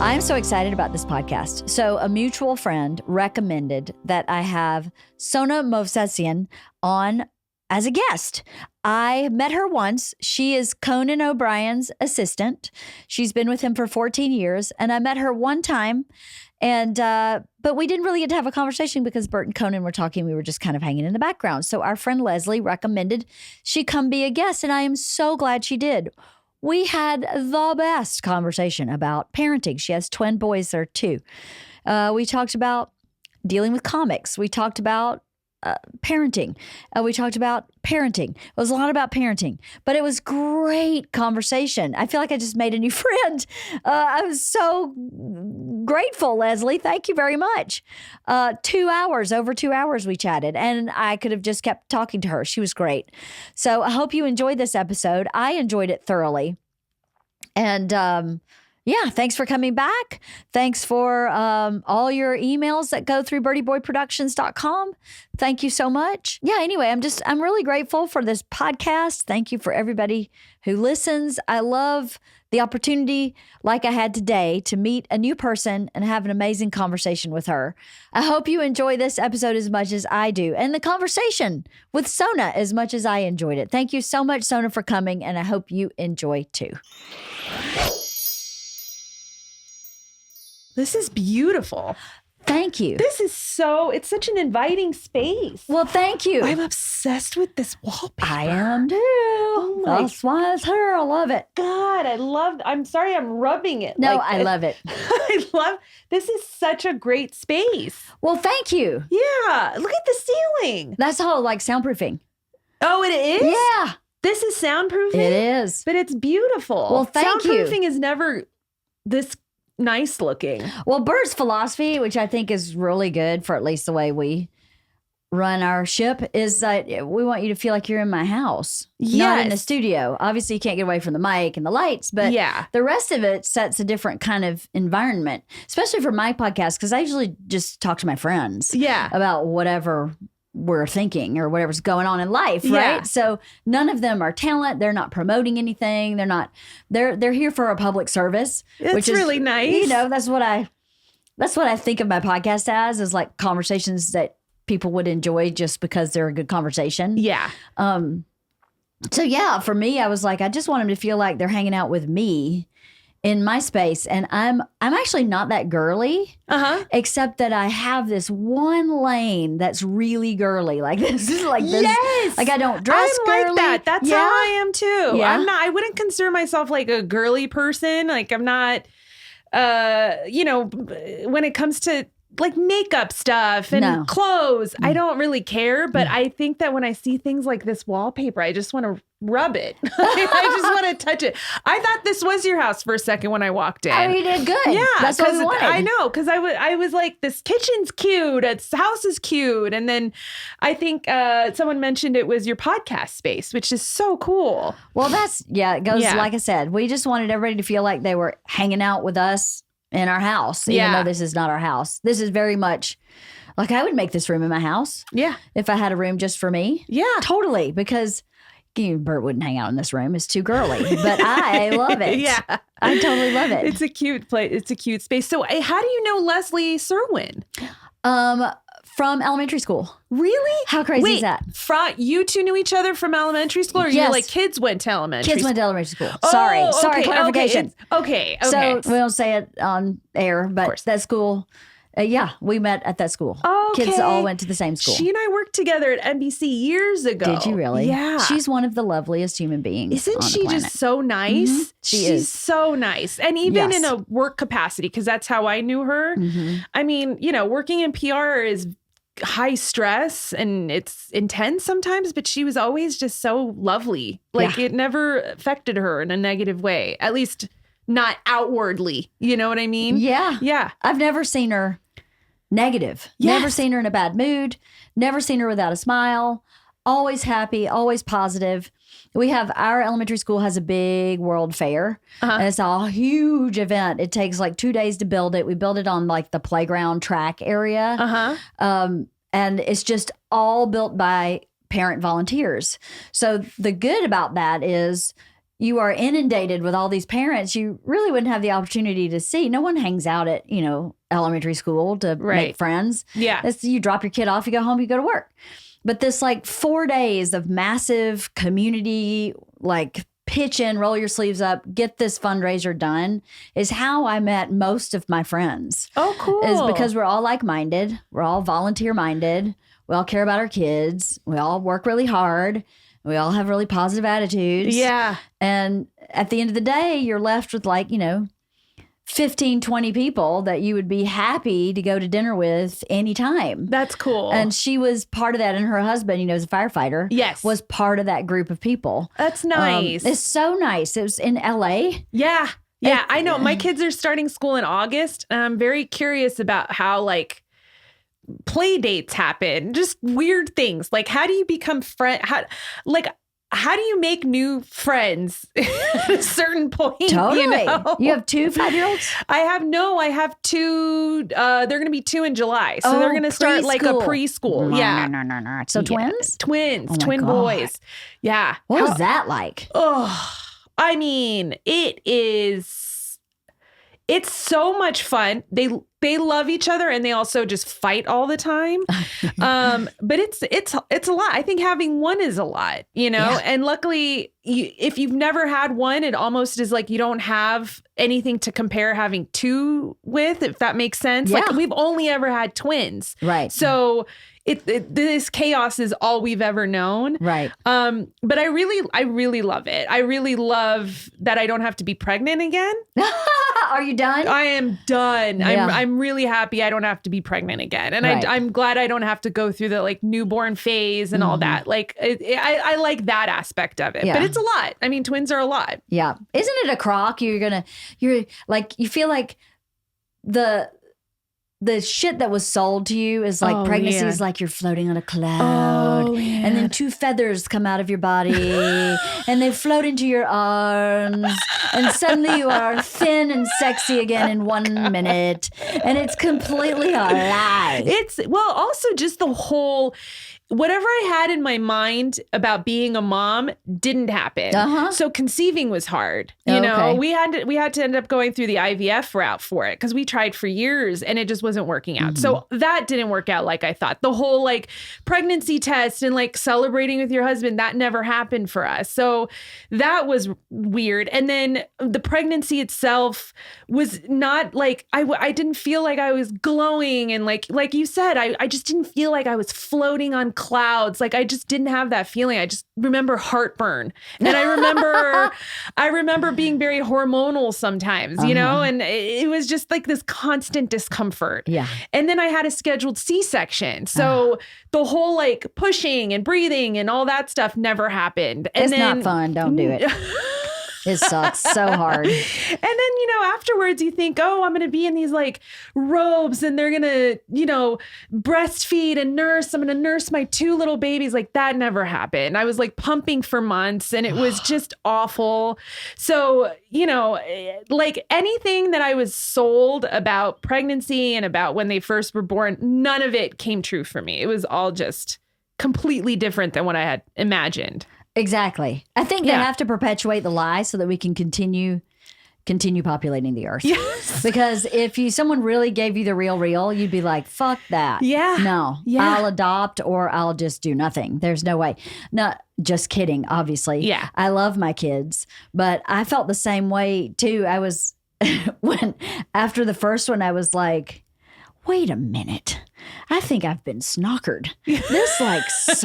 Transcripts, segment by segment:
I'm so excited about this podcast. So a mutual friend recommended that I have Sona Movsesian on as a guest. I met her once. She is Conan O'Brien's assistant. She's been with him for 14 years. And I met her one time. And but we didn't really get to have a conversation because Bert and Conan were talking. We were just kind of hanging in the background. So our friend Leslie recommended she come be a guest. And I am so glad she did. We had the best conversation about parenting. She has twin boys, there too. We talked about dealing with comics. We talked about parenting. We talked about parenting. It was a lot about parenting, but it was great conversation. I feel like I just made a new friend. I was so grateful, Leslie. Thank you very much. Over 2 hours we chatted, and I could have just kept talking to her. She was great. So I hope you enjoyed this episode. I enjoyed it thoroughly. And yeah, thanks for coming back. Thanks for all your emails that go through birdieboyproductions.com. Thank you so much. Yeah, anyway, I'm really grateful for this podcast. Thank you for everybody who listens. I love the opportunity, like I had today, to meet a new person and have an amazing conversation with her. I hope you enjoy this episode as much as I do, and the conversation with Sona as much as I enjoyed it. Thank you so much, Sona, for coming, and I hope you enjoy too. This is beautiful. Thank you. It's such an inviting space. Well, thank you. I'm obsessed with this wallpaper. I am too. Oh that's why it's her. I love it. God, I'm sorry I'm rubbing it. No, I love it. This is such a great space. Well, thank you. Yeah. Look at the ceiling. That's all like soundproofing. Oh, it is? Yeah. This is soundproofing? It is. But it's beautiful. Well, thank you. Soundproofing is never this nice looking. Well, Bert's philosophy, which I think is really good for at least the way we run our ship, is that we want you to feel like you're in my house, not in the studio. Obviously, you can't get away from the mic and the lights, but the rest of it sets a different kind of environment, especially for my podcast, because I usually just talk to my friends about whatever we're thinking or whatever's going on in life, right? So none of them are talent. They're not promoting anything. They're here for a public service, which is really nice. You know, that's what I think of my podcast as, is like conversations that people would enjoy just because they're a good conversation. Yeah. So yeah, for me, I was like, I just want them to feel like they're hanging out with me in my space. And I'm actually not that girly, except that I have this one lane that's really girly. Like this is like this. Yes. Like I don't dress girly. Like that. That's how I am too. Yeah. I wouldn't consider myself like a girly person. Like I'm not, when it comes to like makeup stuff and clothes, I don't really care. But I think that when I see things like this wallpaper, I just want to rub it. I just want to touch it. I thought this was your house for a second when I walked in. Oh, you did good. Yeah, that's what we wanted. I know, because I was like, this kitchen's cute. This house is cute. And then I think someone mentioned it was your podcast space, which is so cool. Well, it goes like I said. We just wanted everybody to feel like they were hanging out with us in our house, even though this is not our house. This is very much like I would make this room in my house. Yeah. If I had a room just for me. Yeah. Totally. Because Bert wouldn't hang out in this room. It's too girly. But I love it. Yeah. I totally love it. It's a cute place. It's a cute space. So how do you know Leslie Serwin? From elementary school. Really? How crazy is that? You two knew each other from elementary school, or you like kids went to elementary school? Kids went to elementary school. Sorry, clarification. Okay. So we don't say it on air, but that school, we met at that school. Okay. Kids all went to the same school. She and I worked together at NBC years ago. Did you really? Yeah. She's one of the loveliest human beings. Isn't she just so nice? Mm-hmm. She's so nice. And even in a work capacity, because that's how I knew her. Mm-hmm. I mean, working in PR is high stress and it's intense sometimes, but she was always just so lovely. Like it never affected her in a negative way, at least not outwardly. You know what I mean? Yeah. Yeah. I've never seen her negative. Yes. Never seen her in a bad mood. Never seen her without a smile. Always happy, always positive. Our elementary school has a big world fair. And it's a huge event. It takes like 2 days to build it. We build it on like the playground track area. And it's just all built by parent volunteers. So the good about that is you are inundated with all these parents you really wouldn't have the opportunity to see. No one hangs out at, elementary school to make friends. Yeah. You drop your kid off, you go home, you go to work. But this 4 days of massive community, pitch in, roll your sleeves up, get this fundraiser done is how I met most of my friends. Oh, cool. Is because we're all like-minded. We're all volunteer-minded. We all care about our kids. We all work really hard. We all have really positive attitudes. Yeah. And at the end of the day, you're left with 15, 20 people that you would be happy to go to dinner with anytime. That's cool. And she was part of that. And her husband, is a firefighter. Yes. Was part of that group of people. That's nice. It's so nice. It was in LA. Yeah. Yeah. I know. My kids are starting school in August. And I'm very curious about how play dates happen. Just weird things. How do you become friends? How do you make new friends at a certain point? Totally. You have 2 5-year-olds? I have 2. They're going to be 2 in July. So they're going to start a preschool. No. So twins? Twins. Oh twin God. Boys. Yeah. What was that like? Oh, I mean, it's so much fun. They love each other and they also just fight all the time. But it's a lot. I think having one is a lot, Yeah. And luckily if you've never had one, it almost is you don't have anything to compare having 2 with, if that makes sense. Yeah. We've only ever had twins. Right. So this chaos is all we've ever known. Right. But I really love it. I really love that I don't have to be pregnant again. Are you done? I am done. Yeah. I'm really happy I don't have to be pregnant again. And Right. I'm glad I don't have to go through the newborn phase and all that. I like that aspect of it, Yeah. but it's a lot. I mean, twins are a lot. Yeah. Isn't it a crock? You feel like the shit that was sold to you is pregnancy is you're floating on a cloud. Oh, yeah. And then 2 feathers come out of your body and they float into your arms. And suddenly you are thin and sexy again in 1 minute. And it's completely a lie. Also just the whole, whatever I had in my mind about being a mom didn't happen. Uh-huh. So conceiving was hard. Okay. We had to end up going through the IVF route for it because we tried for years and it just wasn't working out. Mm-hmm. So that didn't work out like I thought. The whole pregnancy test and celebrating with your husband, that never happened for us. So that was weird. And then the pregnancy itself was not I didn't feel like I was glowing. And like you said, I just didn't feel like I was floating on clouds. I just didn't have that feeling. I just remember heartburn. And I remember being very hormonal sometimes, and it was just this constant discomfort. Yeah. And then I had a scheduled C-section. So the whole pushing and breathing and all that stuff never happened. And It's not fun. Don't do it. It sucks so hard. And then, afterwards you think, oh, I'm going to be in these robes and they're going to, breastfeed and nurse. I'm going to nurse my 2 little babies. That never happened. I was pumping for months and it was just awful. So, anything that I was sold about pregnancy and about when they first were born, none of it came true for me. It was all just completely different than what I had imagined. Exactly. I think they have to perpetuate the lie so that we can continue populating the earth. Yes. Because if someone really gave you the real, you'd be like, fuck that. Yeah. No, yeah. I'll adopt or I'll just do nothing. There's no way. No, just kidding, obviously. Yeah. I love my kids, but I felt the same way too. I was, after the first one, I was like, wait a minute. I think I've been snockered. This sucks.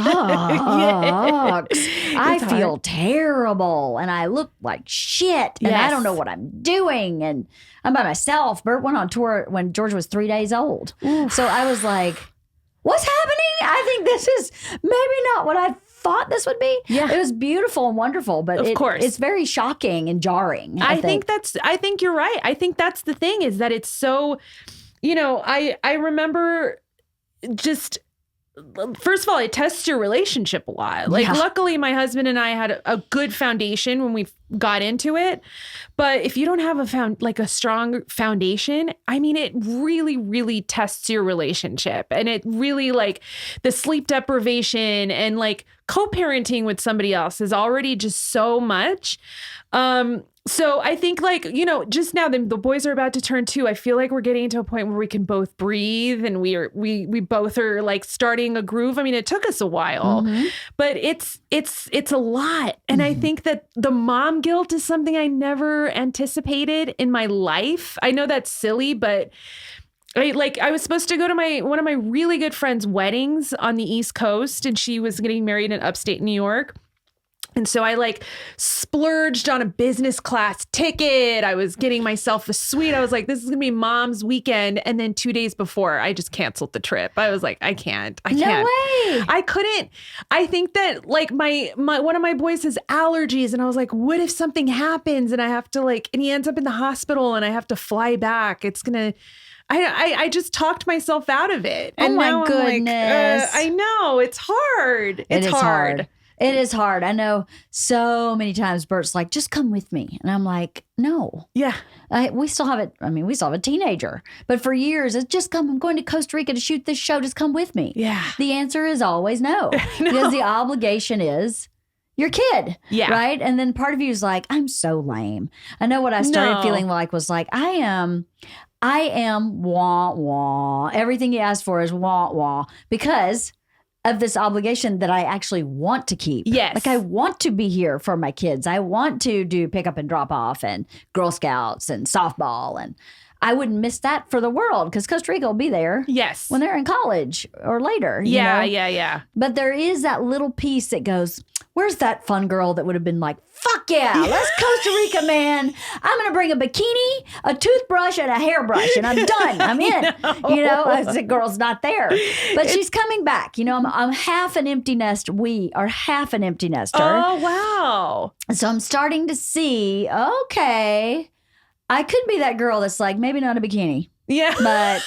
I feel terrible and I look like shit and I don't know what I'm doing and I'm by myself. Bert went on tour when George was 3 days old. Oof. So I was like, what's happening? I think this is maybe not what I thought this would be. Yeah. It was beautiful and wonderful, but of course. It's very shocking and jarring. I think you're right. I think that's the thing is that it's so, I remember just first of all, it tests your relationship a lot. Like, luckily, my husband and I had a good foundation when we got into it. But if you don't have a strong foundation, I mean, it really, really tests your relationship. And it really, like, the sleep deprivation and like co-parenting with somebody else is already just so much. So I think, like, you know, just now the boys are about to turn 2. I feel like we're getting to a point where we can both breathe and we both are like starting a groove. I mean, it took us a while, but it's a lot. And I think that the mom guilt is something I never anticipated in my life. I know that's silly, but I was supposed to go to one of my really good friend's weddings on the East Coast, and she was getting married in upstate New York. And so I like splurged on a business class ticket. I was getting myself a suite. I was like, this is going to be mom's weekend. And then 2 days before, I just canceled the trip. I was like, I can't. No way. I couldn't. I think that like my one of my boys has allergies. And I was like, what if something happens and I have to and he ends up in the hospital and I have to fly back? It's going to... I just talked myself out of it. And oh my now goodness. I know. It's hard. It's hard. It is hard. I know so many times Bert's like, just come with me. And I'm like, no. Yeah. We still have it. I mean, we still have a teenager. But for years, it's just come. I'm going to Costa Rica to shoot this show. Just come with me. Yeah. The answer is always no. Because the obligation is your kid. Yeah. Right? And then part of you is like, I'm so lame. I know what I started feeling like was like, I am wah, wah. Everything he asked for is wah, wah. Because of this obligation that I actually want to keep. Yes. Like I want to be here for my kids. I want to do pick up and drop off and Girl Scouts and softball. And I wouldn't miss that for the world because Costa Rica will be there. Yes. When they're in college or later. Yeah, you know? yeah. But there is that little piece that goes, where's that fun girl that would have been like, fuck yeah, let's Costa Rica, man. I'm going to bring a bikini, a toothbrush, and a hairbrush, and I'm done. I'm in. You know, the girl's not there. But she's coming back. You know, I'm half an empty nest. We are half an empty nester. Oh, wow. So I'm starting to see, okay, I could be that girl that's like, maybe not a bikini. Yeah. But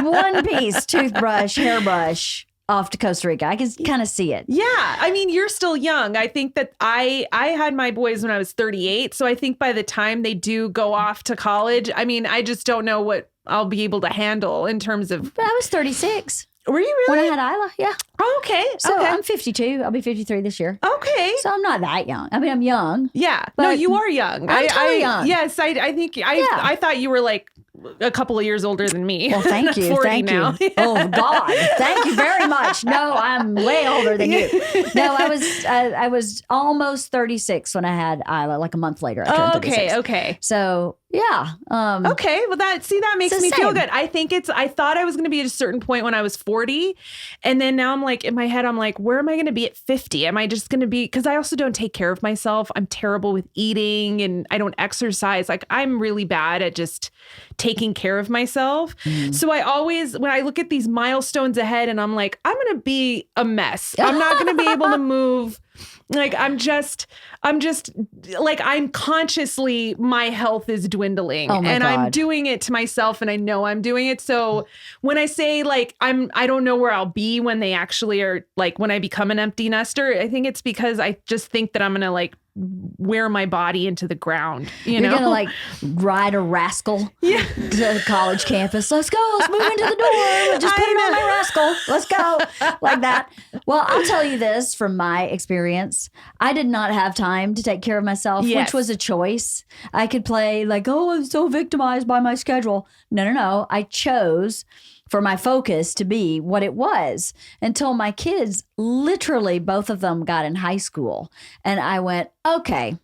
one piece, toothbrush, hairbrush. Off to Costa Rica. I can kind of see it. Yeah. I mean, you're still young. I think that I had my boys when I was 38. So I think by the time they do go off to college, I mean, I just don't know what I'll be able to handle in terms of... But I was 36. Were you really? When I had Isla, yeah. Oh, okay. So I'm 52. I'll be 53 this year. Okay. So I'm not that young. I mean, I'm young. Yeah. No, you are young. I'm totally young. Yes. I think I thought you were like a couple of years older than me. Well, thank you. Thank now. you. Oh, God. Thank you very much. No, I'm way older than you. No, I was almost 36 when I had Isla, like a month later. I turned 36. Okay. So, yeah. Okay. Well, that makes me feel good. I think I thought I was going to be at a certain point when I was 40. And then now I'm like, in my head, I'm like, where am I going to be at 50? Am I just going to be, because I also don't take care of myself. I'm terrible with eating and I don't exercise. Like I'm really bad at just taking care of myself. So I always, when I look at these milestones ahead and I'm like, I'm going to be a mess. I'm not going to be able to move. Like, I'm just like, I'm consciously, my health is dwindling and God. I'm doing it to myself and I know I'm doing it. So when I say like, I don't know where I'll be when they actually are like, when I become an empty nester, I think it's because I just think that I'm going to like wear my body into the ground. You're going to like ride a rascal to the college campus. Let's go. Let's move into the door. Just put it on my rascal. Let's go. Like that. Well, I'll tell you this from my experience. I did not have time to take care of myself, which was a choice. I could play like, oh, I'm so victimized by my schedule. No. I chose for my focus to be what it was until my kids, literally both of them got in high school. And I went, okay,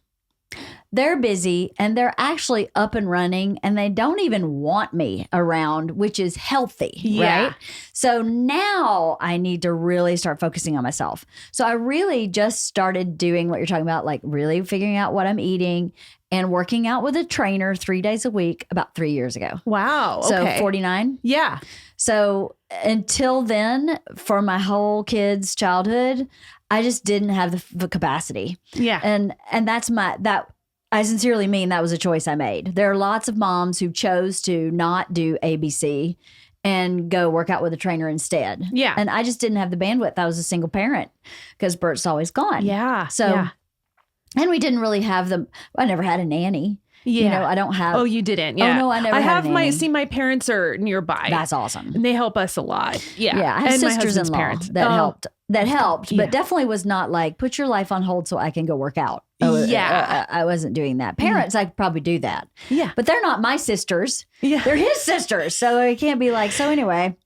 they're busy and they're actually up and running and they don't even want me around, which is healthy, right? So now I need to really start focusing on myself. So I really just started doing what you're talking about, like really figuring out what I'm eating and working out with a trainer 3 days a week about 3 years ago. Wow. Okay. So 49. Yeah. So until then, for my whole kids' childhood, I just didn't have the capacity. Yeah. And that's I sincerely mean that was a choice I made. There are lots of moms who chose to not do ABC and go work out with a trainer instead. Yeah. And I just didn't have the bandwidth. I was a single parent because Bert's always gone. Yeah. So, and we didn't really have I never had a nanny. Yeah. You know, I don't have. Oh, you didn't? Yeah. Oh, no, I never had a nanny. My parents are nearby. That's awesome. And they help us a lot. Yeah. Yeah. I have and sisters-in-law that helped, but definitely was not like, put your life on hold so I can go work out. I wasn't doing that. Parents, I could probably do that. Yeah. But they're not my sisters. Yeah. They're his sisters. So it can't be like, so anyway.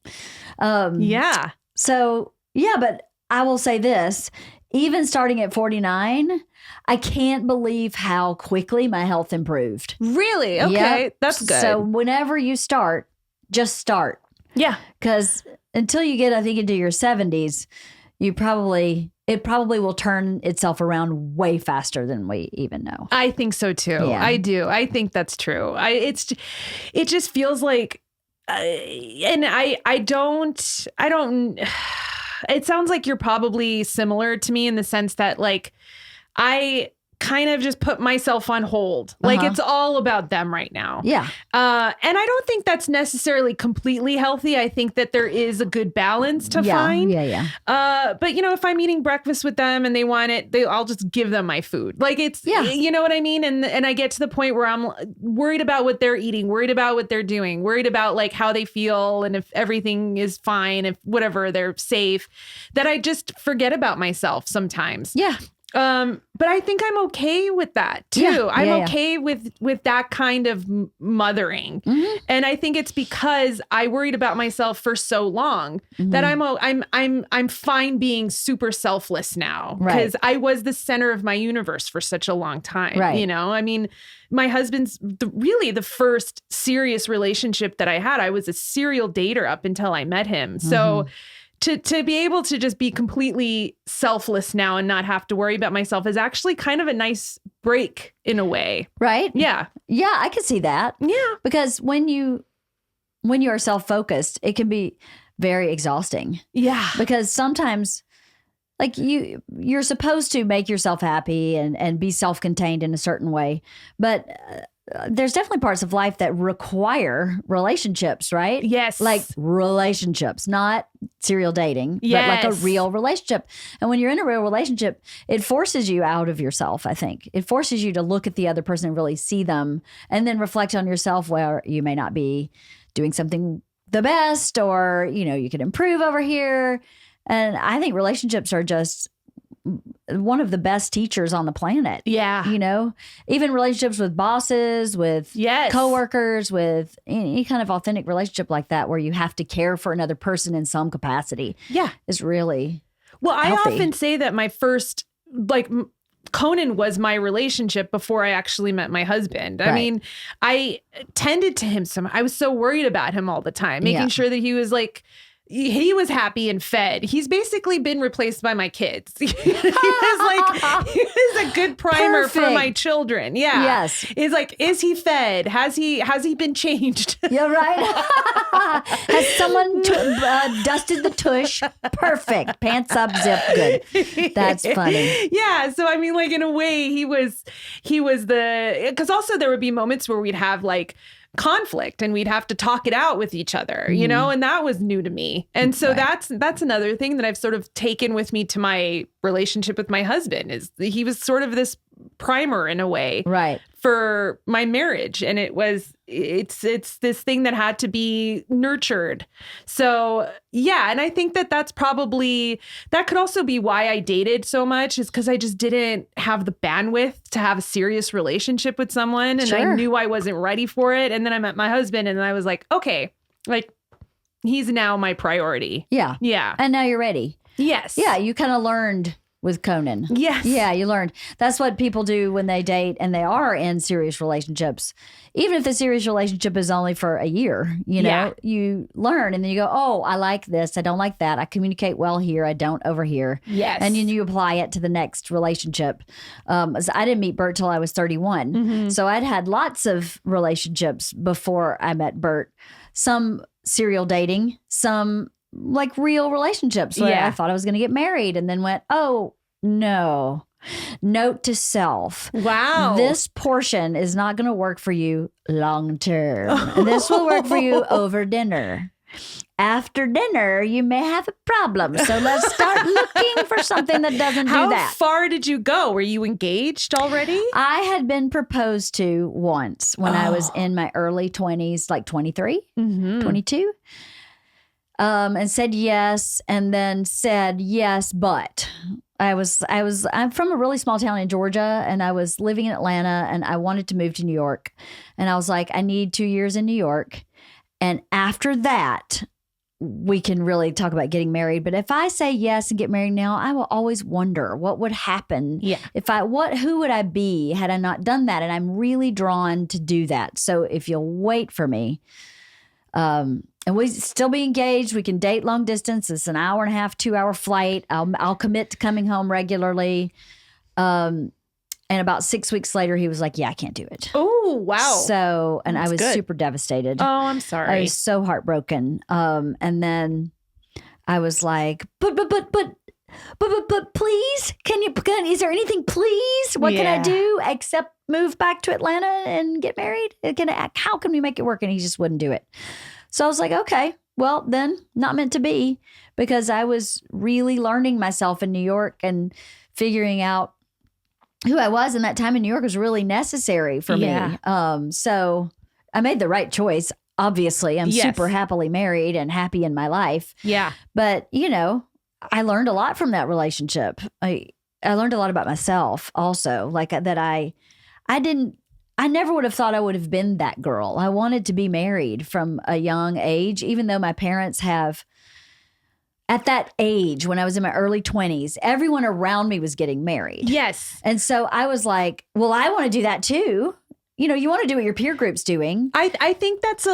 Yeah. So, yeah, but I will say this, even starting at 49, I can't believe how quickly my health improved. Really? Okay. Yep. That's good. So whenever you start, just start. Yeah. Because until you get, I think, into your 70s, it probably will turn itself around way faster than we even know. I think so too. Yeah. I do. I think that's true. It just feels like, and I don't, it sounds like you're probably similar to me in the sense that like, I kind of just put myself on hold. Like it's all about them right now. Yeah. And I don't think that's necessarily completely healthy. I think that there is a good balance to find. Yeah. But you know, if I'm eating breakfast with them and they want it, I'll just give them my food. Like you know what I mean? And I get to the point where I'm worried about what they're eating, worried about what they're doing, worried about like how they feel and if everything is fine, if whatever, they're safe, that I just forget about myself sometimes. Yeah. But I think I'm okay with that too. Yeah, I'm okay with that kind of mothering. Mm-hmm. And I think it's because I worried about myself for so long that I'm fine being super selfless now because I was the center of my universe for such a long time. Right. You know, I mean, my husband's really the first serious relationship that I had. I was a serial dater up until I met him. So to be able to just be completely selfless now and not have to worry about myself is actually kind of a nice break in a way. Right? Yeah. Yeah, I can see that. Yeah. Because when you are self-focused, it can be very exhausting. Yeah. Because sometimes like you're supposed to make yourself happy and be self-contained in a certain way. But there's definitely parts of life that require relationships, right? Yes. Like relationships, not serial dating, but like a real relationship. And when you're in a real relationship, it forces you out of yourself, I think. It forces you to look at the other person and really see them and then reflect on yourself where you may not be doing something the best or, you know, you could improve over here. And I think relationships are just one of the best teachers on the planet. Yeah. You know, even relationships with bosses, with coworkers, with any kind of authentic relationship like that, where you have to care for another person in some capacity. Yeah. Is really healthy. I often say that my first, like, Conan was my relationship before I actually met my husband. I mean, I tended to him I was so worried about him all the time, making sure that he was like, he was happy and fed. He's basically been replaced by my kids. He was a good primer for my children. Yeah. Yes. He's like, is he fed? Has he been changed? Yeah, right. Has someone dusted the tush? Perfect. Pants up, zip, good. That's funny. Yeah. So I mean, like in a way, he was because also there would be moments where we'd have like conflict and we'd have to talk it out with each other, you know, and that was new to me. And so that's another thing that I've sort of taken with me to my relationship with my husband is he was sort of this primer in a way for my marriage. And it's this thing that had to be nurtured. So yeah. And I think that could also be why I dated so much is because I just didn't have the bandwidth to have a serious relationship with someone. And I knew I wasn't ready for it. And then I met my husband and I was like, okay, like he's now my priority. Yeah. Yeah. And now you're ready. Yes. Yeah. You kind of learned with Conan. Yes. Yeah, you learned. That's what people do when they date and they are in serious relationships. Even if the serious relationship is only for a year, you know, you learn and then you go, oh, I like this. I don't like that. I communicate well here. I don't over here. Yes. And then you apply it to the next relationship. I didn't meet Bert till I was 31. Mm-hmm. So I'd had lots of relationships before I met Bert. Some serial dating, some like real relationships where I thought I was going to get married and then went, oh, no. Note to self. Wow. This portion is not going to work for you long term. This will work for you over dinner. After dinner, you may have a problem. So let's start looking for something that doesn't do that. How far did you go? Were you engaged already? I had been proposed to once when I was in my early 20s, like 23, 22. And said yes, and then said yes, but I'm from a really small town in Georgia, and I was living in Atlanta, and I wanted to move to New York. And I was like, I need 2 years in New York. And after that, we can really talk about getting married. But if I say yes and get married now, I will always wonder what would happen. Yeah. Who would I be had I not done that? And I'm really drawn to do that. So if you'll wait for me, and we still be engaged, we can date long distance. It's an 1.5, 2-hour flight. I'll commit to coming home regularly. And about 6 weeks later, he was like, yeah, I can't do it. Oh, wow. So, and That's I was super devastated. Oh, I'm sorry. I was so heartbroken. And then I was like, but please, is there anything, please? What can I do except move back to Atlanta and get married? How can we make it work? And he just wouldn't do it. So I was like, okay, well then not meant to be, because I was really learning myself in New York and figuring out who I was, and that time in New York was really necessary for me. So I made the right choice. Obviously, I'm super happily married and happy in my life. Yeah. But, I learned a lot from that relationship. I learned a lot about myself also, like that I never would have thought I would have been that girl. I wanted to be married from a young age, even though my parents have. At that age, when I was in my early 20s, everyone around me was getting married. Yes. And so I was like, well, I want to do that too. You want to do what your peer group's doing. I think that's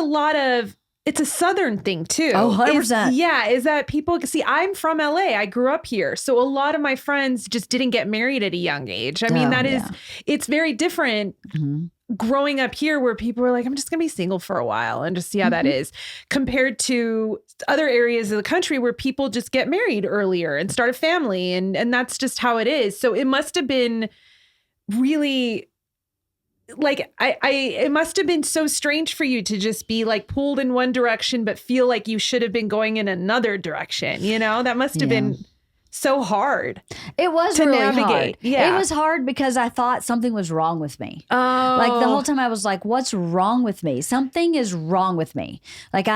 it's a Southern thing too. Oh, 100%. Is that people, see, I'm from LA. I grew up here. So a lot of my friends just didn't get married at a young age. I mean, it's very different. Mm-hmm. Growing up here where people were like, I'm just going to be single for a while and just see how that is, compared to other areas of the country where people just get married earlier and start a family. And that's just how it is. So it must have been really like, it must have been so strange for you to just be like pulled in one direction, but feel like you should have been going in another direction. That must have been so hard. It was to really navigate. Hard. Yeah. It was hard because I thought something was wrong with me. Oh. Like the whole time I was like, what's wrong with me? Something is wrong with me. Like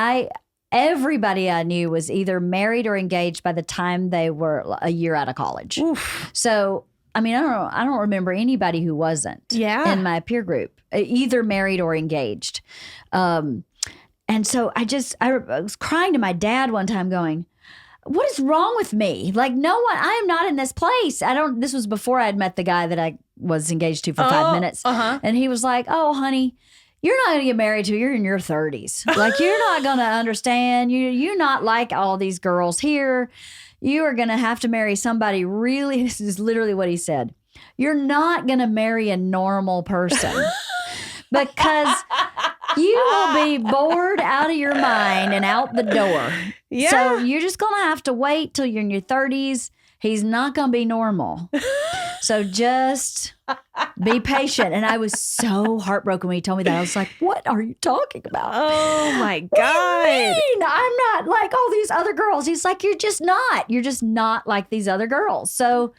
everybody I knew was either married or engaged by the time they were a year out of college. Oof. So, I mean, I don't remember anybody who wasn't in my peer group, either married or engaged. And so I was crying to my dad one time going, what is wrong with me? Like, I am not in this place. This was before I had met the guy that I was engaged to for 5 minutes. Uh-huh. And he was like, oh, honey, you're not going to get married till you're in your 30s. Like, you're not going to understand. You're not like all these girls here. You are going to have to marry somebody really, this is literally what he said. You're not going to marry a normal person because you will be bored out of your mind and out the door. Yeah. So you're just going to have to wait till you're in your 30s. He's not going to be normal. So just be patient. And I was so heartbroken when he told me that. I was like, what are you talking about? Oh, my God. What do you mean? I'm not like all these other girls. He's like, you're just not. You're just not like these other girls. So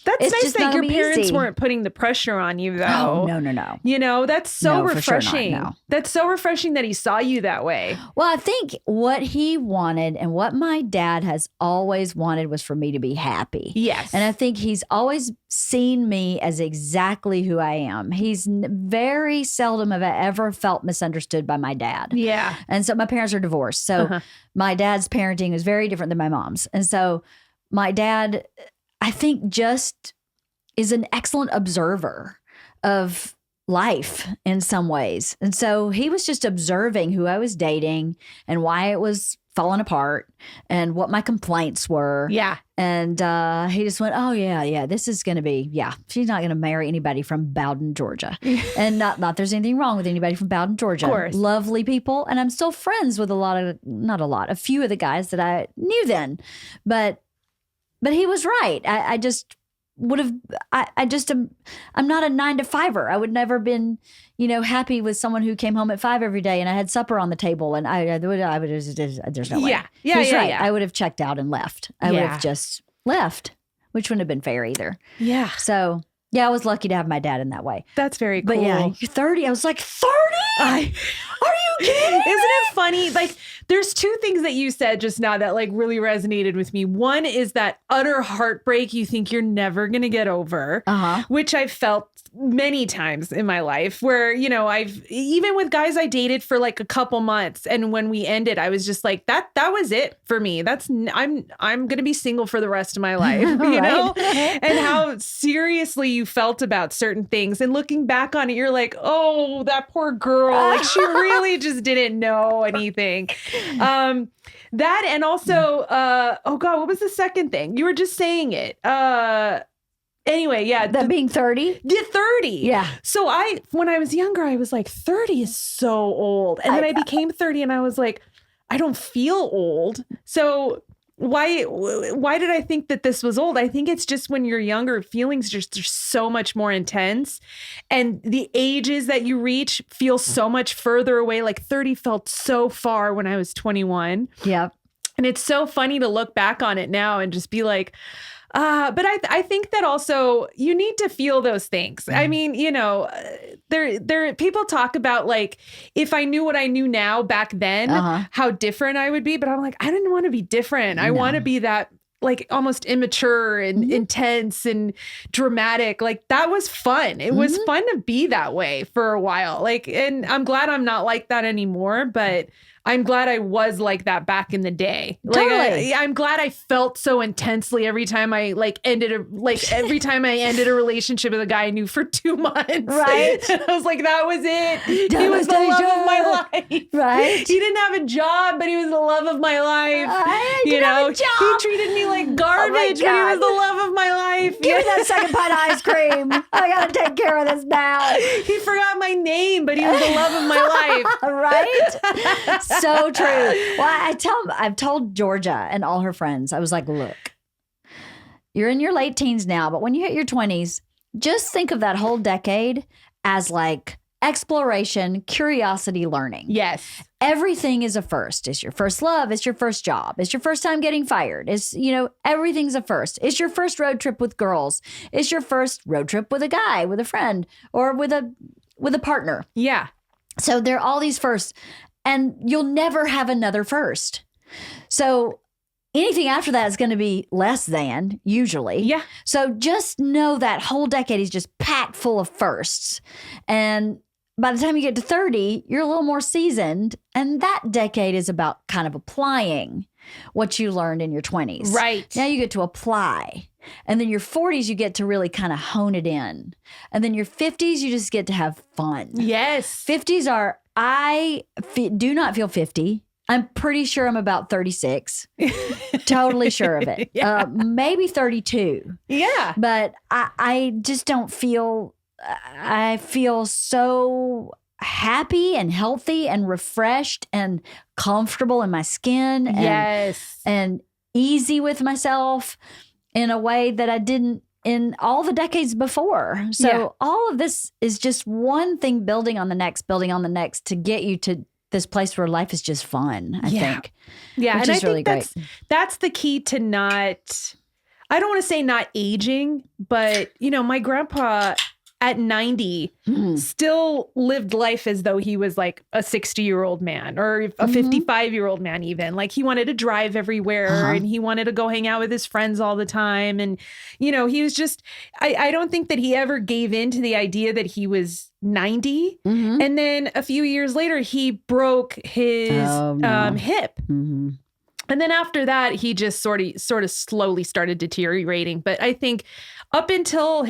that's nice that your parents weren't putting the pressure on you, though. Oh, no. That's so refreshing. Sure not, no. That's so refreshing that he saw you that way. Well, I think what he wanted and what my dad has always wanted was for me to be happy. Yes. And I think he's always seen me as exactly who I am. He's very seldom have I ever felt misunderstood by my dad. Yeah. And so my parents are divorced. So my dad's parenting is very different than my mom's. And so my dad, I think, just is an excellent observer of life in some ways. And so he was just observing who I was dating and why it was falling apart and what my complaints were. Yeah. And he just went, oh, yeah, this is going to be, she's not going to marry anybody from Bowden, Georgia. And not there's anything wrong with anybody from Bowden, Georgia. Of course. Lovely people. And I'm still friends with a few of the guys that I knew then. But he was right. would have, I just I'm not a 9-to-5er. I would never been, happy with someone who came home at 5 every day and I had supper on the table and I would just, there's no way. Yeah. He's right. Yeah. I would have checked out and left. I would have just left, which wouldn't have been fair either. Yeah. So yeah, I was lucky to have my dad in that way. That's very cool. But yeah, you're 30. I was like, 30? Are you kidding? Isn't it funny? Like, there's two things that you said just now that like really resonated with me. One is that utter heartbreak you think you're never going to get over, which I've felt many times in my life where, I've even with guys I dated for like a couple months. And when we ended, I was just like, that was it for me. I'm going to be single for the rest of my life, you know, and how seriously you felt about certain things. And looking back on it, you're like, oh, that poor girl. Like she really just didn't know anything. That and also, oh God, what was the second thing? You were just saying it. Anyway, yeah. That being 30? Yeah, 30. Yeah. So when I was younger, I was like, 30 is so old. And then I became 30 and I was like, I don't feel old. So why did I think that this was old? I think it's just when you're younger, feelings just are so much more intense. And the ages that you reach feel so much further away. Like 30 felt so far when I was 21. Yeah. And it's so funny to look back on it now and just be like, but I think that also you need to feel those things. I mean, there people talk about like, if I knew what I knew now back then, how different I would be. But I'm like, I didn't want to be different. I want to be that like almost immature and intense and dramatic. Like that was fun. It was fun to be that way for a while. Like, and I'm glad I'm not like that anymore, but I'm glad I was like that back in the day. Like, totally. I'm glad I felt so intensely every time I ended a relationship with a guy I knew for 2 months. Right. And I was like, that was it. He was the love of my life. Right. He didn't have a job, but he was the love of my life. I didn't have a job. He treated me like garbage, but he was the love of my life. Give me that second pint of ice cream. I got to take care of this now. He forgot my name, but he was the love of my life. Right? So true. Well, I've told Georgia and all her friends, I was like, look, you're in your late teens now, but when you hit your 20s, just think of that whole decade as like exploration, curiosity, learning. Yes. Everything is a first. It's your first love. It's your first job. It's your first time getting fired. It's, everything's a first. It's your first road trip with girls. It's your first road trip with a guy, with a friend, or with a partner. Yeah. So there are all these firsts. And you'll never have another first. So anything after that is going to be less than, usually. Yeah. So just know that whole decade is just packed full of firsts. And by the time you get to 30, you're a little more seasoned. And that decade is about kind of applying what you learned in your 20s. Right. Now you get to apply. And then your 40s, you get to really kind of hone it in. And then your 50s, you just get to have fun. Yes. 50s are... I do not feel 50. I'm pretty sure I'm about 36. Totally sure of it. Yeah. Maybe 32. Yeah. But I just don't feel, I feel so happy and healthy and refreshed and comfortable in my skin. Yes. And easy with myself in a way that I didn't in all the decades before. So all of this is just one thing building on the next to get you to this place where life is just fun, I think. Yeah. Which and is I really think great. That's the key to not, I don't want to say not aging, but my grandpa at 90 still lived life as though he was like a 60-year-old man or a 55-year-old man even. Like he wanted to drive everywhere and he wanted to go hang out with his friends all the time. And, he was just, I don't think that he ever gave in to the idea that he was 90. And then a few years later, he broke his hip. And then after that, he just sort of slowly started deteriorating. But I think up until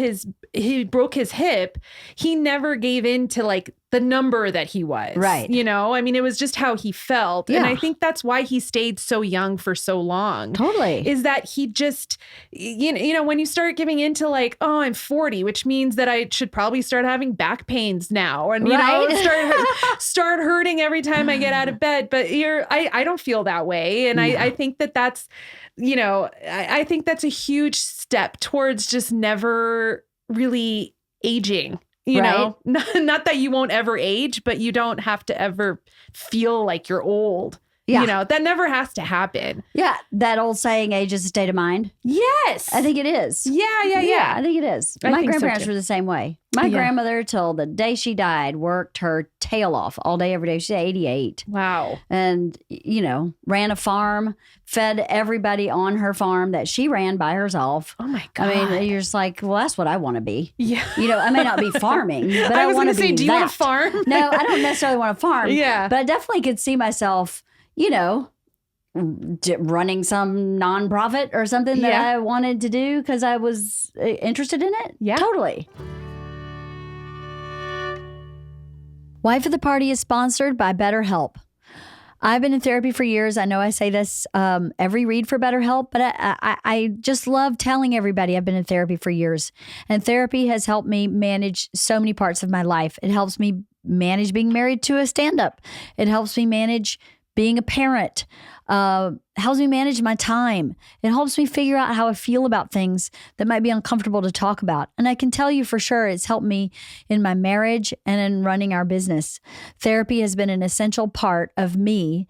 he broke his hip, he never gave in to like the number that he was. Right. You know, I mean, it was just how he felt. Yeah. And I think that's why he stayed so young for so long. Totally. Is that he just, you know, when you start giving into like, oh, I'm 40, which means that I should probably start having back pains now. And, you know, start hurting every time I get out of bed. But I don't feel that way. And I think that's, you know, I think that's a huge step towards just never really aging. You know, not that you won't ever age, but you don't have to ever feel like you're old. Yeah. You know, that never has to happen. Yeah. That old saying, age is a state of mind. Yes. I think it is. Yeah. I think it is. My grandparents were the same way. My grandmother, till the day she died, worked her tail off all day, every day. She's 88. Wow. And, you know, ran a farm, fed everybody on her farm that she ran by herself. Oh, my God. I mean, you're just like, well, that's what I want to be. Yeah. You know, I may not be farming, but I want to be do you want to farm? No, I don't necessarily want to farm. Yeah. But I definitely could see myself, you know, running some nonprofit or something that I wanted to do because I was interested in it. Yeah. Totally. Wife of the Party is sponsored by BetterHelp. I've been in therapy for years. I know I say this every read for BetterHelp, but I just love telling everybody I've been in therapy for years. And therapy has helped me manage so many parts of my life. It helps me manage being married to a stand-up. It helps me manage being a parent. Helps me manage my time. It helps me figure out how I feel about things that might be uncomfortable to talk about. And I can tell you for sure it's helped me in my marriage and in running our business. Therapy has been an essential part of me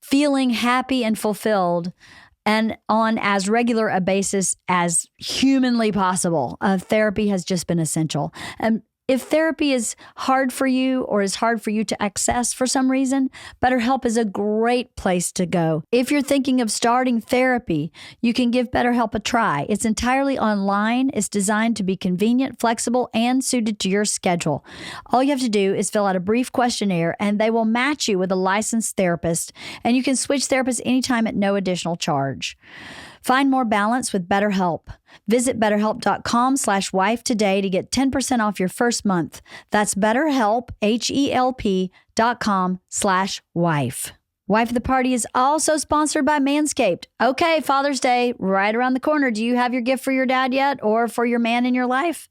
feeling happy and fulfilled and on as regular a basis as humanly possible. Therapy has just been essential. And if therapy is hard for you or is hard for you to access for some reason, BetterHelp is a great place to go. If you're thinking of starting therapy, you can give BetterHelp a try. It's entirely online. It's designed to be convenient, flexible, and suited to your schedule. All you have to do is fill out a brief questionnaire, and they will match you with a licensed therapist, and you can switch therapists anytime at no additional charge. Find more balance with BetterHelp. Visit BetterHelp.com/wife today to get 10% off your first month. That's BetterHelp, HELP.com/wife. Wife of the Party is also sponsored by Manscaped. Okay, Father's Day, right around the corner. Do you have your gift for your dad yet or for your man in your life?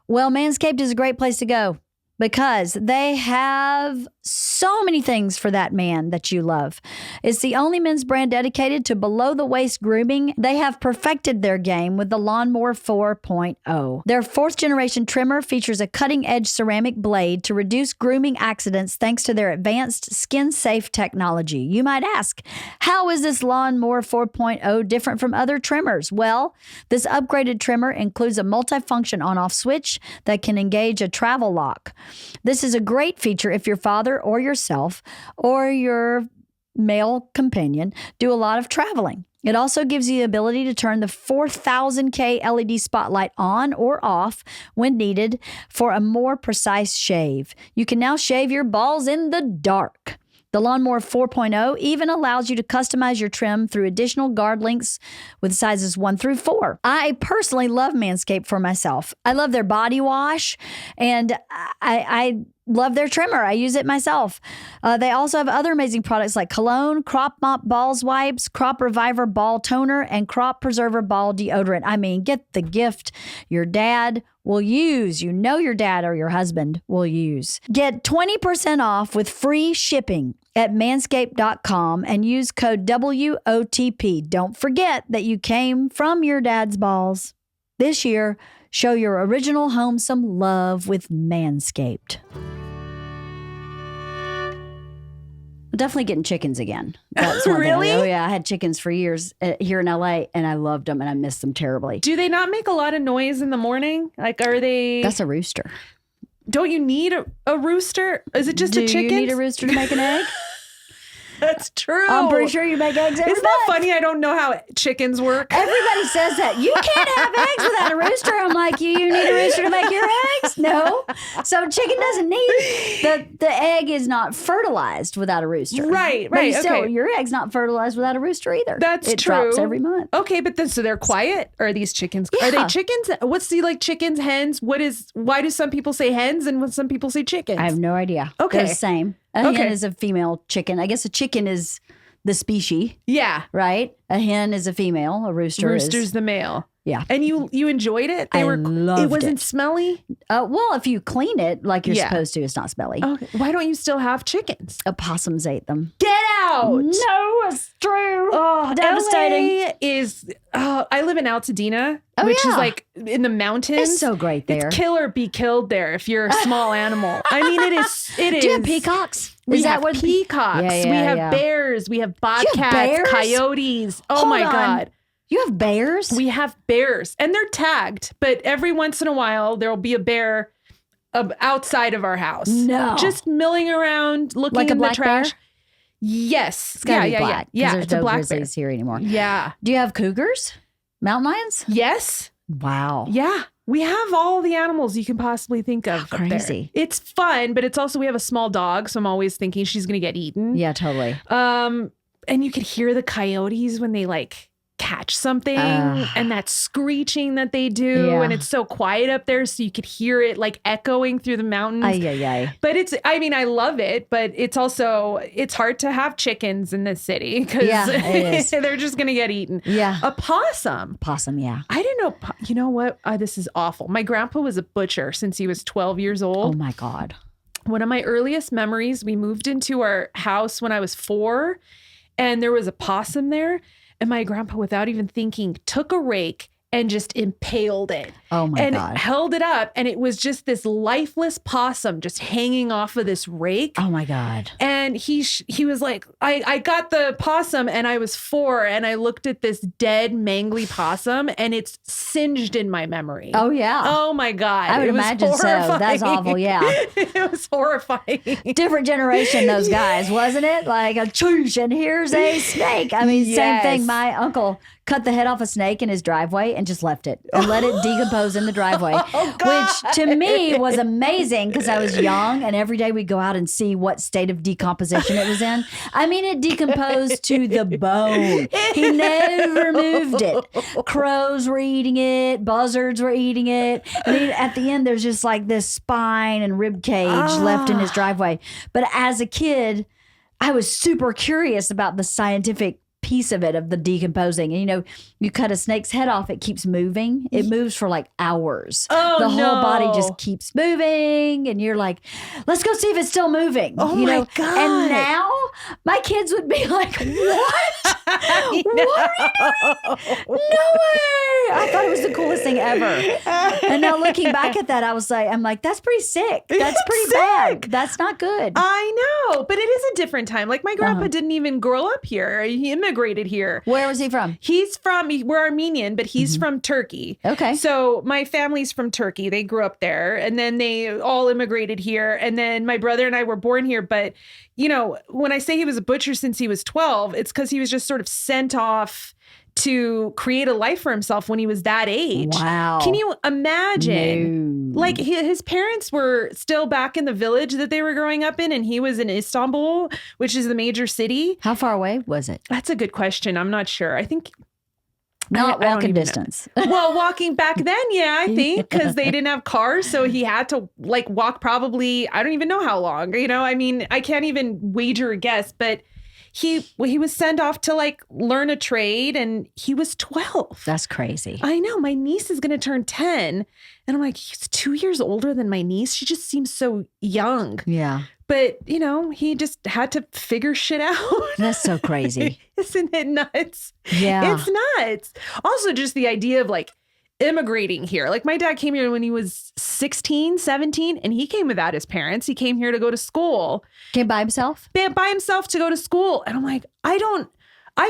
Well, Manscaped is a great place to go because they have so many things for that man that you love. It's the only men's brand dedicated to below-the-waist grooming. They have perfected their game with the Lawnmower 4.0. Their fourth-generation trimmer features a cutting-edge ceramic blade to reduce grooming accidents thanks to their advanced skin-safe technology. You might ask, how is this Lawnmower 4.0 different from other trimmers? Well, this upgraded trimmer includes a multifunction on-off switch that can engage a travel lock. This is a great feature if your father or yourself or your male companion do a lot of traveling. It also gives you the ability to turn the 4000K LED spotlight on or off when needed for a more precise shave. You can now shave your balls in the dark. The Lawnmower 4.0 even allows you to customize your trim through additional guard lengths with sizes 1 through 4. I personally love Manscaped for myself. I love their body wash, and I love their trimmer. I use it myself. They also have other amazing products like cologne, crop mop balls wipes, crop reviver ball toner, and crop preserver ball deodorant. I mean, get the gift your dad will use. You know your dad or your husband will use. Get 20% off with free shipping at manscaped.com and use code WOTP. Don't forget that you came from your dad's balls. This year, show your original home some love with Manscaped. I'm definitely getting chickens again. That's one Really? thing. Oh, yeah. I had chickens for years here in LA, and I loved them, and I missed them terribly. Do they not make a lot of noise in the morning? Like, are they... That's a rooster. Don't you need a rooster? Is it just a chicken? Do you need a rooster to make an egg? That's true. I'm pretty sure you make eggs every Isn't that month. funny? I don't know how chickens work. Everybody says that. You can't have eggs without a rooster. I'm like, you need a rooster to make your eggs? No. So chicken doesn't need the egg is not fertilized without a rooster. Right. But still, Okay. your egg's not fertilized without a rooster either. That's it true. drops every month. Okay, but then so they're quiet? Or are these chickens? Yeah. Are they chickens? What's the like chickens, hens? Why do some people say hens and some people say chickens? I have no idea. Okay. They're the same. A hen is a female chicken. I guess a chicken is the species, Yeah. right? A hen is a female. A rooster's Rooster's the male. Yeah. And you enjoyed it? Loved it wasn't smelly? well, if you clean it like you're supposed to, it's not smelly. Okay. Why don't you still have chickens? Opossums ate them. Get out! No, it's true. Oh, devastating. LA is. I live in Altadena, Oh, which yeah. is like in the mountains. It's so great there. It's kill or be killed there if you're a small animal. I mean, it is. It is. Do you have peacocks? We Is that have what peacocks. Yeah, we have yeah. bears. We have bobcats, bears? coyotes. Oh Hold my on. God. You have bears? We have bears and they're tagged, but every once in a while there'll be a bear outside of our house. No. Just milling around, looking Like a in the black bear? trash. Yes. It's gotta yeah, be black. yeah. There's It's a no black bear. grizzlies here anymore. Yeah. Do you have cougars? Mountain lions? Yes. Wow. Yeah. We have all the animals you can possibly think of. How up there. crazy. It's fun, but it's also, we have a small dog. So I'm always thinking she's going to get eaten. Yeah, totally. And you could hear the coyotes when they like catch something and that screeching that they do. Yeah. And it's so quiet up there. So you could hear it like echoing through the mountains. Ay. But I love it, but it's hard to have chickens in this city because it is. they're just going to get eaten. Yeah. A possum. Possum, yeah. I didn't know. You know what? This is awful. My grandpa was a butcher since he was 12 years old. Oh my God. One of my earliest memories, we moved into our house when I was 4 and there was a possum there. And my grandpa, without even thinking, took a rake and just impaled it. Oh my and God. held it up. And it was just this lifeless possum just hanging off of this rake. Oh my God. And he was like, I got the possum and I was 4 and I looked at this dead, mangly possum and it's singed in my memory. Oh yeah. Oh my God. I would It was imagine so. horrifying. That's awful. Yeah. It was horrifying. Different generation, those guys, wasn't it? Like a choosh, and here's a snake. I mean, Yes. same thing. My uncle cut the head off a snake in his driveway and just left it and let it decompose in the driveway, which to me was amazing because I was young and every day we'd go out and see what state of decomposition it was in. I mean, it decomposed to the bone. He never moved it. Crows were eating it. Buzzards were eating it. And at the end, there's just like this spine and rib cage left in his driveway. But as a kid, I was super curious about the scientific piece of it, of the decomposing. And you cut a snake's head off, it keeps moving. It moves for like hours. Oh, the whole body no. just keeps moving. And you're like, let's go see if it's still moving. Oh my God. And now my kids would be like, what? What are you doing? No way. I thought it was the coolest thing ever. And now looking back at that, I'm like, that's pretty sick. That's pretty bad. That's not good. I know, but it is a different time. Like my grandpa didn't even grow up here. He immigrated here. Where was he from? We're Armenian, but he's from Turkey. Okay. So my family's from Turkey. They grew up there and then they all immigrated here. And then my brother and I were born here. But, when I say he was a butcher since he was 12, it's because he was just sort of sent off to create a life for himself when he was that age. Wow. Can you imagine? No. Like his parents were still back in the village that they were growing up in, and he was in Istanbul, which is the major city. How far away was it? That's a good question. I'm not sure. I think Not I don't walking even know. distance. Well, walking back then, yeah, I think, because they didn't have cars. So he had to like walk probably, I don't even know how long, I mean, I can't even wager a guess, but he was sent off to like learn a trade and he was 12. That's crazy. I know. My niece is going to turn 10. And I'm like, he's 2 years older than my niece. She just seems so young. Yeah. But, he just had to figure shit out. That's so crazy. Isn't it nuts? Yeah. It's nuts. Also, just the idea of like immigrating here. Like my dad came here when he was 16, 17, and he came without his parents. He came here to go to school. Came by himself? By himself to go to school. And I'm like, I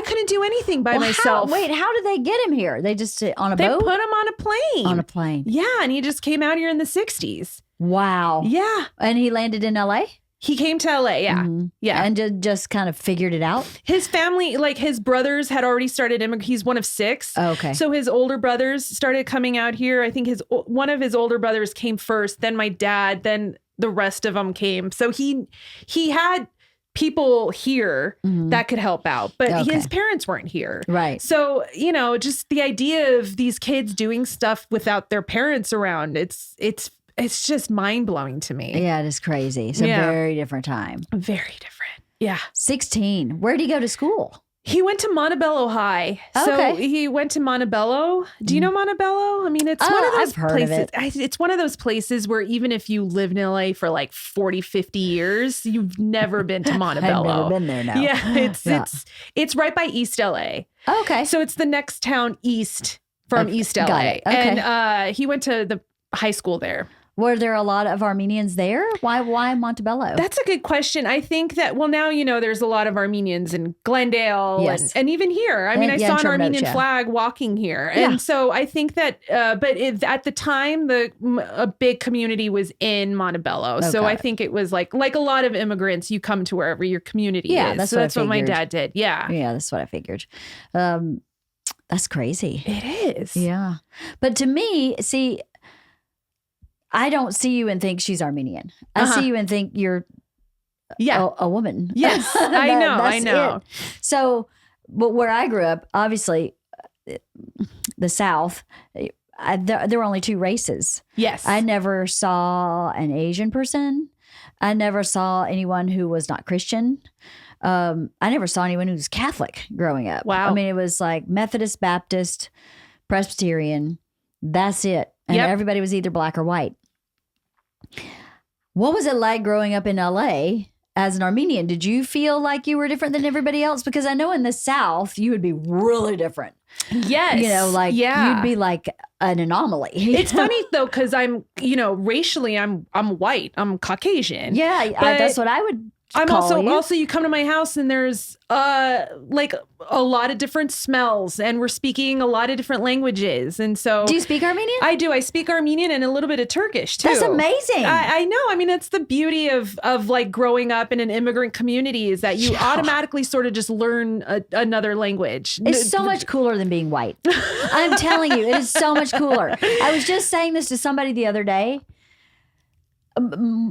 couldn't do anything by myself. How did they get him here? They just on a They boat? put him on a plane. On a plane. Yeah. And he just came out here in the 60s. Wow. Yeah. And he landed in LA? He came to LA. Yeah. Mm-hmm. Yeah. And just kind of figured it out. His family, like his brothers had already started he's one of 6. Oh, okay. So his older brothers started coming out here. I think one of his older brothers came first, then my dad, then the rest of them came. So he had people here that could help out, but his parents weren't here. Right. So, you know, just the idea of these kids doing stuff without their parents around, it's just mind blowing to me. Yeah, it is crazy. It's a very different time. Very different. Yeah. 16. Where did he go to school? He went to Montebello High. So he went to Montebello. Do you know Montebello? I mean, it's one of those I've heard places. of it. It's one of those places where even if you live in LA for like 40, 50 years, you've never been to Montebello. I've never been there now. Yeah, it's right by East LA. Okay. So it's the next town east from East LA. Got it. Okay. And he went to the high school there. Were there a lot of Armenians there? Why Montebello? That's a good question. I think that, well, now, you know, there's a lot of Armenians in Glendale and even here. I mean, I saw an Armenian flag walking here. Yeah. And so I think that, but at the time, a big community was in Montebello. Okay. So I think it was like a lot of immigrants, you come to wherever your community is. That's what my dad did. Yeah. Yeah, that's what I figured. That's crazy. It is. Yeah. But to me, see, I don't see you and think she's Armenian. I see you and think you're a woman. Yes, I know. It. So, but where I grew up, obviously, the South, there were only 2 races. Yes. I never saw an Asian person. I never saw anyone who was not Christian. I never saw anyone who was Catholic growing up. Wow. I mean, it was like Methodist, Baptist, Presbyterian. That's it. And everybody was either black or white. What was it like growing up in LA as an Armenian? Did you feel like you were different than everybody else? Because I know in the South, you would be really different. Yes. You know, like you'd be like an anomaly. It's funny though, because I'm, you know, racially, I'm white. I'm Caucasian. Yeah, that's what I would I'm also you come to my house and there's like a lot of different smells and we're speaking a lot of different languages. And so do you speak Armenian? I do. I speak Armenian and a little bit of Turkish too. That's amazing. I know. I mean, that's the beauty of like growing up in an immigrant community is that you automatically sort of just learn another language. It's so much cooler than being white. I'm telling you, it is so much cooler. I was just saying this to somebody the other day.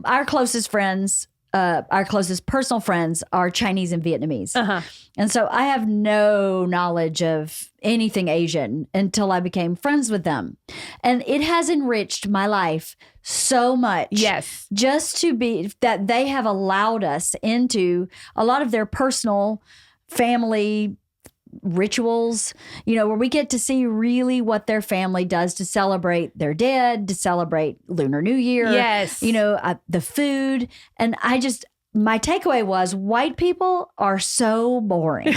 Our closest friends, our closest personal friends are Chinese and Vietnamese. And so I have no knowledge of anything Asian until I became friends with them. And it has enriched my life so much. Yes. Just to be that they have allowed us into a lot of their personal family rituals, you know, where we get to see really what their family does to celebrate their dead, to celebrate Lunar New Year. Yes. You know, the food. And my takeaway was white people are so boring.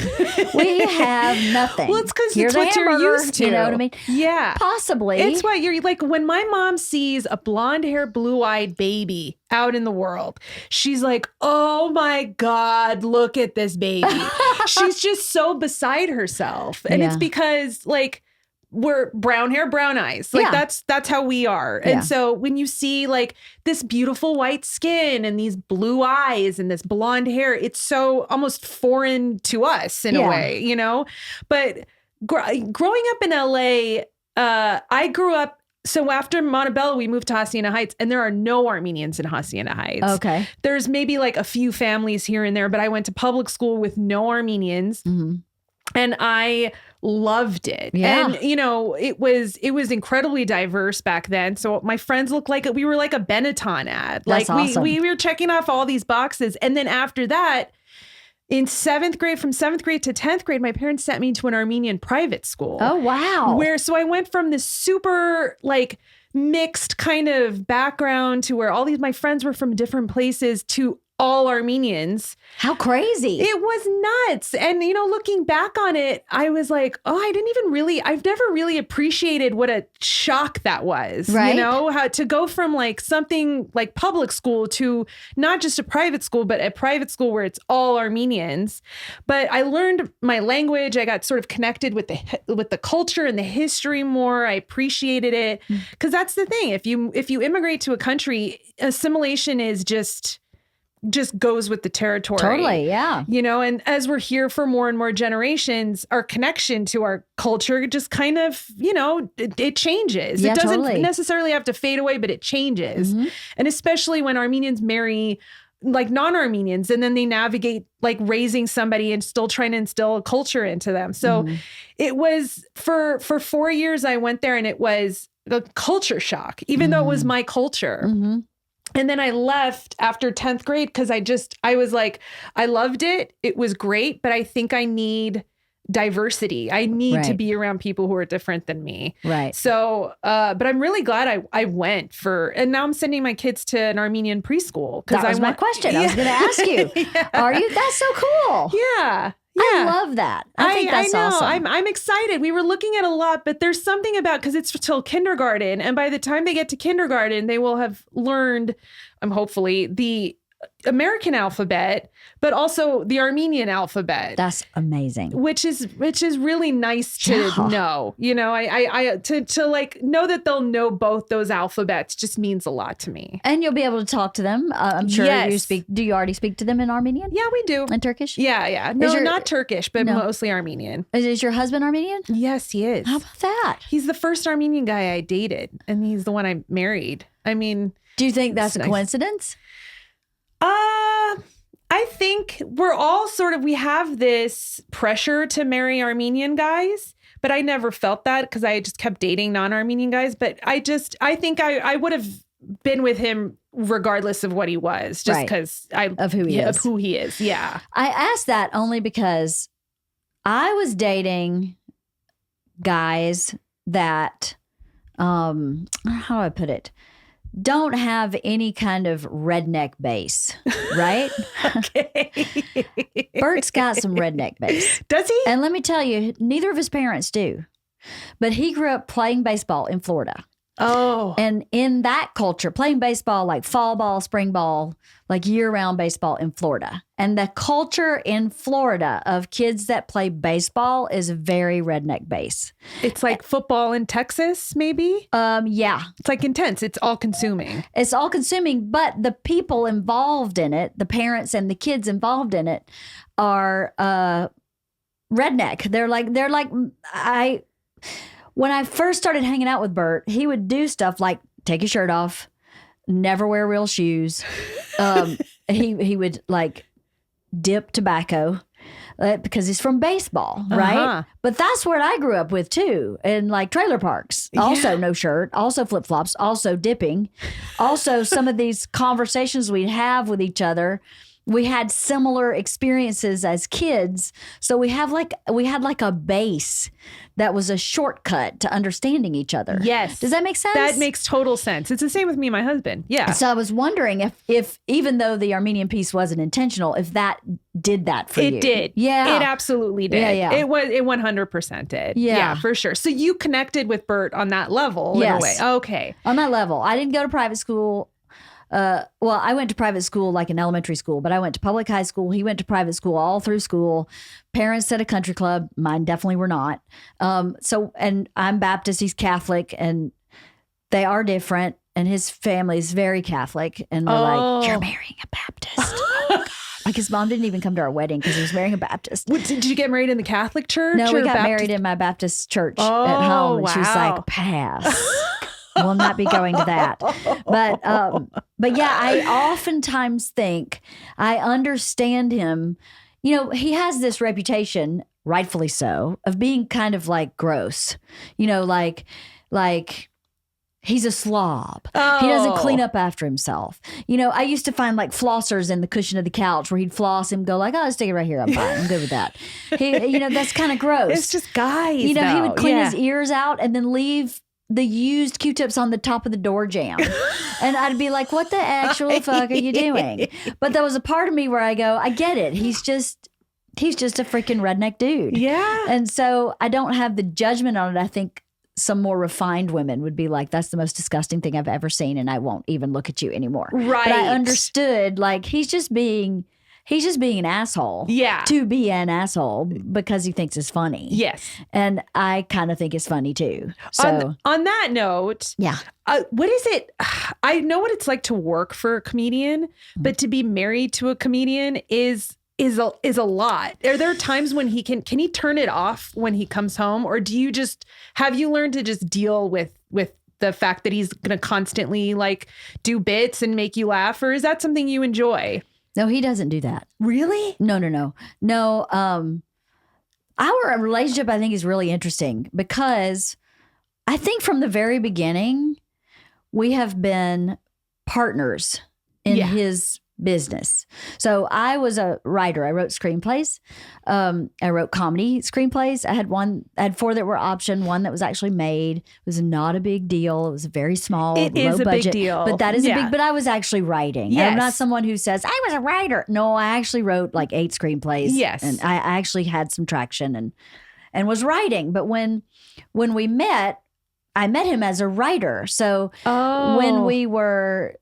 We have nothing. Well, it's because it's what you're used to. You know what I mean? Yeah. Possibly. It's what you're like when my mom sees a blonde hair, blue eyed baby out in the world, she's like, oh my God, look at this baby. She's just so beside herself. And it's because like, we're brown hair, brown eyes. Like that's how we are. And so when you see like this beautiful white skin and these blue eyes and this blonde hair, it's so almost foreign to us in a way, you know? But growing up in LA, I grew up. So after Montebello, we moved to Hacienda Heights and there are no Armenians in Hacienda Heights. Okay. There's maybe like a few families here and there, but I went to public school with no Armenians. And I loved it. Yeah. And, you know, it was incredibly diverse back then. So my friends looked like we were like a Benetton ad. That's like awesome. we were checking off all these boxes. And then after that, in 7th grade, from 7th grade to 10th grade, my parents sent me to an Armenian private school. Oh, wow. So I went from this super like mixed kind of background to where all my friends were from different places to all Armenians. How crazy. It was nuts. And, you know, looking back on it, I was like, oh, I've never really appreciated what a shock that was. Right. You know, how to go from like something like public school to not just a private school, but a private school where it's all Armenians. But I learned my language. I got sort of connected with the culture and the history more. I appreciated it. Because that's the thing. If you immigrate to a country, assimilation is just just goes with the territory. Totally, yeah. You know, and as we're here for more and more generations, our connection to our culture just kind of, you know, it changes. Yeah, it doesn't totally. necessarily have to fade away, but it changes. And especially when Armenians marry like non-Armenians, and then they navigate like raising somebody and still trying to instill a culture into them. So it was for 4 years I went there, and it was a culture shock, even though it was my culture. And then I left after 10th grade because I was like, I loved it. It was great, but I think I need diversity. I need to be around people who are different than me. Right. So, but I'm really glad I went and now I'm sending my kids to an Armenian preschool. That was my question. I was going to ask you, are you? That's so cool. Yeah. I love that. I think that's awesome. I'm excited. We were looking at a lot, but there's something about, because it's till kindergarten, and by the time they get to kindergarten, they will have learned, hopefully, the American alphabet, but also the Armenian alphabet. That's amazing. Which is really nice to know. You know, I to like know that they'll know both those alphabets just means a lot to me. And you'll be able to talk to them. I'm sure you speak. Do you already speak to them in Armenian? Yeah, we do. In Turkish? Yeah. No, not Turkish, but mostly Armenian. Is your husband Armenian? Yes, he is. How about that? He's the first Armenian guy I dated, and he's the one I married. I mean, do you think that's a coincidence? I think we're all we have this pressure to marry Armenian guys, but I never felt that because I just kept dating non-Armenian guys. But I think I would have been with him regardless of what he was, just because of who he is. Yeah. I asked that only because I was dating guys that, how do I put it? Don't have any kind of redneck base, right? Okay. Bert's got some redneck base. Does he? And let me tell you, neither of his parents do. But he grew up playing baseball in Florida. Oh. And in that culture, playing baseball, like fall ball, spring ball, like year-round baseball in Florida. And the culture in Florida of kids that play baseball is very redneck base. It's like football in Texas, maybe? Yeah. It's like intense. It's all consuming. It's all consuming, but the people involved in it, the parents and the kids involved in it are redneck. They're like when I first started hanging out with Bert, he would do stuff like take his shirt off, never wear real shoes. He would like dip tobacco because he's from baseball, right? But that's what I grew up with too, in like trailer parks. Also no shirt, also flip-flops, also dipping. Also some of these conversations we'd have with each other. We had similar experiences as kids. So we had like a base that was a shortcut to understanding each other. Yes. Does that make sense? That makes total sense. It's the same with me and my husband. Yeah. So I was wondering if even though the Armenian piece wasn't intentional, if that did that for you. It did. Yeah. It absolutely did. Yeah. It 100% did. Yeah, for sure. So you connected with Bert on that level in a way. Okay. On that level. I didn't go to private school. Well, I went to private school like in elementary school, but I went to public high school. He went to private school all through school. Parents at a country club. Mine definitely were not. And I'm Baptist, he's Catholic, and they are different. And his family is very Catholic. And they're like, you're marrying a Baptist. Oh, God. Like his mom didn't even come to our wedding because he was marrying a Baptist. Did you get married in the Catholic church? No, we got married in my Baptist church at home. And she was like, pass. We'll not be going to that. But yeah, I oftentimes think I understand him. You know, he has this reputation, rightfully so, of being kind of like gross. You know, like he's a slob. He doesn't clean up after himself. You know, I used to find like flossers in the cushion of the couch where he'd floss and go like, oh, stick it right here. I'm fine. I'm good with that. That's kind of gross. It's just guys. You know, he would clean his ears out and then leave the used Q-tips on the top of the door jamb. And I'd be like, what the actual fuck are you doing? But there was a part of me where I go, I get it. He's just a freaking redneck dude. Yeah. And so I don't have the judgment on it. I think some more refined women would be like, that's the most disgusting thing I've ever seen, and I won't even look at you anymore. Right. But I understood, like, he's He's just being an asshole. Yeah. To be an asshole because he thinks it's funny. Yes. And I kind of think it's funny too. So on that note, yeah. What is it? I know what it's like to work for a comedian, but to be married to a comedian is a lot. Are there times when can he turn it off when he comes home, or have you learned to just deal with the fact that he's going to constantly like do bits and make you laugh, or is that something you enjoy? No, he doesn't do that. Really? No. Our relationship, I think, is really interesting because I think from the very beginning, we have been partners in his business. So I was a writer. I wrote screenplays. I wrote comedy screenplays. I had 4 that were optioned, 1 that was actually made. It was not a big deal. It was a very small, low budget. Big deal. But that is a big, but I was actually writing. Yes. I'm not someone who says, I was a writer. No, I actually wrote like 8 screenplays. Yes. And I actually had some traction and was writing. But when we met, I met him as a writer. So when we were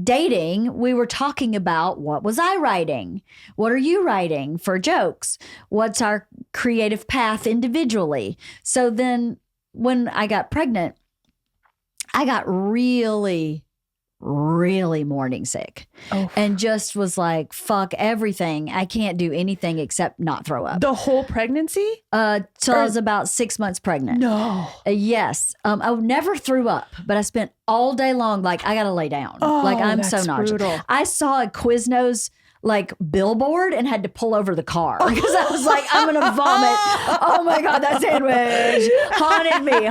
dating, we were talking about what was I writing? What are you writing for jokes? What's our creative path individually? So then when I got pregnant, I got really, really morning sick and just was like, fuck everything. I can't do anything except not throw up. The whole pregnancy? Till I was about 6 months pregnant. No. Yes. I never threw up, but I spent all day long like, I got to lay down. Like I'm so nauseous. Brutal. I saw a Quiznos like billboard and had to pull over the car because I was like, I'm going to vomit. Oh my God, that sandwich haunted me.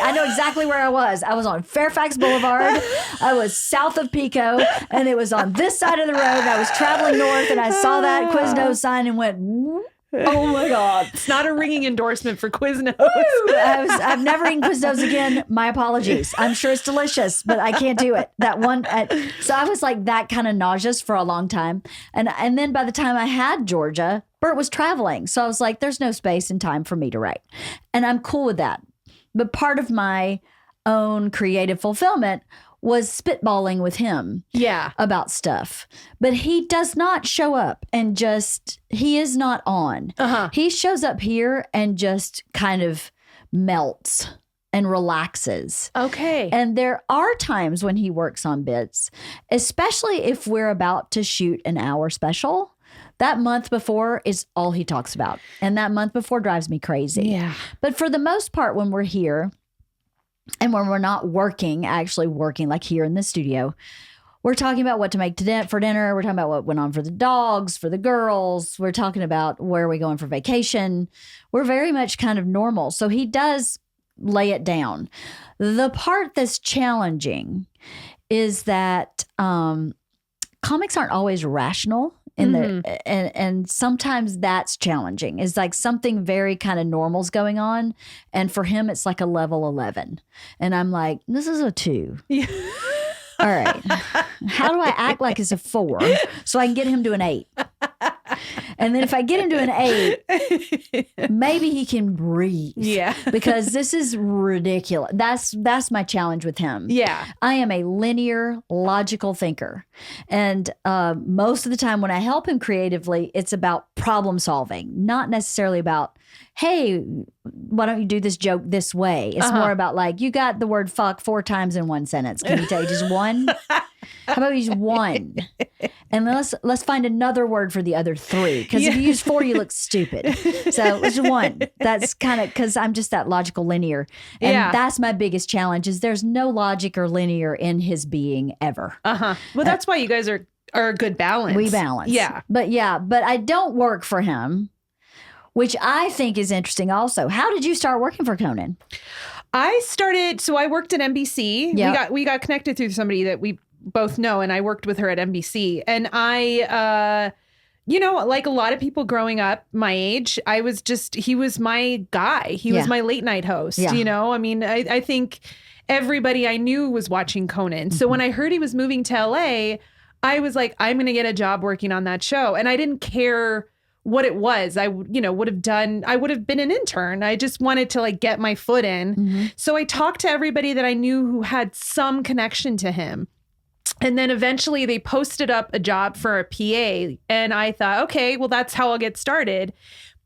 I know exactly where I was. I was on Fairfax Boulevard. I was south of Pico and it was on this side of the road. And I was traveling north and I saw that Quiznos sign and went, oh my God. It's not a ringing endorsement for Quiznos. I've never eaten Quiznos again. My apologies. I'm sure it's delicious, but I can't do it. That one. So I was like that kind of nauseous for a long time. And then by the time I had Georgia, Bert was traveling. So I was like, there's no space and time for me to write. And I'm cool with that. But part of my own creative fulfillment was spitballing with him about stuff. But he does not show up and he is not on. He shows up here and just kind of melts and relaxes. Okay. And there are times when he works on bits, especially if we're about to shoot an hour special. That month before is all he talks about. And that month before drives me crazy. Yeah. But for the most part, when we're here, and when we're not actually working like here in the studio, we're talking about what to make for dinner. We're talking about what went on for the dogs, for the girls. We're talking about where are we going for vacation. We're very much kind of normal. So he does lay it down. The part that's challenging is that comics aren't always rational. And sometimes that's challenging. It's like something very kind of normal's going on. And for him, it's like a level 11. And I'm like, this is a 2. Yeah. All right. How do I act like it's a 4 so I can get him to an 8? And then if I get him to an 8, maybe he can breathe. Yeah. Because this is ridiculous. That's my challenge with him. Yeah. I am a linear, logical thinker. And most of the time when I help him creatively, it's about problem solving, not necessarily about, hey, why don't you do this joke this way? It's more about like, you got the word fuck 4 times in one sentence. Can you take just one? How about we use 1? And then let's find another word for the other 3. Because if you use 4, you look stupid. So let's do 1. That's kind of because I'm just that logical linear. And that's my biggest challenge is there's no logic or linear in his being ever. Well, that's why you guys are a good balance. We balance. Yeah. But I don't work for him, which I think is interesting also. How did you start working for Conan? I worked at NBC. Yep. We got connected through somebody that we both know, and I worked with her at NBC. And I, like a lot of people growing up my age, he was my guy. He was my late night host, I mean, I think everybody I knew was watching Conan. So when I heard he was moving to LA, I was like, I'm going to get a job working on that show. And I didn't care what it was. I would have been an intern. I just wanted to like get my foot in. So I talked to everybody that I knew who had some connection to him. And then eventually they posted up a job for a PA. And I thought, okay, well, that's how I'll get started.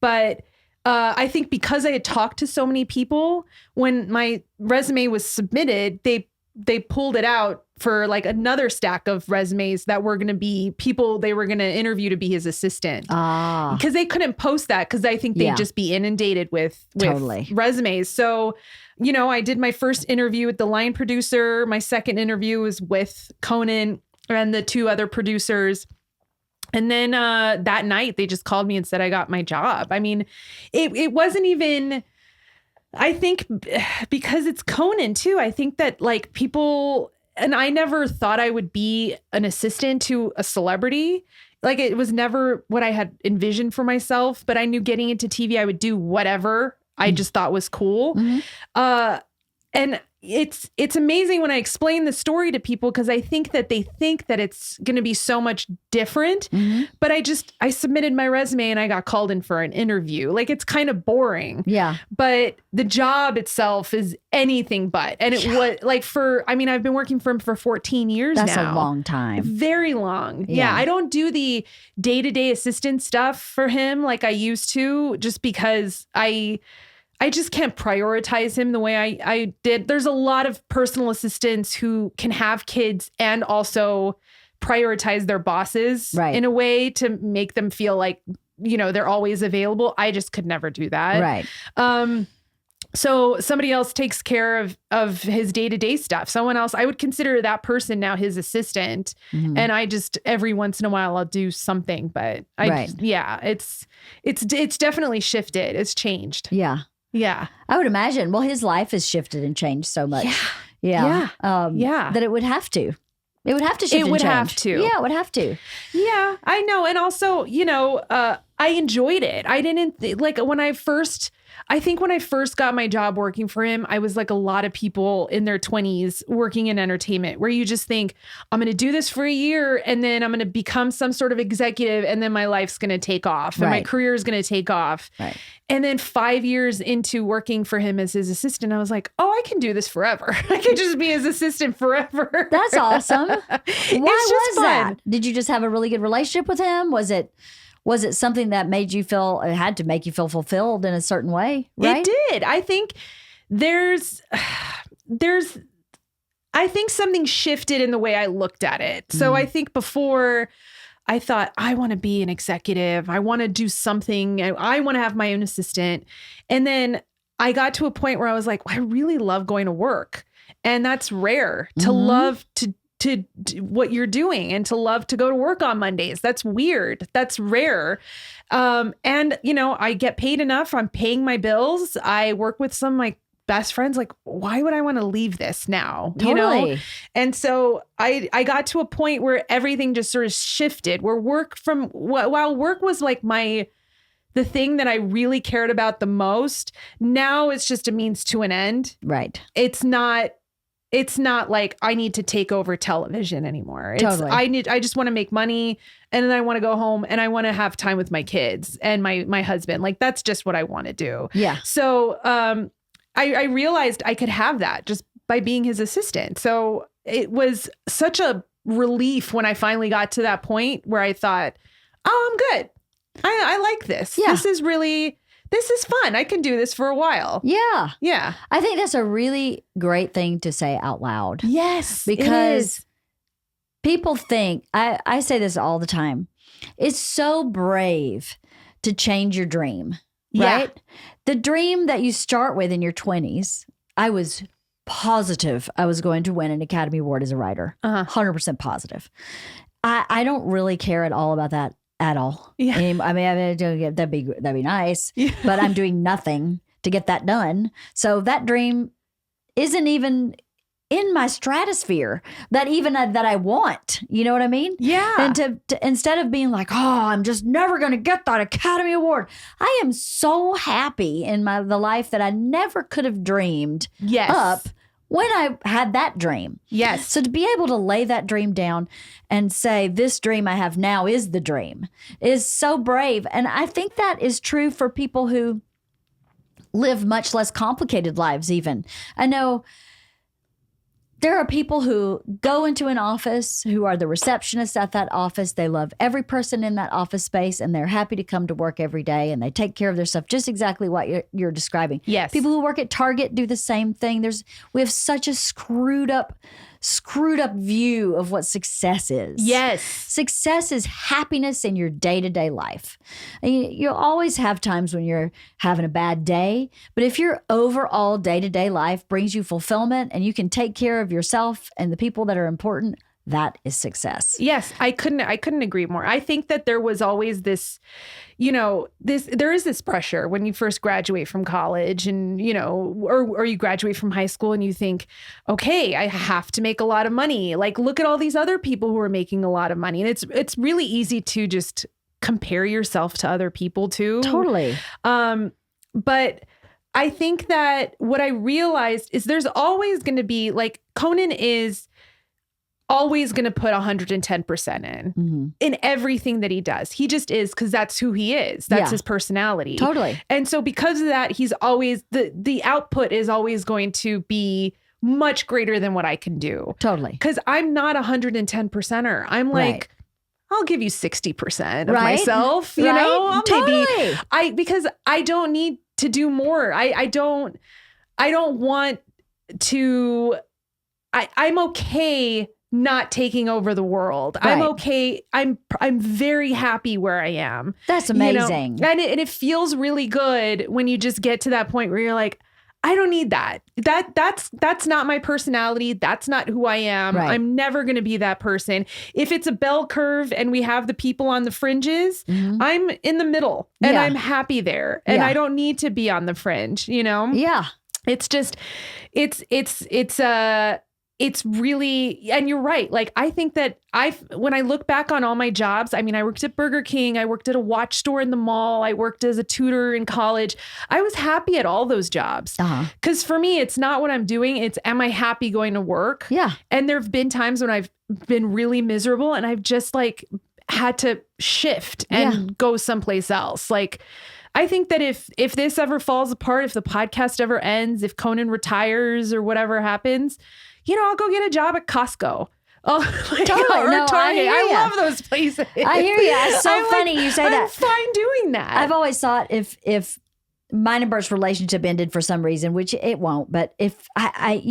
But I think because I had talked to so many people, when my resume was submitted, they pulled it out for like another stack of resumes that were going to be people they were going to interview to be his assistant. Because they couldn't post that because I think they'd just be inundated with resumes. So, you know, I did my first interview with the line producer. My second interview was with Conan and the 2 other producers. And then that night they just called me and said I got my job. I mean, it wasn't even, I think because it's Conan too, I think that like people, and I never thought I would be an assistant to a celebrity. Like it was never what I had envisioned for myself, but I knew getting into TV, I would do whatever I just thought was cool. Mm-hmm. And it's amazing when I explain the story to people because I think that they think that it's going to be so much different. Mm-hmm. But I submitted my resume and I got called in for an interview. Like it's kind of boring. Yeah. But the job itself is anything but. And it was like I've been working for him for 14 years now. That's a long time. Very long. Yeah. I don't do the day-to-day assistant stuff for him like I used to just because I just can't prioritize him the way I did. There's a lot of personal assistants who can have kids and also prioritize their bosses in a way to make them feel like, you know, they're always available. I just could never do that. Right. So somebody else takes care of his day-to-day stuff. Someone else, I would consider that person now his assistant. Mm-hmm. And I just, every once in a while I'll do something, but it's definitely shifted. It's changed. Yeah. Yeah. I would imagine. Well, his life has shifted and changed so much. Yeah. That it would have to. It would have to shift and change. It would have to. Yeah, it would have to. Yeah, I know. And also, you know, I enjoyed it. I didn't when I first got my job working for him, I was like a lot of people in their 20s working in entertainment where you just think, I'm going to do this for a year and then I'm going to become some sort of executive and then my life's going to take off and my career is going to take off. Right. And then 5 years into working for him as his assistant, I was like, oh, I can do this forever. I can just be his assistant forever. That's awesome. Why was that? Did you just have a really good relationship with him? Was it something that made you feel, it had to make you feel fulfilled in a certain way, right? It did. I think I think something shifted in the way I looked at it. So I think before I thought, I want to be an executive. I want to do something. I want to have my own assistant. And then I got to a point where I was like, I really love going to work. And that's rare to love to what you're doing and to love to go to work on Mondays. That's weird. That's rare. And you know, I get paid enough. I'm paying my bills. I work with some of my best friends. Like, why would I want to leave this now? Totally. You know? And so I got to a point where everything just sort of shifted where while work was like the thing that I really cared about the most, now it's just a means to an end. Right. It's not like I need to take over television anymore. Totally. I just want to make money and then I want to go home and I want to have time with my kids and my husband. Like, that's just what I want to do. Yeah. So, I realized I could have that just by being his assistant. So it was such a relief when I finally got to that point where I thought, oh, I'm good. I like this. Yeah. This is fun. I can do this for a while. Yeah. Yeah. I think that's a really great thing to say out loud. Yes. Because people think, I say this all the time, it's so brave to change your dream, right? Yeah. The dream that you start with in your 20s, I was positive I was going to win an Academy Award as a writer. 100% positive. I don't really care at all about that. At all. Yeah. I mean, that'd be nice, but I'm doing nothing to get that done. So that dream isn't even in my stratosphere that I want. You know what I mean? Yeah. And to instead of being like, oh, I'm just never going to get that Academy Award. I am so happy in the life that I never could have dreamed up when I had that dream. Yes. So to be able to lay that dream down and say, this dream I have now is the dream, is so brave. And I think that is true for people who live much less complicated lives even. I know There are people who go into an office who are the receptionists at that office. They love every person in that office space and they're happy to come to work every day and they take care of their stuff, just exactly what you're describing. Yes. People who work at Target do the same thing. We have such a screwed up view of what success is. Yes. Success is happiness in your day-to-day life. And you'll always have times when you're having a bad day, but if your overall day-to-day life brings you fulfillment and you can take care of yourself and the people that are important, that is success. Yes, I couldn't agree more. I think that there was always this, there is this pressure when you first graduate from college and, or you graduate from high school and you think, okay, I have to make a lot of money. Like, look at all these other people who are making a lot of money. And it's really easy to just compare yourself to other people too. Totally. But I think that what I realized is there's always going to be, like, Conan is always going to put 110% in everything that he does. He just is, because that's who he is. That's his personality. Totally. And so because of that, he's always, the output is always going to be much greater than what I can do. Totally. Because I'm not 110%er. I'm like, right. I'll give you 60% of right. myself, right. I'll totally. because I don't need to do more. I don't want to, I'm okay not taking over the world. Right. I'm okay. I'm very happy where I am. That's amazing. And it feels really good when you just get to that point where you're like, I don't need that. That's not my personality. That's not who I am. Right. I'm never going to be that person. If it's a bell curve and we have the people on the fringes, I'm in the middle and I'm happy there. And I don't need to be on the fringe, Yeah. It's just, it's really, and you're right. Like, I think that when I look back on all my jobs, I mean, I worked at Burger King, I worked at a watch store in the mall, I worked as a tutor in college. I was happy at all those jobs. Because for me, it's not what I'm doing. It's, am I happy going to work? Yeah. And there've been times when I've been really miserable and I've just like had to shift and go someplace else. Like, I think that if this ever falls apart, if the podcast ever ends, if Conan retires or whatever happens, I'll go get a job at Costco. Oh, totally. Or Target. I love those places. I hear you. It's so funny you say that. I'm fine doing that. I've always thought if mine and Bert's relationship ended for some reason, which it won't, but if I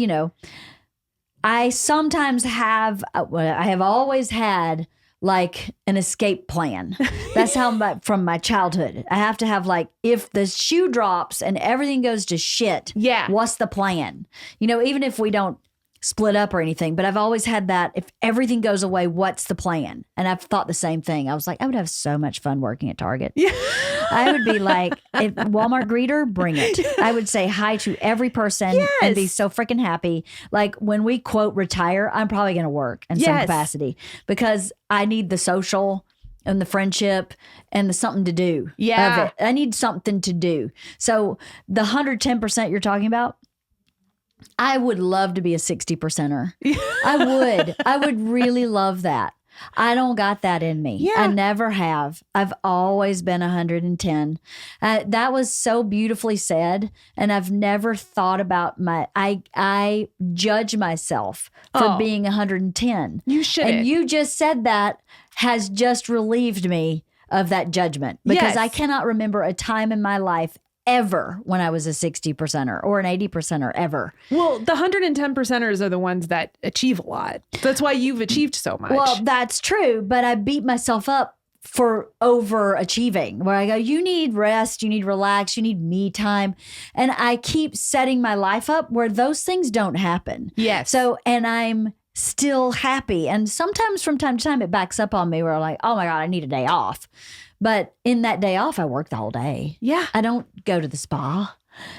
sometimes have, I have always had like an escape plan. That's how from my childhood. I have to have like, if the shoe drops and everything goes to shit, what's the plan? Even if we don't split up or anything, but I've always had that, if everything goes away, what's the plan? And I've thought the same thing. I was like, I would have so much fun working at Target. Yeah. I would be like, if Walmart greeter, bring it. I would say hi to every person and be so freaking happy. Like when we quote retire, I'm probably going to work in some capacity because I need the social and the friendship and the something to do. Yeah. Of it. I need something to do. So the 110% you're talking about, I would love to be a 60%er. I would really love that. I don't got that in me. Yeah. I never have. I've always been 110. That was so beautifully said. And I've never thought about I judge myself for being 110. You shouldn't. And you just said that has just relieved me of that judgment because I cannot remember a time in my life ever when I was a 60%er or an 80%er ever. Well, the 110%ers are the ones that achieve a lot. That's why you've achieved so much. Well, that's true. But I beat myself up for overachieving where I go, you need rest, you need relax, you need me time. And I keep setting my life up where those things don't happen. Yes. So, and I'm still happy. And sometimes from time to time it backs up on me where I'm like, oh my God, I need a day off. But in that day off, I work the whole day. Yeah. I don't go to the spa.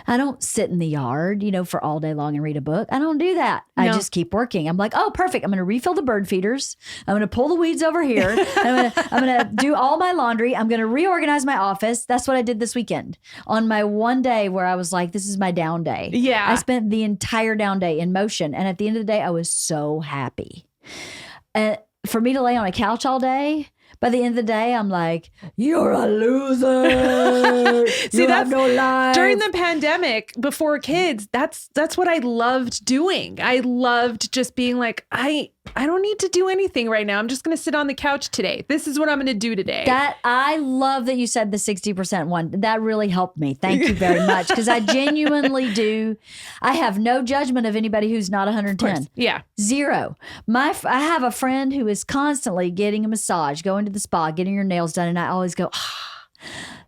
I don't sit in the yard, for all day long and read a book. I don't do that. No. I just keep working. I'm like, oh, perfect. I'm going to refill the bird feeders. I'm going to pull the weeds over here. I'm going to do all my laundry. I'm going to reorganize my office. That's what I did this weekend on my one day where I was like, this is my down day. Yeah. I spent the entire down day in motion. And at the end of the day, I was so happy. For me to lay on a couch all day, by the end of the day, I'm like, you're a loser. See, you have no life. During the pandemic, before kids, that's what I loved doing. I loved just being like, I don't need to do anything right now. I'm just going to sit on the couch today. This is what I'm going to do today. That I love that you said the 60% one. That really helped me. Thank you very much. Because I genuinely do. I have no judgment of anybody who's not 110. Yeah. Zero. I have a friend who is constantly getting a massage, going to the spa, getting your nails done. And I always go,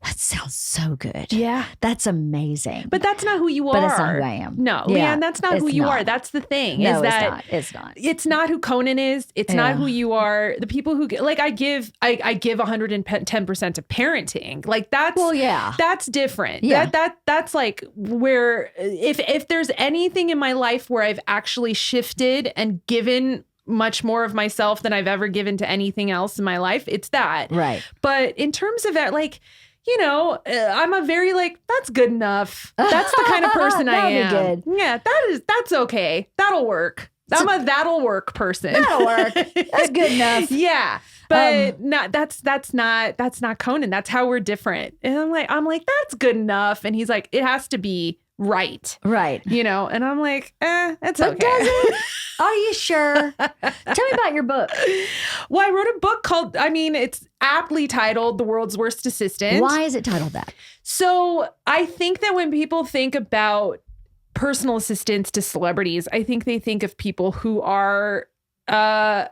that sounds so good. Yeah. That's amazing. But that's not who you are. But it's not who I am. No. Yeah, and that's not who you are. That's the thing. No, is that it's not. It's not who Conan is. It's not who you are. The people who like I give 110% to parenting. Like that's different. Yeah. That's like where if there's anything in my life where I've actually shifted and given much more of myself than I've ever given to anything else in my life, it's that. Right. But in terms of that, like, you know, I'm a very like, that's good enough. That's the kind of person I am. Good. Yeah, that's okay. That'll work. I'm a that'll work person. That'll work. That's good enough. Yeah. But that's not Conan. That's how we're different. And I'm like, that's good enough. And he's like, it has to be right. Right. You know, and I'm like, it's but okay. Does it? Are you sure? Tell me about your book. Well, I wrote a book called, it's aptly titled The World's Worst Assistant. Why is it titled that? So I think that when people think about personal assistants to celebrities, I think they think of people who are, and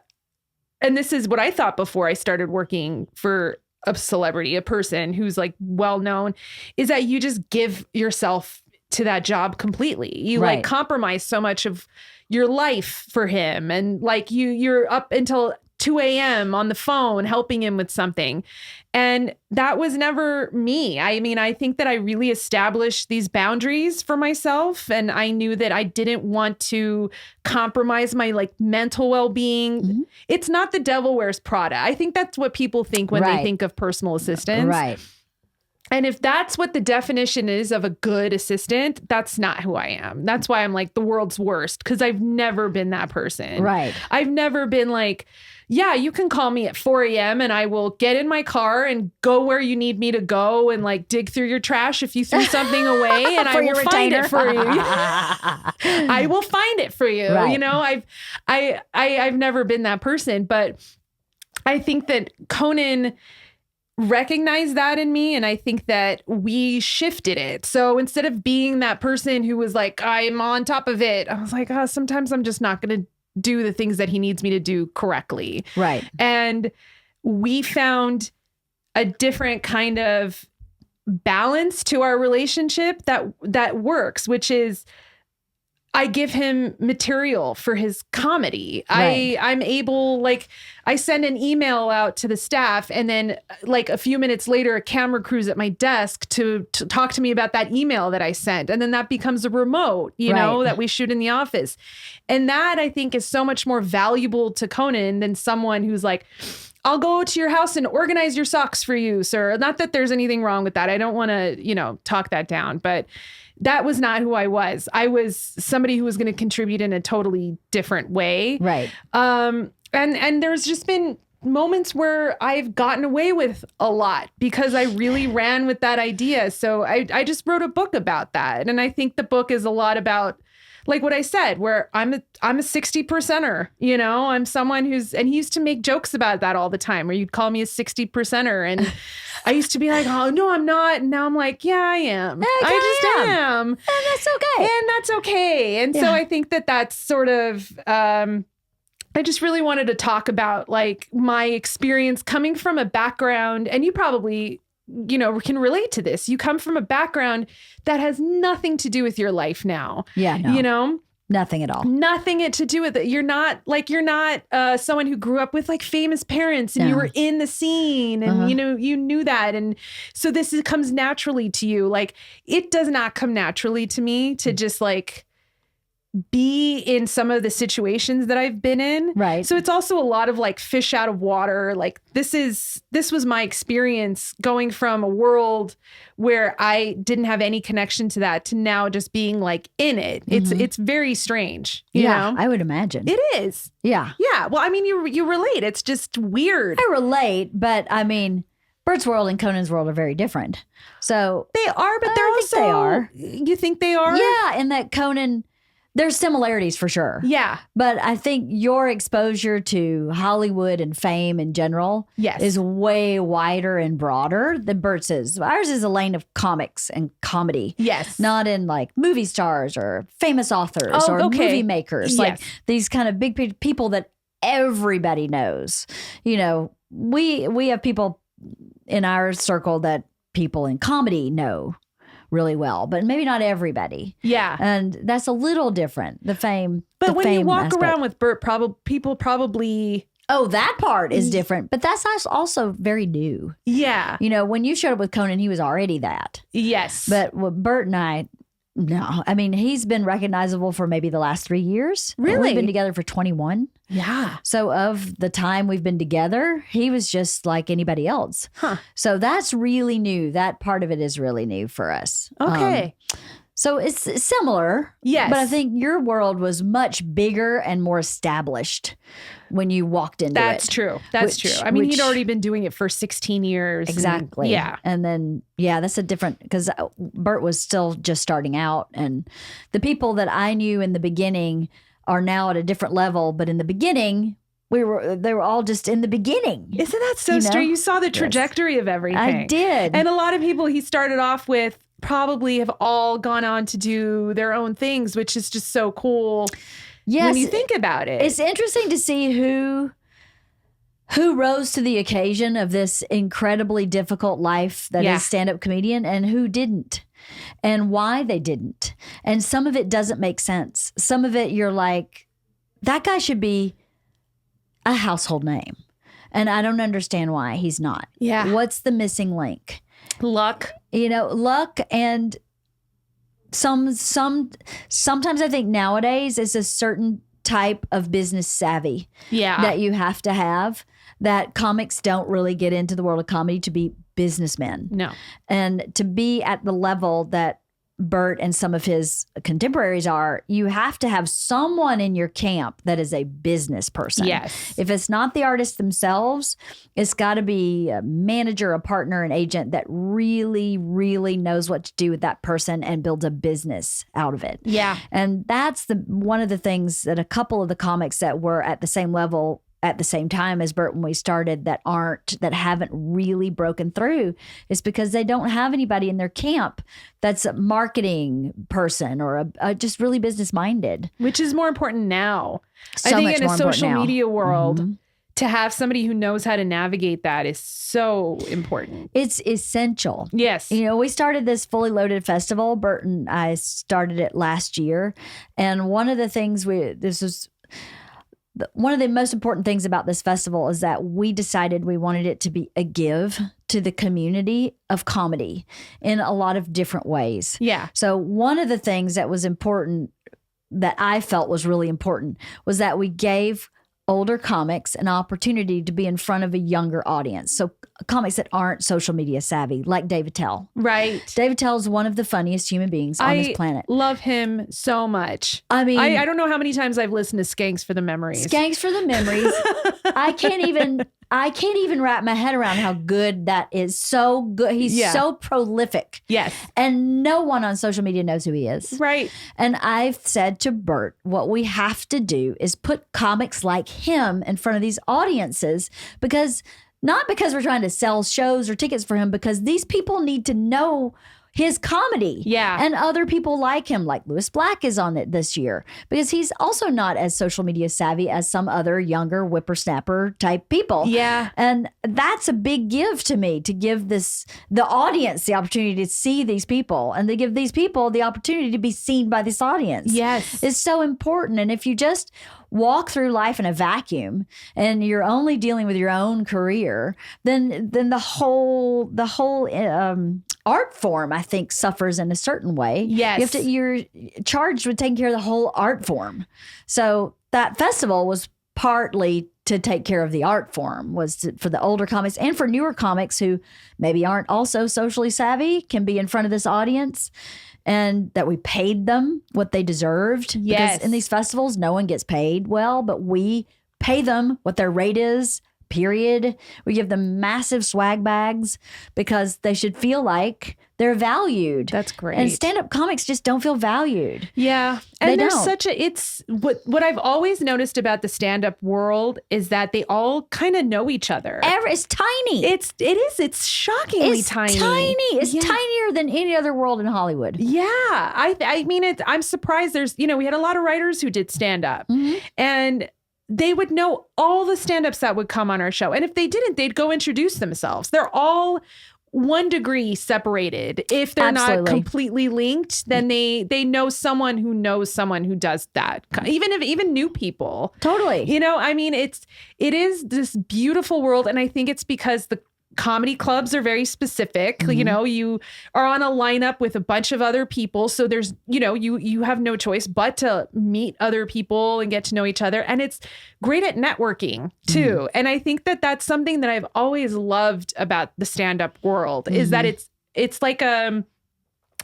this is what I thought before I started working for a celebrity, a person who's like well known, is that you just give yourself to that job completely. You like compromise so much of your life for him. And like you're up until 2 a.m. on the phone helping him with something. And that was never me. I think that I really established these boundaries for myself. And I knew that I didn't want to compromise my like mental well-being. Mm-hmm. It's not the devil wears Prada. I think that's what people think when they think of personal assistants. Right. And if that's what the definition is of a good assistant, that's not who I am. That's why I'm like the world's worst, because I've never been that person. Right. I've never been like, yeah, you can call me at 4 a.m. and I will get in my car and go where you need me to go and like dig through your trash if you threw something away and I will find it for you. I will find it for you. Right. You know, I've never been that person, but I think that Conan recognize that in me. And I think that we shifted it. So instead of being that person who was like, I'm on top of it, I was like, sometimes I'm just not going to do the things that he needs me to do correctly. Right. And we found a different kind of balance to our relationship that works, which is I give him material for his comedy. Right. I'm able, like, I send an email out to the staff and then like a few minutes later, a camera crew's at my desk to talk to me about that email that I sent. And then that becomes a remote, you know, that we shoot in the office. And that I think is so much more valuable to Conan than someone who's like, I'll go to your house and organize your socks for you, sir. Not that there's anything wrong with that. I don't want to, talk that down, but that was not who I was. I was somebody who was going to contribute in a totally different way. Right. And there's just been moments where I've gotten away with a lot because I really ran with that idea. So I just wrote a book about that. And I think the book is a lot about, like what I said, where I'm a 60%er, I'm someone and he used to make jokes about that all the time, where you'd call me a 60%er. And I used to be like, oh, no, I'm not. And now I'm like, yeah, I am. I just am. And that's okay. And so I think that that's sort of, I just really wanted to talk about like my experience coming from a background, and you probably can relate to this. You come from a background that has nothing to do with your life now. Yeah. No. Nothing at all. Nothing to do with it. You're not someone who grew up with like famous parents and you were in the scene and, you knew that. And so comes naturally to you. Like it does not come naturally to me to just like be in some of the situations that I've been in. Right. So it's also a lot of like fish out of water. Like this was my experience going from a world where I didn't have any connection to that to now just being like in it. It's very strange. You know? I would imagine. It is. Yeah. Yeah. Well, I mean, you relate. It's just weird. I relate, but I mean, Bert's world and Conan's world are very different. So they are, but they're also, they are. You think they are? Yeah. In that Conan, there's similarities for sure. Yeah. But I think your exposure to Hollywood and fame in general is way wider and broader than Bert's is. Ours is a lane of comics and comedy. Yes. Not in like movie stars or famous authors or movie makers. Yes. Like these kind of big people that everybody knows. You know, we have people in our circle that people in comedy know really well, but maybe not everybody. Yeah. And that's a little different, the fame. But when you walk aspect. around with Bert, people probably... Oh, that part is different, but that's also very new. Yeah. You know, when you showed up with Conan, he was already that. Yes. But with Bert and I, no. I mean, he's been recognizable for maybe the last 3 years. Really? We've been together for 21. Yeah. So of the time we've been together, he was just like anybody else. Huh. So that's really new. That part of it is really new for us. Okay. So it's similar. Yes. But I think your world was much bigger and more established when you walked into it. That's true. That's true. I mean, he'd already been doing it for 16 years. Exactly. Yeah. And then, that's a different, because Bert was still just starting out. And the people that I knew in the beginning are now at a different level. But in the beginning, they were all just in the beginning. Isn't that so strange? You saw the trajectory of everything. I did. And a lot of people he started off with probably have all gone on to do their own things, which is just so cool. Yes, when you think about it. It's interesting to see who rose to the occasion of this incredibly difficult life that is stand-up comedian and who didn't and why they didn't. And some of it doesn't make sense. Some of it you're like, that guy should be a household name. And I don't understand why he's not. Yeah. What's the missing link? Luck. You know, luck and sometimes I think nowadays it's a certain type of business savvy that you have to have, that comics don't really get into the world of comedy to be businessmen. No. And to be at the level that Bert and some of his contemporaries are, you have to have someone in your camp that is a business person. Yes. If it's not the artists themselves, it's got to be a manager, a partner, an agent that really, really knows what to do with that person and builds a business out of it. Yeah. And that's one of the things that a couple of the comics that were at the same level at the same time as Bert when we started that haven't really broken through is because they don't have anybody in their camp that's a marketing person or a just really business minded. Which is more important now. So I think much in a more important social now. media world, to have somebody who knows how to navigate that is so important. It's essential. Yes. You know, we started this Fully Loaded festival. Bert and I started it last year. And one of the things one of the most important things about this festival is that we decided we wanted it to be a give to the community of comedy in a lot of different ways. Yeah. So one of the things that was important, that I felt was really important, was that we gave older comics an opportunity to be in front of a younger audience. So comics that aren't social media savvy, like Dave Attell. Right. Dave Attell is one of the funniest human beings on this planet. I love him so much. I mean, I don't know how many times I've listened to Skanks for the Memories. Skanks for the Memories. I can't even wrap my head around how good that is. So good. He's so prolific. Yes. And no one on social media knows who he is. Right. And I've said to Bert, what we have to do is put comics like him in front of these audiences, not because we're trying to sell shows or tickets for him, because these people need to know his comedy. Yeah. And other people like him, like Louis Black is on it this year, because he's also not as social media savvy as some other younger whippersnapper type people. Yeah. And that's a big give to me, to give the audience the opportunity to see these people, and to give these people the opportunity to be seen by this audience. Yes. It's so important. And if you just walk through life in a vacuum and you're only dealing with your own career, then the whole art form, I think, suffers in a certain way. Yes. You're charged with taking care of the whole art form. So that festival was partly to take care of the art form, for the older comics and for newer comics who maybe aren't also socially savvy, can be in front of this audience, and that we paid them what they deserved. Yes. Because in these festivals, no one gets paid well, but we pay them what their rate is, period. We give them massive swag bags because they should feel like they're valued. That's great. And stand-up comics just don't feel valued. Yeah. And there's don't. it's what I've always noticed about the stand-up world is that they all kind of know each other. It's tiny. It's shockingly tiny. It's tinier than any other world in Hollywood. Yeah. I mean, I'm surprised we had a lot of writers who did stand-up, and they would know all the stand-ups that would come on our show. And if they didn't, they'd go introduce themselves. They're all 1 degree separated. If they're not completely linked, then they know someone who knows someone who does that. Even new people. Totally. I mean, it is this beautiful world. And I think it's because the comedy clubs are very specific. You are on a lineup with a bunch of other people. So there's, you have no choice but to meet other people and get to know each other. And it's great at networking too. And I think that that's something that I've always loved about the stand-up world is that it's like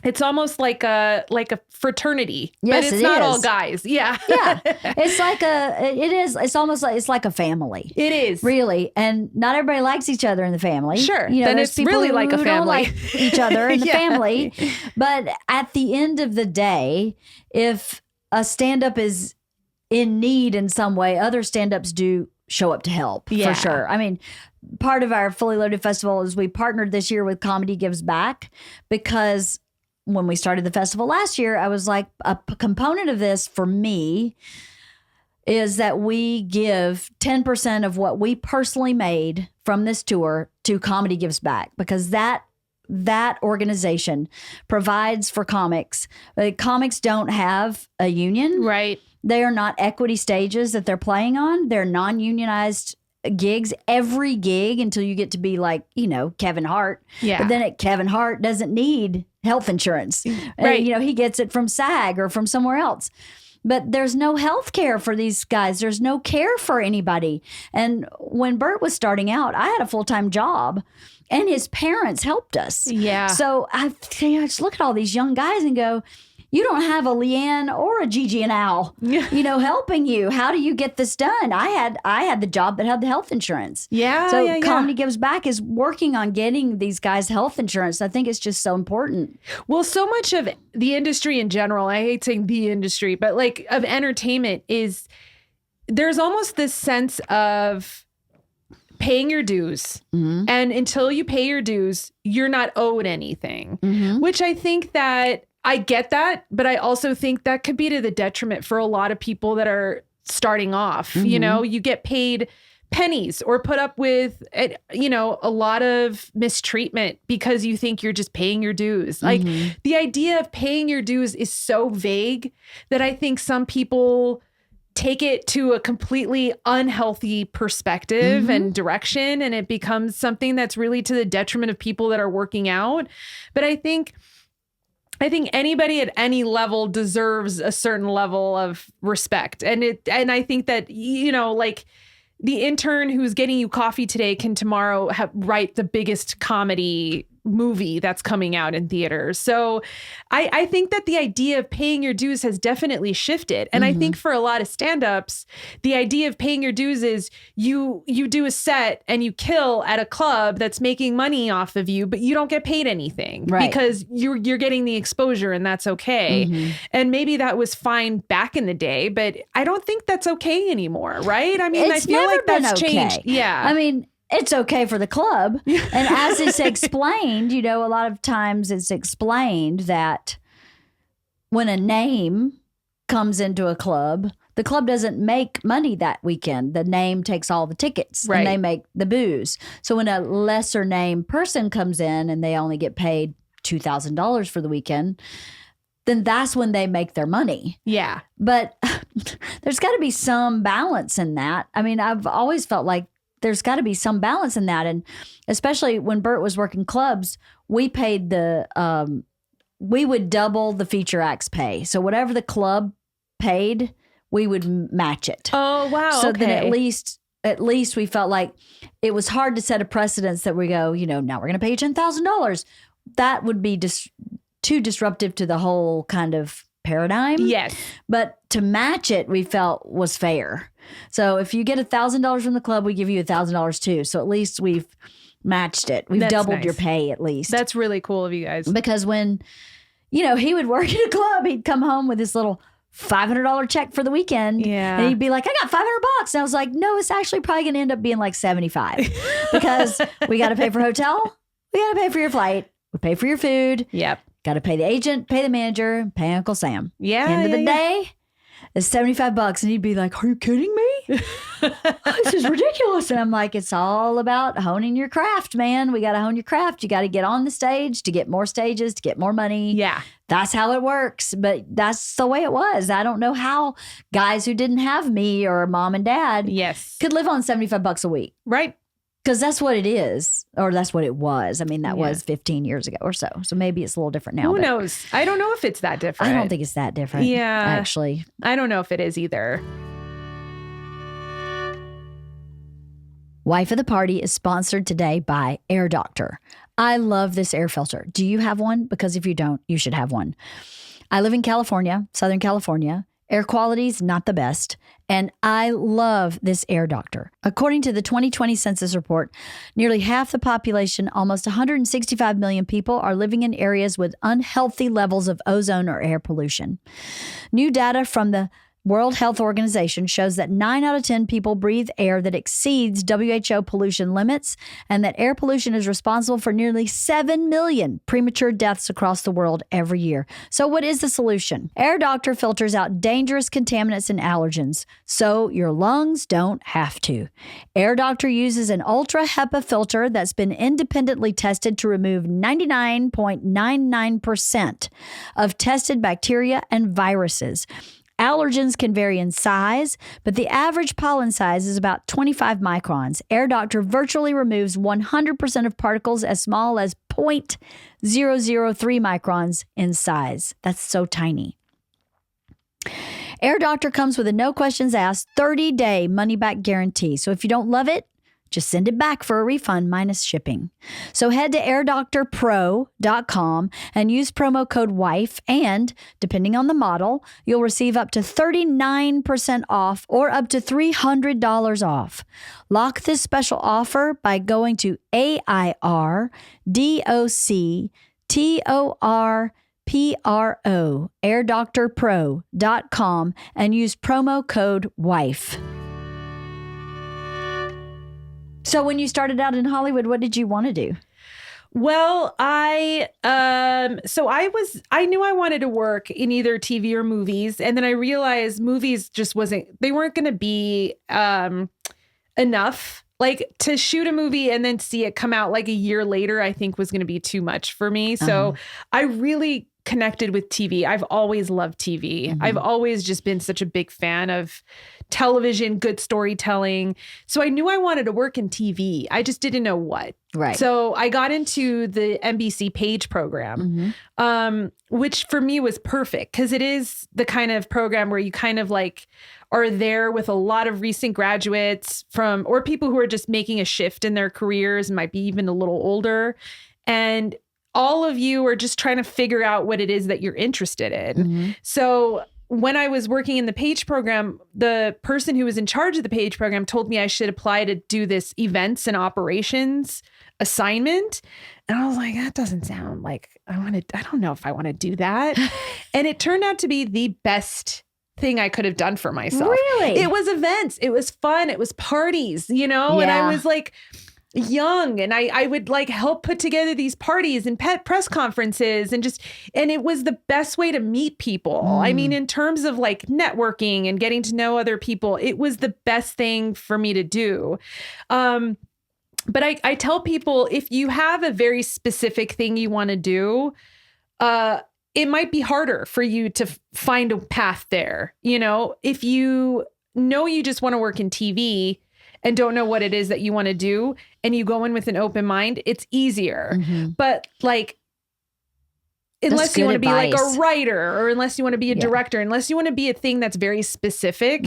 it's almost like a fraternity, yes, but it's not all guys. Yeah. Yeah. It's almost like, it's like a family. It is. Really. And not everybody likes each other in the family. Sure. Then it's really like a family. Don't like each other in the family. But at the end of the day, if a stand-up is in need in some way, other stand-ups do show up to help, for sure. I mean, part of our Fully Loaded Festival is we partnered this year with Comedy Gives Back, because when we started the festival last year, I was like, a component of this for me is that we give 10% of what we personally made from this tour to Comedy Gives Back, because that organization provides for comics. Comics don't have a union. Right. They are not equity stages that they're playing on. They're non-unionized gigs. Every gig until you get to be like, Kevin Hart. Yeah. But then Kevin Hart doesn't need health insurance. Right. He gets it from SAG or from somewhere else. But there's no health care for these guys. There's no care for anybody. And when Bert was starting out, I had a full-time job and his parents helped us. Yeah. So I just look at all these young guys and go, you don't have a Leanne or a Gigi and Al, helping you. How do you get this done? I had the job that had the health insurance. Yeah. So Comedy Gives Back is working on getting these guys health insurance. I think it's just so important. Well, so much of the industry in general, I hate saying the industry, but like of entertainment is there's almost this sense of paying your dues. Mm-hmm. And until you pay your dues, you're not owed anything, which I think that I get that, but I also think that could be to the detriment for a lot of people that are starting off. You get paid pennies or put up with, a lot of mistreatment because you think you're just paying your dues. Like the idea of paying your dues is so vague that I think some people take it to a completely unhealthy perspective and direction, and it becomes something that's really to the detriment of people that are working out. But I think anybody at any level deserves a certain level of respect. And I think that, like the intern who's getting you coffee today can tomorrow write the biggest comedy movie that's coming out in theaters. So I think that the idea of paying your dues has definitely shifted. And I think for a lot of stand-ups, the idea of paying your dues is you do a set and you kill at a club that's making money off of you, but you don't get paid anything because you're getting the exposure, and that's okay. And maybe that was fine back in the day, but I don't think that's okay anymore, right? I mean, I feel like that's changed. Yeah. I mean, it's okay for the club. And as it's explained, a lot of times it's explained that when a name comes into a club, the club doesn't make money that weekend. The name takes all the tickets and they make the booze. So when a lesser name person comes in and they only get paid $2,000 for the weekend, then that's when they make their money. Yeah. But there's got to be some balance in that. I mean, I've always felt like there's got to be some balance in that. And especially when Bert was working clubs, we paid we would double the feature act's pay. So whatever the club paid, we would match it. Oh, wow. So then at least we felt like it was hard to set a precedence that we go, now we're going to pay you $10,000. That would be too disruptive to the whole kind of paradigm. Yes. But to match it, we felt was fair. So if you get $1,000 from the club, we give you $1,000 too. So at least we've matched it. We've doubled your pay at least. That's really cool of you guys. Because when, he would work at a club, he'd come home with this little $500 check for the weekend. Yeah. And he'd be like, I got $500. And I was like, no, it's actually probably going to end up being like 75 because we got to pay for hotel. We got to pay for your flight. We pay for your food. Yep. Got to pay the agent, pay the manager, pay Uncle Sam. Yeah. End of the day, it's $75. And he'd be like, are you kidding me? This is ridiculous. And I'm like, it's all about honing your craft, man. We got to hone your craft. You got to get on the stage to get more stages, to get more money. Yeah. That's how it works. But that's the way it was. I don't know how guys who didn't have me or mom and dad could live on $75 a week. Right. Because that's what it is, or that's what it was. I mean, that was 15 years ago or so. So maybe it's a little different now. Who knows? I don't know if it's that different. I don't think it's that different. Yeah. Actually. I don't know if it is either. Wife of the Party is sponsored today by Air Doctor. I love this air filter. Do you have one? Because if you don't, you should have one. I live in California, Southern California. Air quality is not the best, and I love this Air Doctor. According to the 2020 census report, nearly half the population, almost 165 million people, are living in areas with unhealthy levels of ozone or air pollution. New data from the World Health Organization shows that 9 out of 10 people breathe air that exceeds WHO pollution limits, and that air pollution is responsible for nearly 7 million premature deaths across the world every year. So what is the solution? Air Doctor filters out dangerous contaminants and allergens, so your lungs don't have to. Air Doctor uses an ultra HEPA filter that's been independently tested to remove 99.99% of tested bacteria and viruses. Allergens can vary in size, but the average pollen size is about 25 microns. Air Doctor virtually removes 100% of particles as small as 0.003 microns in size. That's so tiny. Air Doctor comes with a no questions asked 30-day money-back guarantee. So if you don't love it, just send it back for a refund minus shipping. So head to airdoctorpro.com and use promo code WIFE, and depending on the model, you'll receive up to 39% off or up to $300 off. Lock this special offer by going to airdoctorpro, airdoctorpro.com, and use promo code WIFE. So when you started out in Hollywood, what did you want to do? Well, I knew I wanted to work in either TV or movies. And then I realized movies just they weren't going to be enough. Like to shoot a movie and then see it come out like a year later, I think was going to be too much for me. So I really connected with TV. I've always loved TV. Mm-hmm. I've always just been such a big fan of television, good storytelling. So I knew I wanted to work in TV. I just didn't know what. Right. So I got into the NBC Page Program, which for me was perfect because it is the kind of program where you kind of like are there with a lot of recent graduates or people who are just making a shift in their careers, might be even a little older. And all of you are just trying to figure out what it is that you're interested in. Mm-hmm. So when I was working in the Page Program, the person who was in charge of the Page Program told me I should apply to do this events and operations assignment. And I was like, that doesn't sound like I don't know if I want to do that. And it turned out to be the best thing I could have done for myself. Really? It was events. It was fun. It was parties, And I was like young, and I would like help put together these parties and press conferences and it was the best way to meet people. I mean, in terms of like networking and getting to know other people, it was the best thing for me to do. But I tell people, if you have a very specific thing you want to do, it might be harder for you to find a path there. If you know you just want to work in TV and don't know what it is that you want to do, and you go in with an open mind, it's easier. But like, unless you want to be like a writer, or unless you want to be a director, unless you want to be a thing that's very specific,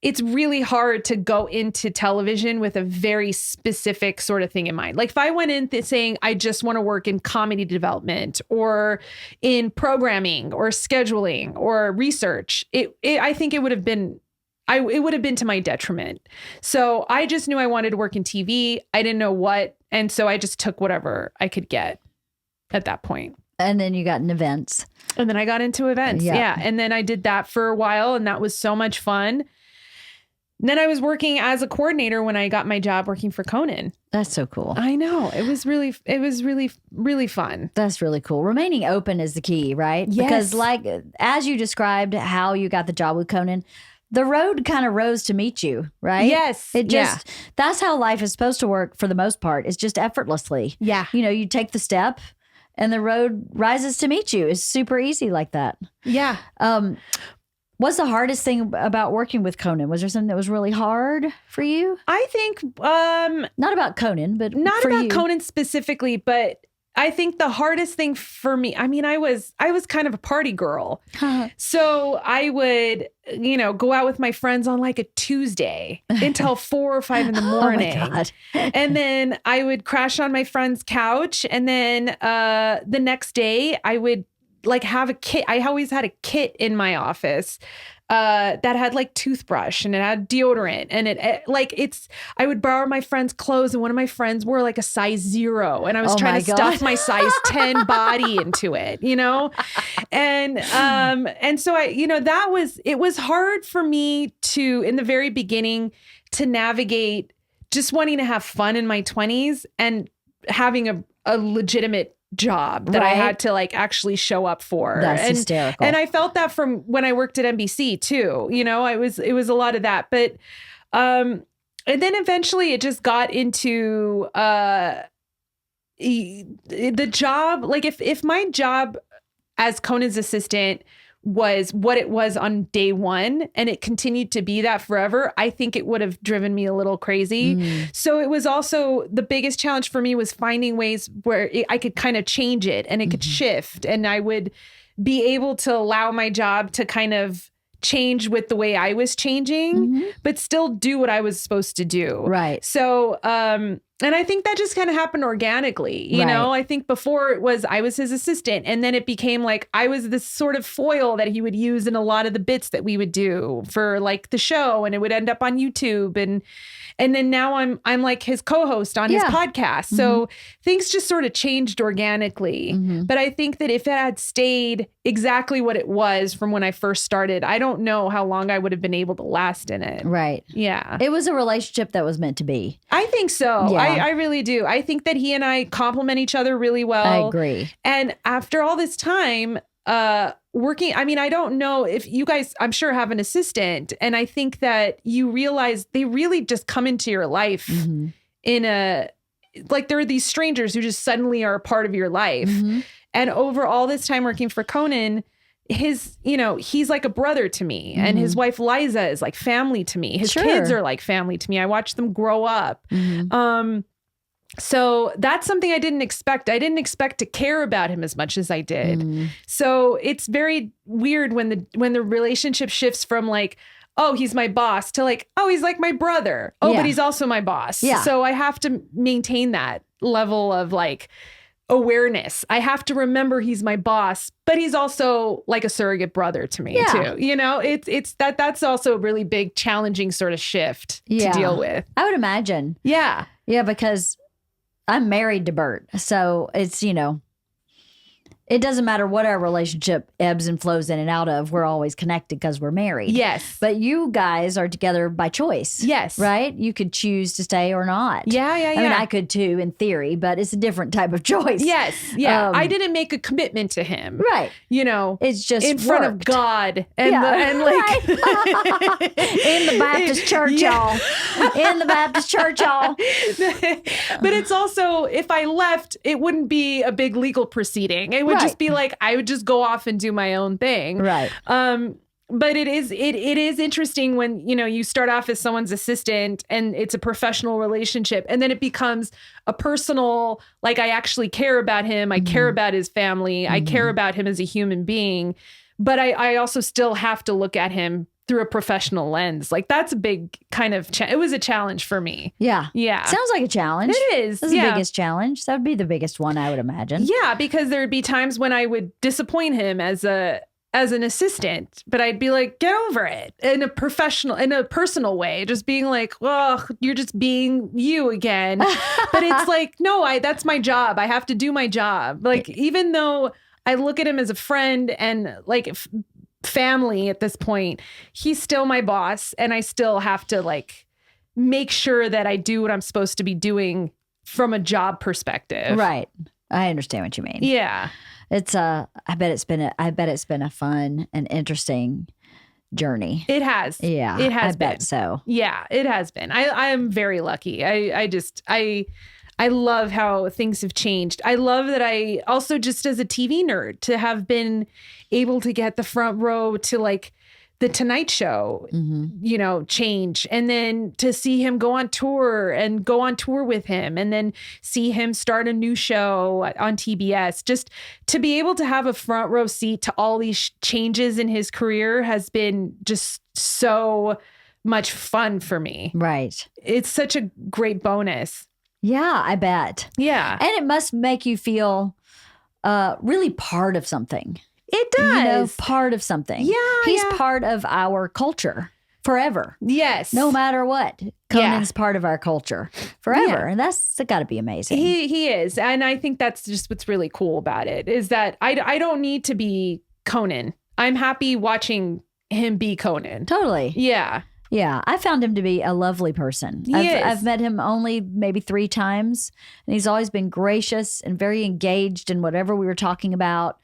it's really hard to go into television with a very specific sort of thing in mind. Like if I went in saying, I just want to work in comedy development or in programming or scheduling or research, I think it would have been, it would have been to my detriment. So I just knew I wanted to work in TV. I didn't know what. And so I just took whatever I could get at that point. And then you got in events. And then I got into events. Yeah. And then I did that for a while, and that was so much fun. Then I was working as a coordinator when I got my job working for Conan. That's so cool. I know. It was really, really fun. That's really cool. Remaining open is the key, right? Yes. Because like, as you described how you got the job with Conan, the road kind of rose to meet you, right? Yes. That's how life is supposed to work for the most part. It's just effortlessly. Yeah. You know, you take the step and the road rises to meet you. It's super easy like that. Yeah. What's the hardest thing about working with Conan? Was there something that was really hard for you? I think not about Conan, but not for about you. Conan specifically, but I think the hardest thing for me, I mean, I was kind of a party girl. So I would, go out with my friends on like a Tuesday until 4 or 5 in the morning. Oh my God. And then I would crash on my friend's couch. And then the next day I would like have a kit. I always had a kit in my office that had like toothbrush, and it had deodorant, and I would borrow my friend's clothes, and one of my friends wore like a size 0, and I was trying to stuff my size 10 body into it, and so it was hard for me to, in the very beginning, to navigate just wanting to have fun in my 20s and having a legitimate job that I had to like actually show up for. That's hysterical. And I felt that from when I worked at NBC too. It was a lot of that. But and then eventually it just got into the job. Like if my job as Conan's assistant was what it was on day one, and it continued to be that forever, I think it would have driven me a little crazy. So it was also, the biggest challenge for me was finding ways where I could kind of change it, and it could shift, and I would be able to allow my job to kind of change with the way I was changing, but still do what I was supposed to do. Right. So, and I think that just kind of happened organically. You know, I think before it was, I was his assistant, and then it became like I was this sort of foil that he would use in a lot of the bits that we would do for like the show, and it would end up on YouTube. And then now I'm like his co-host on his podcast. So things just sort of changed organically. But I think that if it had stayed exactly what it was from when I first started, I don't know how long I would have been able to last in it. Right. Yeah. It was a relationship that was meant to be. I think so. Yeah. I really do. I think that he and I complement each other really well. I agree. And after all this time, working, I mean, I don't know if you guys, I'm sure, have an assistant. And I think that you realize they really just come into your life in like there are these strangers who just suddenly are a part of your life. And over all this time working for Conan, he's like a brother to me, and his wife Liza is like family to me. His kids are like family to me. I watch them grow up. So that's something I didn't expect. I didn't expect to care about him as much as I did. So it's very weird when the relationship shifts from like, oh, he's my boss, to like, oh, he's like my brother. Oh, but he's also my boss. Yeah. So I have to maintain that level of like awareness. I have to remember he's my boss, but he's also like a surrogate brother to me too. It's that's also a really big, challenging sort of shift to deal with. I would imagine. Yeah. Yeah, because I'm married to Bert. So it's, it doesn't matter what our relationship ebbs and flows in and out of. We're always connected because we're married. Yes. But you guys are together by choice. Yes. Right? You could choose to stay or not. Yeah. I mean, I could too in theory, but it's a different type of choice. Yes. Yeah. I didn't make a commitment to him. Right. It's just in front of God and like in the Baptist church, y'all. In the Baptist church, y'all. But it's also, if I left, it wouldn't be a big legal proceeding. It would just be like, I would just go off and do my own thing. Right. But it is interesting when, you know, you start off as someone's assistant and it's a professional relationship, and then it becomes a personal, like, I actually care about him. I care about his family. I care about him as a human being. But I also still have to look at him through a professional lens. Like, that's a big kind of, it was a challenge for me. Yeah. Yeah. Sounds like a challenge. It is. That's the biggest challenge. That would be the biggest one, I would imagine. Yeah, because there'd be times when I would disappoint him as an assistant, but I'd be like, get over it in a personal way, just being like, well, you're just being you again. But it's like, no, that's my job. I have to do my job. Like, even though I look at him as a friend and like family at this point, he's still my boss, and I still have to like make sure that I do what I'm supposed to be doing from a job perspective. Right. I understand what you mean. Yeah. It's I bet it's been a fun and interesting journey. It has. Yeah. It has been. I bet so. Yeah, it has been. I am very lucky. I love how things have changed. I love that I also, just as a TV nerd, to have been able to get the front row to like the Tonight Show, you know, change. And then to see him go on tour with him, and then see him start a new show on TBS. Just to be able to have a front row seat to all these changes in his career has been just so much fun for me. Right. It's such a great bonus. Yeah, I bet. Yeah. And it must make you feel really part of something. It does. You know, part of something. Yeah. He's part of our culture forever. Yes. No matter what. Conan's part of our culture forever. And that's got to be amazing. He is. And I think that's just what's really cool about it, is that I don't need to be Conan. I'm happy watching him be Conan. Totally. Yeah. Yeah, I found him to be a lovely person. I've met him only maybe 3 times, and he's always been gracious and very engaged in whatever we were talking about,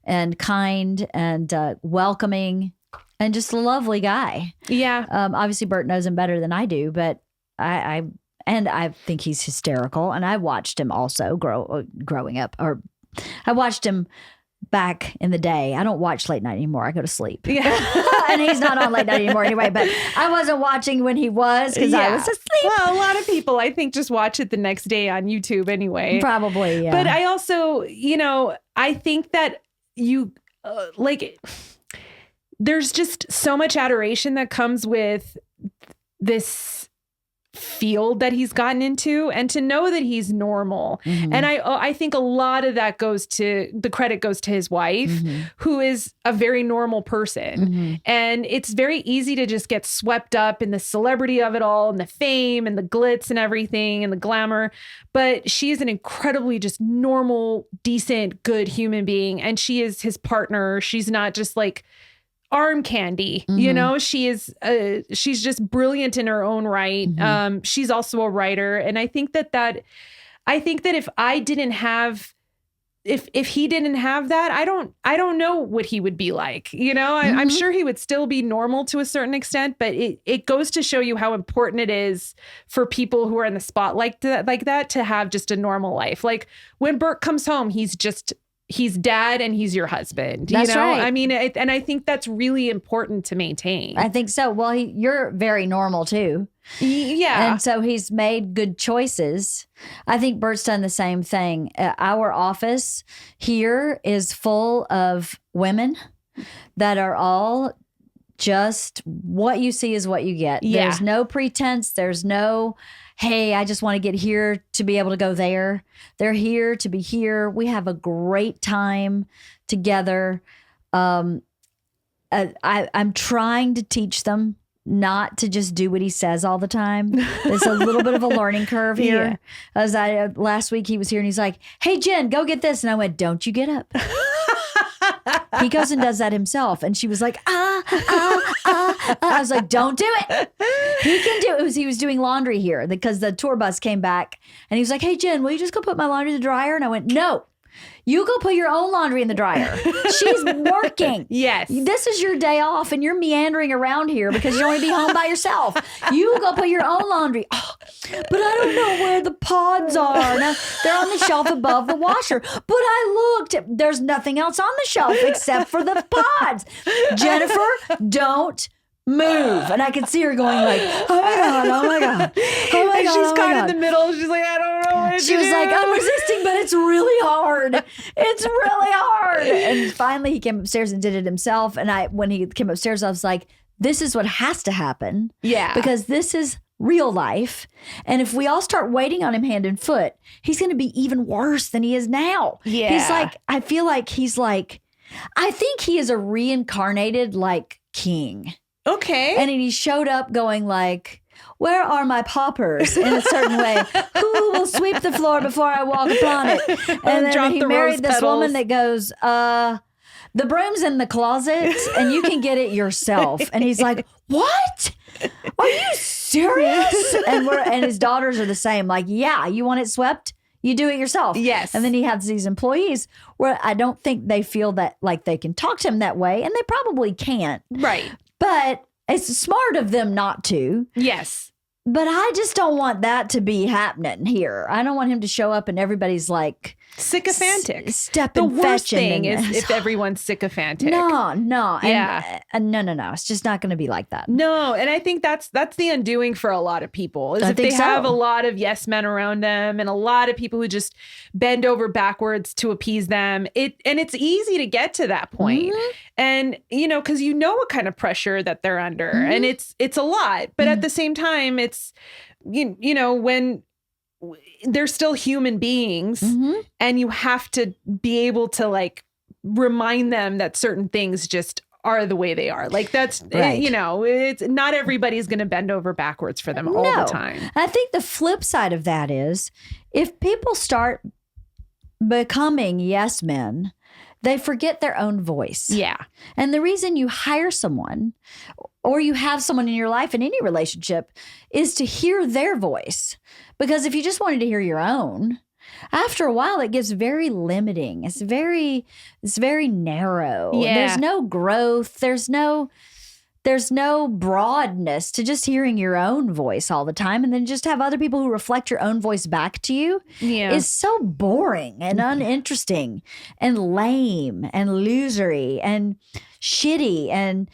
and kind and welcoming, and just a lovely guy. Yeah. Obviously, Bert knows him better than I do, but I think he's hysterical. And I watched him also growing up, or I watched him back in the day. I don't watch late night anymore. I go to sleep. Yeah. And he's not on late night anymore anyway, but I wasn't watching when he was, because I was asleep. Well, a lot of people, I think, just watch it the next day on YouTube anyway. Probably, yeah. But I also, you know, I think that you, there's just so much adoration that comes with this field that he's gotten into, and to know that he's normal. And I think a lot of that the credit goes to his wife, who is a very normal person. And it's very easy to just get swept up in the celebrity of it all, and the fame and the glitz and everything and the glamour. But she's an incredibly just normal, decent, good human being. And she is his partner. She's not just like arm candy, you know. She's just brilliant in her own right. She's also a writer, and I think that if I didn't have, if he didn't have that, I don't know what he would be like, you know. I'm sure he would still be normal to a certain extent, but it goes to show you how important it is for people who are in the spotlight like that to have just a normal life. Like, when Bert comes home, he's dad and he's your husband. That's right. I mean, and I think that's really important to maintain. I think so. Well, you're very normal too. Yeah. And so he's made good choices. I think Bert's done the same thing. Our office here is full of women that are all just what you see is what you get. Yeah. There's no pretense. There's no, hey, I just want to get here to be able to go there. They're here to be here. We have a great time together. I'm trying to teach them not to just do what he says all the time. There's a little bit of a learning curve here. Yeah. Last week he was here and he's like, hey, Jen, go get this. And I went, don't you get up. He goes and does that himself. And she was like, I was like, don't do it. He can do it. He was doing laundry here because the tour bus came back and he was like, hey, Jen, will you just go put my laundry in the dryer? And I went, no, You go put your own laundry in the dryer. She's working. Yes. This is your day off and you're meandering around here because you don't want to be home by yourself. You go put your own laundry. Oh, but I don't know where the pods are. Now, they're on the shelf above the washer. But I looked. There's nothing else on the shelf except for the pods. Jennifer, don't move. And I could see her going like, oh my God, oh my God, oh my and God. she's oh caught my in God. the middle. She's like, I don't know what She to was do. like, I'm resisting, but it's really hard. It's really hard. And finally he came upstairs and did it himself. And when he came upstairs, I was like, this is what has to happen. Yeah. Because this is real life. And if we all start waiting on him hand and foot, he's going to be even worse than he is now. Yeah. He's like, I feel like I think he is a reincarnated like king. Okay. And he showed up going like, where are my paupers in a certain way? Who will sweep the floor before I walk upon it? And then Drop he the married rose this petals. woman that goes, the broom's in the closet and you can get it yourself. And he's like, what? Are you serious? And his daughters are the same. Like, yeah, you want it swept? You do it yourself. Yes. And then he has these employees where I don't think they feel that like they can talk to him that way. And they probably can't. Right. But it's smart of them not to. Yes. But I just don't want that to be happening here. I don't want him to show up and everybody's like Sycophantic. stepping, The worst fetching. thing is if everyone's sycophantic. No. Yeah. No. It's just not going to be like that. No, and I think that's the undoing for a lot of people is I if they think so. have a lot of yes men around them and a lot of people who just bend over backwards to appease them. It's easy to get to that point. Mm-hmm. And because you know what kind of pressure that they're under, and it's a lot. But at the same time, it's when they're still human beings, and you have to be able to like remind them that certain things just are the way they are. Like that's, Right. it's not everybody's going to bend over backwards for them all the time. I think the flip side of that is if people start becoming yes men, they forget their own voice. Yeah. And the reason you hire someone or you have someone in your life in any relationship is to hear their voice. Because if you just wanted to hear your own, after a while it gets very limiting. It's very narrow. Yeah. There's no growth. There's no broadness to just hearing your own voice all the time. And then just have other people who reflect your own voice back to you is so boring and uninteresting and lame and losery and shitty. And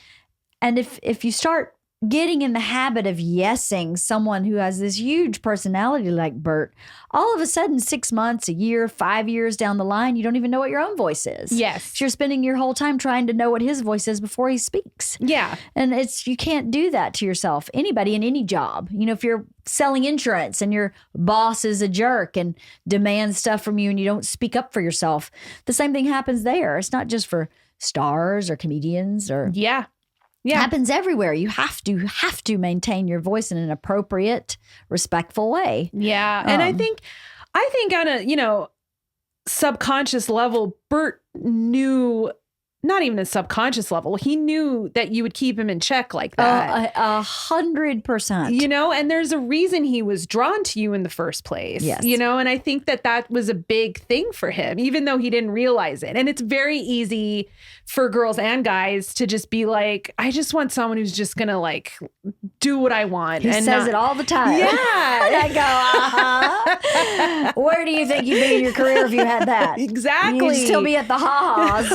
if you start getting in the habit of yesing someone who has this huge personality like Bert, all of a sudden 6 months, a year, 5 years down the line, you don't even know what your own voice is. Yes. You're spending your whole time trying to know what his voice is before he speaks. Yeah. And you can't do that to yourself. Anybody in any job, if you're selling insurance and your boss is a jerk and demands stuff from you and you don't speak up for yourself, the same thing happens there. It's not just for stars or comedians or Yeah. It happens everywhere. You have to maintain your voice in an appropriate, respectful way. Yeah. And I think on a, subconscious level, Bert knew, not even a subconscious level, he knew that you would keep him in check like that. 100%. And there's a reason he was drawn to you in the first place. Yes. And I think that was a big thing for him, even though he didn't realize it. And it's very easy for girls and guys to just be like, I just want someone who's just going to like do what I want. He says it all the time. Yeah. And I go, Where do you think you'd be in your career if you had that? Exactly. You'd still be at the ha-has,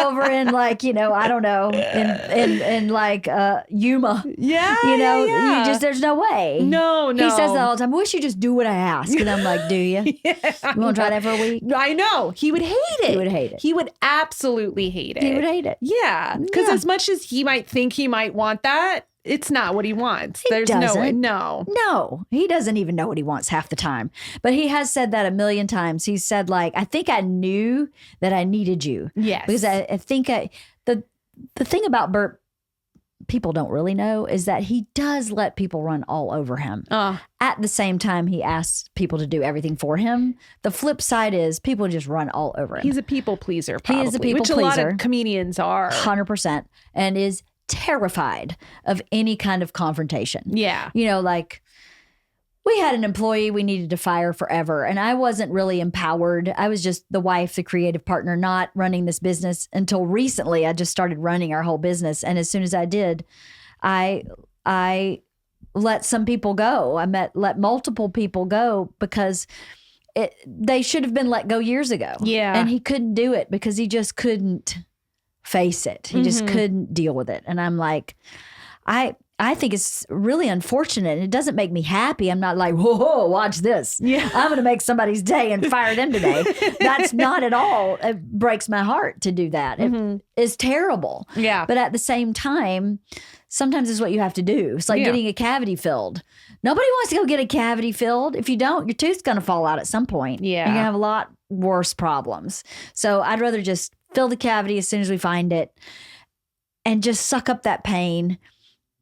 over in like, I don't know, in like Yuma. Yeah. You just, there's no way. No. He says that all the time. I wish you just do what I ask. And I'm like, do you? Yeah. You want to try that for a week? I know. He would hate it. He would hate it. He would absolutely hate it. He would hate it. Yeah. Because as much as he might think he might want that, it's not what he wants. There's no way. No. No, he doesn't even know what he wants half the time. But he has said that a million times. He said, like, I think I knew that I needed you. Yes. Because I think the thing about Bert people don't really know is that he does let people run all over him. At the same time, he asks people to do everything for him. The flip side is people just run all over him. He's a people pleaser, probably. He is a people pleaser. Which a lot of comedians are. 100%. And is terrified of any kind of confrontation. Yeah. Like, we had an employee we needed to fire forever. And I wasn't really empowered. I was just the wife, the creative partner, not running this business until recently. I just started running our whole business. And as soon as I did, I let some people go. Let multiple people go because they should have been let go years ago. Yeah. And he couldn't do it because he just couldn't face it. He just couldn't deal with it. And I'm like, I think it's really unfortunate. It doesn't make me happy. I'm not like, whoa, watch this. Yeah. I'm going to make somebody's day and fire them today. That's not at all. It breaks my heart to do that. It is terrible. Yeah. But at the same time, sometimes it's what you have to do. It's like getting a cavity filled. Nobody wants to go get a cavity filled. If you don't, your tooth's going to fall out at some point. Yeah. You're going to have a lot worse problems. So I'd rather just fill the cavity as soon as we find it and just suck up that pain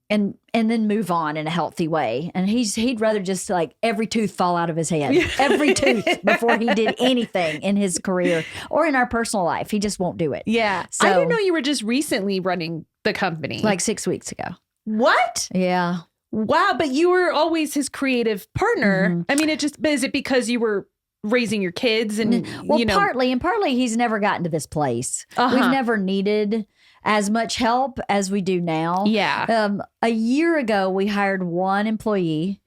and then move on in a healthy way. And he'd rather just like every tooth fall out of his head, every tooth before he did anything in his career or in our personal life. He just won't do it. Yeah. So, I didn't know you were just recently running the company. Like 6 weeks ago. What? Yeah. Wow. But you were always his creative partner. I mean, is it because you were raising your kids and, partly he's never gotten to this place. We've never needed as much help as we do now. Yeah. A year ago, we hired one employee,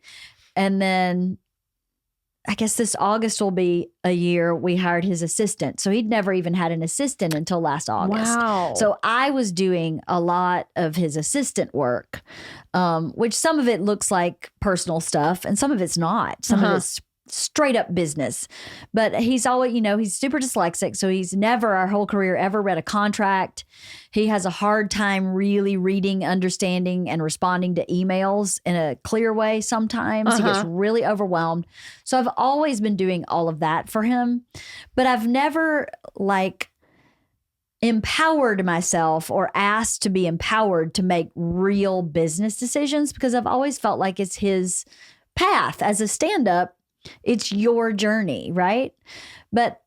and then I guess this August will be a year we hired his assistant. So he'd never even had an assistant until last August. Wow. So I was doing a lot of his assistant work, which some of it looks like personal stuff and some of it's not. Some of it's straight up business. But he's always, he's super dyslexic. So he's never, our whole career, ever read a contract. He has a hard time really reading, understanding, and responding to emails in a clear way sometimes. He gets really overwhelmed. So I've always been doing all of that for him. But I've never empowered myself or asked to be empowered to make real business decisions because I've always felt like it's his path as a stand-up. It's your journey, right? But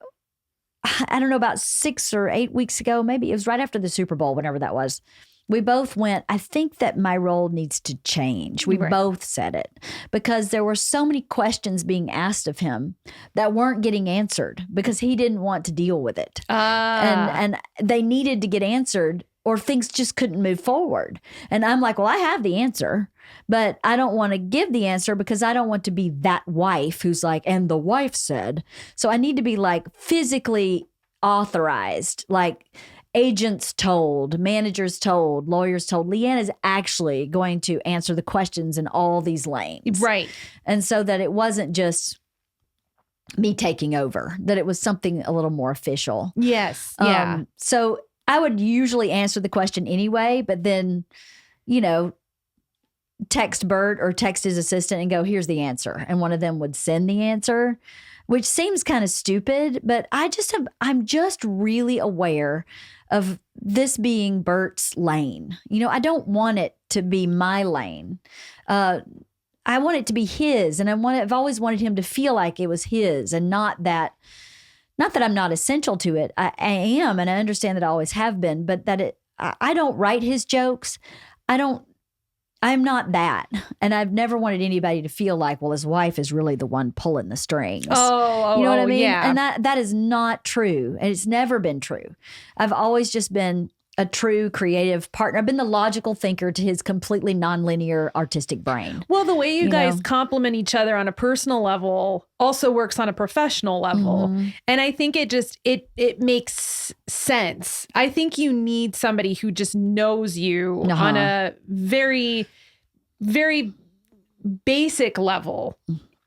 I don't know, about 6 or 8 weeks ago, maybe it was right after the Super Bowl, whenever that was, we both went, I think that my role needs to change. We both said it because there were so many questions being asked of him that weren't getting answered because he didn't want to deal with it. And they needed to get answered or things just couldn't move forward. And I'm like, well, I have the answer, but I don't want to give the answer because I don't want to be that wife who's like, and the wife said. So I need to be like physically authorized, like agents told, managers told, lawyers told. Leanne is actually going to answer the questions in all these lanes. Right. And so that it wasn't just me taking over, that it was something a little more official. Yes. Yeah. So I would usually answer the question anyway, but then, text Bert or text his assistant and go, here's the answer. And one of them would send the answer, which seems kind of stupid, but I'm just really aware of this being Bert's lane. I don't want it to be my lane. I want it to be his. And I've always wanted him to feel like it was his and not that I'm not essential to it. I am, and I understand that I always have been, but that I don't write his jokes. I'm not that. And I've never wanted anybody to feel like, well, his wife is really the one pulling the strings. You know what I mean? Yeah. And that is not true. And it's never been true. I've always just been a true creative partner. I've been the logical thinker to his completely nonlinear artistic brain. Well, the way you guys complement each other on a personal level also works on a professional level. And I think it makes sense. I think you need somebody who just knows you on a very, very basic level.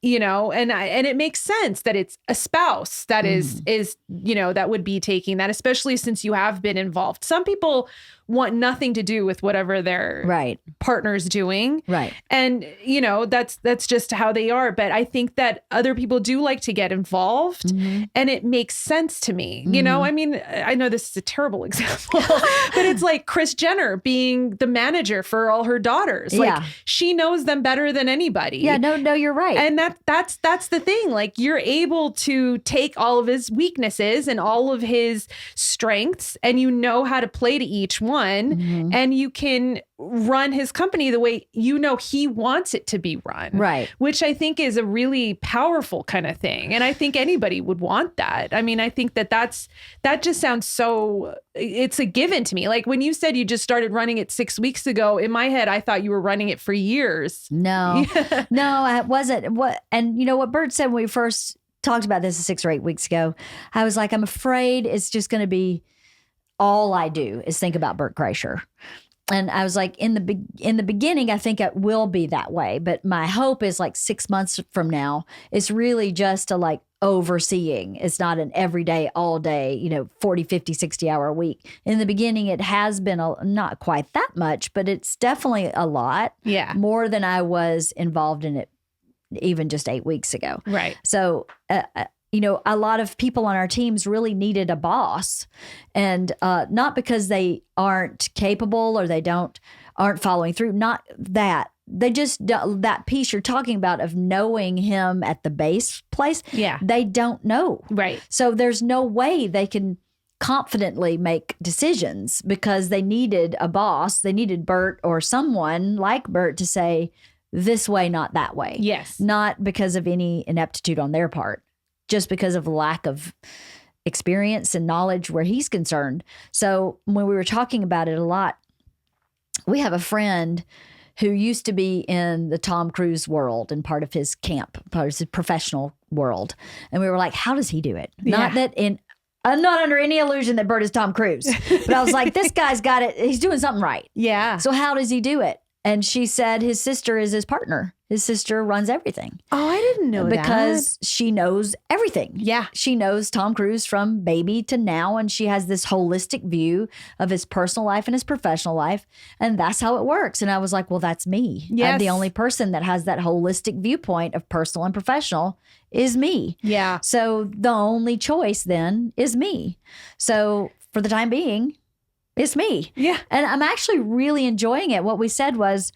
And it makes sense that it's a spouse that is that would be taking that, especially since you have been involved. Some people want nothing to do with whatever their partner's doing. Right. And, that's just how they are. But I think that other people do like to get involved and it makes sense to me. I mean, I know this is a terrible example, but it's like Kris Jenner being the manager for all her daughters. Like she knows them better than anybody. Yeah, no, you're right. And that's the thing. Like you're able to take all of his weaknesses and all of his strengths and how to play to each one and you can run his company the way, he wants it to be run. Right. Which I think is a really powerful kind of thing. And I think anybody would want that. I mean, I think that just sounds so, it's a given to me. Like when you said you just started running it 6 weeks ago, in my head, I thought you were running it for years. No, no, I wasn't. And you know what Bert said when we first talked about this 6 or 8 weeks ago, I was like, I'm afraid it's just going to be all I do is think about Bert Kreischer. And I was like, in the beginning, I think it will be that way. But my hope is like 6 months from now, it's really just a like overseeing. It's not an everyday, all day, 40, 50, 60 hour a week. In the beginning, it has been not quite that much, but it's definitely a lot. Yeah. More than I was involved in it even just 8 weeks ago. Right. So, a lot of people on our teams really needed a boss, and not because they aren't capable or they aren't following through. Not that. They just, that piece you're talking about of knowing him at the base place. Yeah. They don't know. Right. So there's no way they can confidently make decisions because they needed a boss. They needed Bert or someone like Bert to say this way, not that way. Yes. Not because of any ineptitude on their part. Just because of lack of experience and knowledge where he's concerned. So when we were talking about it a lot, we have a friend who used to be in the Tom Cruise world and part of his camp, part of his professional world. And we were like, how does he do it? Yeah. I'm not under any illusion that Bert is Tom Cruise, but I was like, this guy's got it. He's doing something right. Yeah. So how does he do it? And she said his sister is his partner. His sister runs everything. Oh, I didn't know that. Because she knows everything. Yeah. She knows Tom Cruise from baby to now, and she has this holistic view of his personal life and his professional life, and that's how it works. And I was like, well, that's me. Yes. The only person that has that holistic viewpoint of personal and professional is me. Yeah. So the only choice then is me. So for the time being, it's me. Yeah. And I'm actually really enjoying it. What we said was,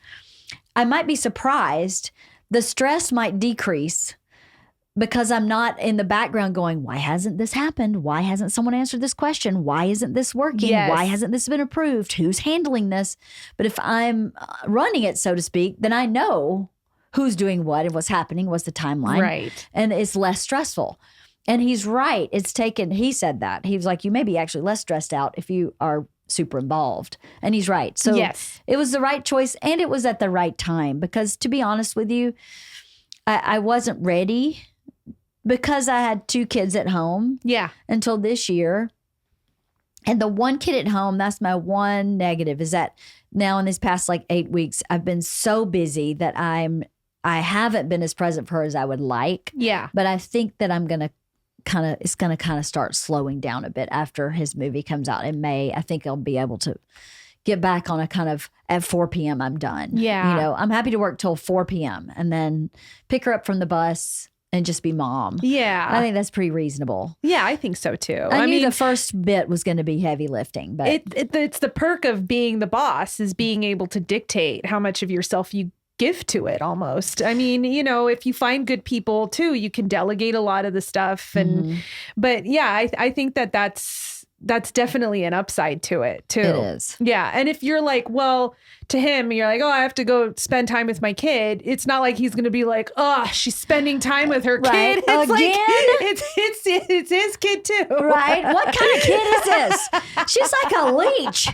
I might be surprised. The stress might decrease because I'm not in the background going, why hasn't this happened? Why hasn't someone answered this question? Why isn't this working? Yes. Why hasn't this been approved? Who's handling this? But if I'm running it, so to speak, then I know who's doing what and what's happening, what's the timeline. Right. And it's less stressful. And he's right. He said that. He was like, you may be actually less stressed out if you are super involved. And he's right. So yes. It was the right choice and it was at the right time because to be honest with you, I wasn't ready because I had 2 kids at home until this year. And the one kid at home, that's my one negative is that now in this past like 8 weeks, I've been so busy that I haven't been as present for her as I would like. Yeah. But I think that it's going to start slowing down a bit after his movie comes out in May. I think I'll be able to get back on a kind of at 4 p.m. I'm done. Yeah. I'm happy to work till 4 p.m. and then pick her up from the bus and just be mom. Yeah. I think that's pretty reasonable. Yeah, I think so too. I mean, the first bit was going to be heavy lifting, but it's the perk of being the boss is being able to dictate how much of yourself you give to it almost. I mean, if you find good people too, you can delegate a lot of the stuff. And, but yeah, I think that's definitely an upside to it too. It is. Yeah. And if you're like, well, to him, you're like, oh, I have to go spend time with my kid. It's not like he's going to be like, oh, she's spending time with her kid. It's Again? Like, it's his kid too. Right. What kind of kid is this? She's like a leech.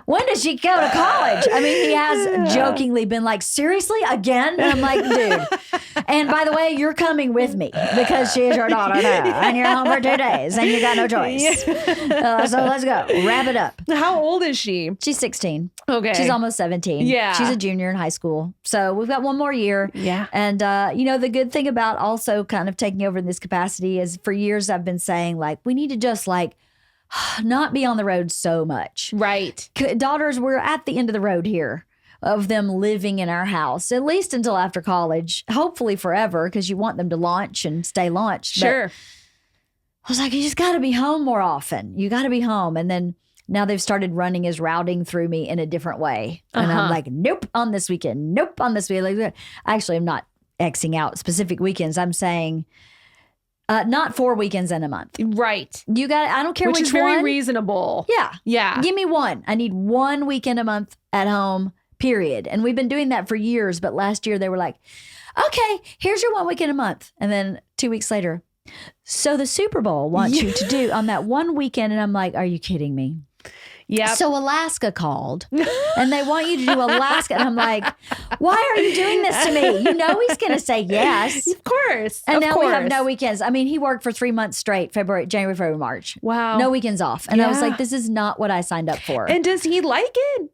When does she go to college? I mean, he has jokingly been like, seriously, again? And I'm like, dude. And by the way, you're coming with me because she is your daughter now, and you're home for 2 days, and you got no choice. So let's go. Wrap it up. How old is she? She's 16. Okay. She's almost 17. Yeah. She's a junior in high school. So we've got one more year. Yeah. And, the good thing about also kind of taking over in this capacity is for years I've been saying, like, we need to just, like, not be on the road so much. Right. Daughters, we're at the end of the road here of them living in our house, at least until after college, hopefully forever, because you want them to launch and stay launched. Sure. But I was like, you just got to be home more often. You got to be home. And then now they've started running his routing through me in a different way. And I'm like, nope, on this weekend. Nope, on this weekend. Like, actually, I'm not Xing out specific weekends. I'm saying not 4 weekends in a month. Right. You got, I don't care which is very one. reasonable. Yeah. Yeah. Give me one. I need 1 weekend a month at home, period. And we've been doing that for years. But last year they were like, okay, here's your 1 weekend a month. And then 2 weeks later, so the Super Bowl wants you to do on that one weekend. And I'm like, are you kidding me? Yeah. So Alaska called and they want you to do Alaska. And I'm like, why are you doing this to me? You know, he's going to say yes. Of course. And now we have no weekends. I mean, he worked for 3 months straight, January, February, March. Wow. No weekends off. And I was like, this is not what I signed up for. And does he like it?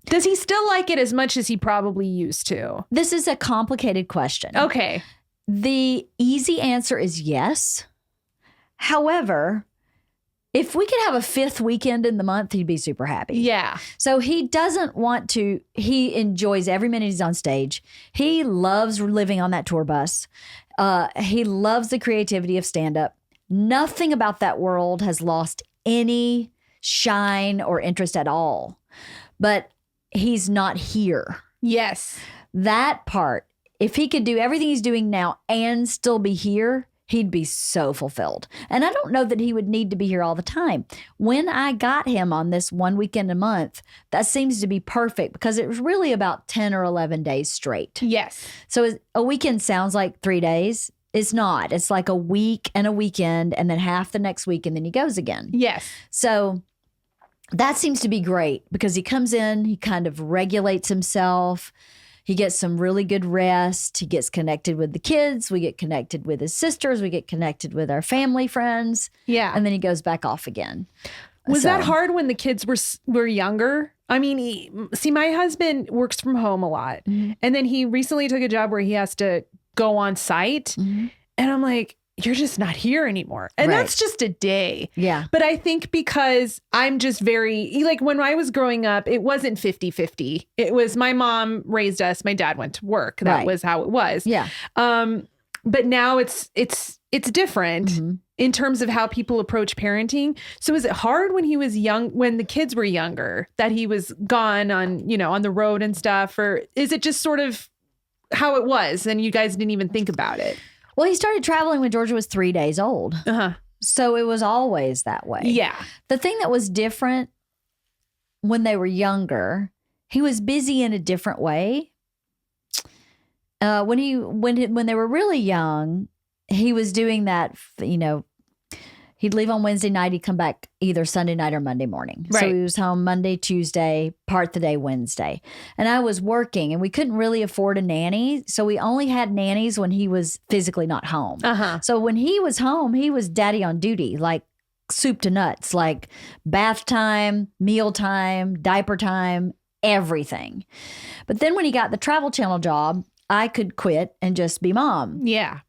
Does he still like it as much as he probably used to? This is a complicated question. Okay. The easy answer is yes. However, if we could have a 5th weekend in the month, he'd be super happy. Yeah. So he doesn't want to, he enjoys every minute he's on stage. He loves living on that tour bus. He loves the creativity of stand-up. Nothing about that world has lost any shine or interest at all. But he's not here. Yes. That part, if he could do everything he's doing now and still be here, he'd be so fulfilled. And I don't know that he would need to be here all the time. When I got him on this 1 weekend a month, that seems to be perfect because it was really about 10 or 11 days straight. Yes. So a weekend sounds like 3 days. It's not. It's like a week and a weekend and then half the next week and then he goes again. Yes. So that seems to be great because he comes in, he kind of regulates himself. He gets some really good rest. He gets connected with the kids. We get connected with his sisters. We get connected with our family friends. Yeah. And then he goes back off again. Was that hard when the kids were younger? I mean, my husband works from home a lot. Mm-hmm. And then he recently took a job where he has to go on site. Mm-hmm. And I'm like, you're just not here anymore. And that's just a day. Yeah. But I think because I'm just very, like when I was growing up, it wasn't 50-50. It was my mom raised us. My dad went to work. That was how it was. Yeah. But now it's different in terms of how people approach parenting. So is it hard when he was young, when the kids were younger, that he was gone on, on the road and stuff? Or is it just sort of how it was and you guys didn't even think about it? Well, he started traveling when Georgia was 3 days old. Uh-huh. So it was always that way. Yeah. The thing that was different when they were younger, he was busy in a different way. When they were really young, he was doing that, he'd leave on Wednesday night. He'd come back either Sunday night or Monday morning. Right. So he was home Monday, Tuesday, part the day Wednesday. And I was working and we couldn't really afford a nanny. So we only had nannies when he was physically not home. Uh-huh. So when he was home, he was daddy on duty, like soup to nuts, like bath time, meal time, diaper time, everything. But then when he got the Travel Channel job, I could quit and just be mom. Yeah.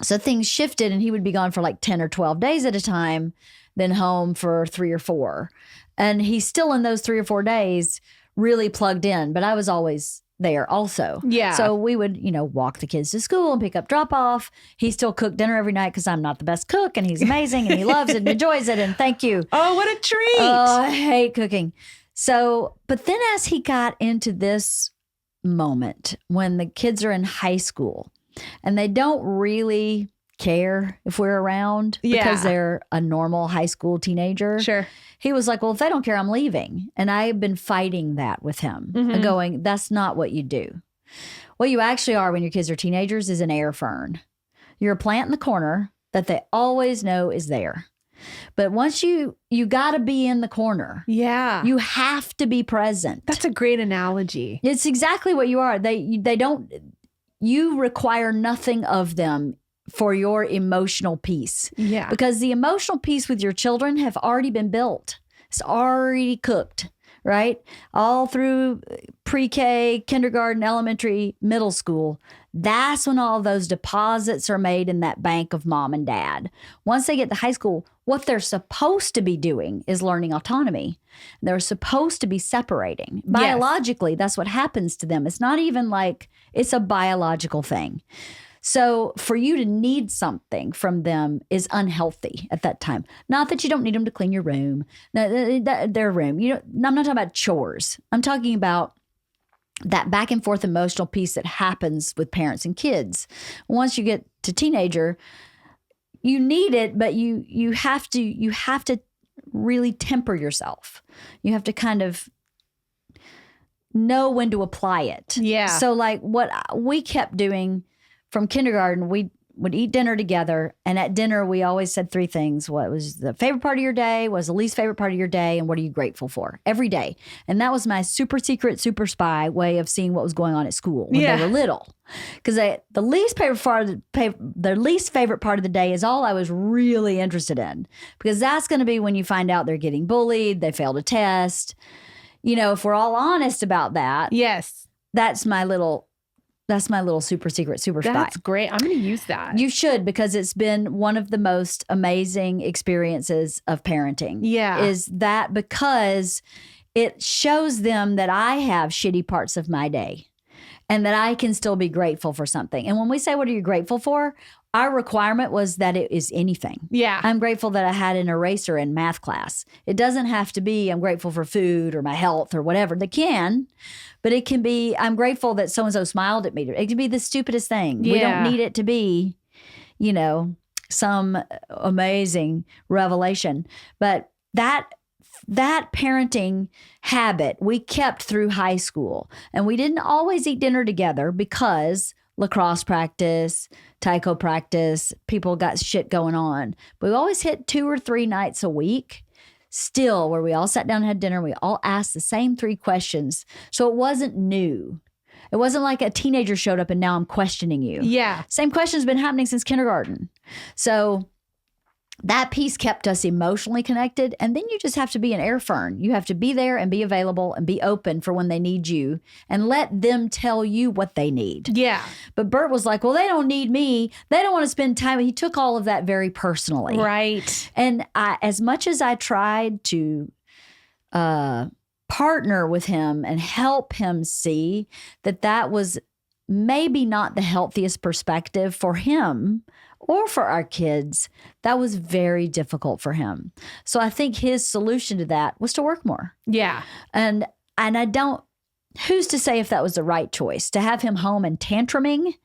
So things shifted and he would be gone for like 10 or 12 days at a time, then home for 3 or 4. And he's still in those 3 or 4 days really plugged in, but I was always there also. Yeah. So we would, walk the kids to school and pick up, drop off. He still cooked dinner every night because I'm not the best cook and he's amazing and he loves it and enjoys it and thank you. Oh, what a treat. Oh, I hate cooking. So, but then as he got into this moment when the kids are in high school, and they don't really care if we're around because they're a normal high school teenager. Sure. He was like, well, if they don't care, I'm leaving. And I've been fighting that with him and going, that's not what you do. What you actually are when your kids are teenagers is an air fern. You're a plant in the corner that they always know is there. But once you got to be in the corner. Yeah. You have to be present. That's a great analogy. It's exactly what you are. They don't... You require nothing of them for your emotional peace. Yeah. Because the emotional peace with your children have already been built. It's already cooked, right? All through pre-K, kindergarten, elementary, middle school. That's when all those deposits are made in that bank of mom and dad. Once they get to high school, what they're supposed to be doing is learning autonomy. They're supposed to be separating. Biologically, that's what happens to them. It's not even like it's a biological thing. So for you to need something from them is unhealthy at that time. Not that you don't need them to clean your room, their room. I'm not talking about chores. I'm talking about that back and forth emotional piece that happens with parents and kids. Once you get to teenager, you need it, but you have to really temper yourself. You have to kind of know when to apply it. Yeah. So like what we kept doing from kindergarten, we would eat dinner together. And at dinner, we always said three things. What was the favorite part of your day? What was the least favorite part of your day? And what are you grateful for? Every day. And that was my super secret, super spy way of seeing what was going on at school when they were little. Because the least favorite part of the least favorite part of the day is all I was really interested in. Because that's going to be when you find out they're getting bullied, they failed a test. You know, if we're all honest about that. Yes. That's my little super secret, super spy. That's great. I'm going to use that. You should, because it's been one of the most amazing experiences of parenting. Yeah. Is that because it shows them that I have shitty parts of my day and that I can still be grateful for something. And when we say, what are you grateful for? Our requirement was that it is anything. Yeah. I'm grateful that I had an eraser in math class. It doesn't have to be I'm grateful for food or my health or whatever. They can, but it can be I'm grateful that so-and-so smiled at me. It can be the stupidest thing. Yeah. We don't need it to be, you know, some amazing revelation. But that parenting habit we kept through high school. And we didn't always eat dinner together because lacrosse practice, taekwondo practice, people got shit going on. But we always hit 2 or 3 nights a week still where we all sat down and had dinner. We all asked the same 3 questions. So it wasn't new. It wasn't like a teenager showed up and now I'm questioning you. Yeah. Same question's been happening since kindergarten. So that piece kept us emotionally connected. And then you just have to be an air fern. You have to be there and be available and be open for when they need you and let them tell you what they need. Yeah. But Bert was like, well, they don't need me. They don't want to spend time. He took all of that very personally. Right. And as much as I tried to partner with him and help him see that was maybe not the healthiest perspective for him or for our kids, that was very difficult for him. So I think his solution to that was to work more. Yeah. And I don't, who's to say if that was the right choice, to have him home and tantruming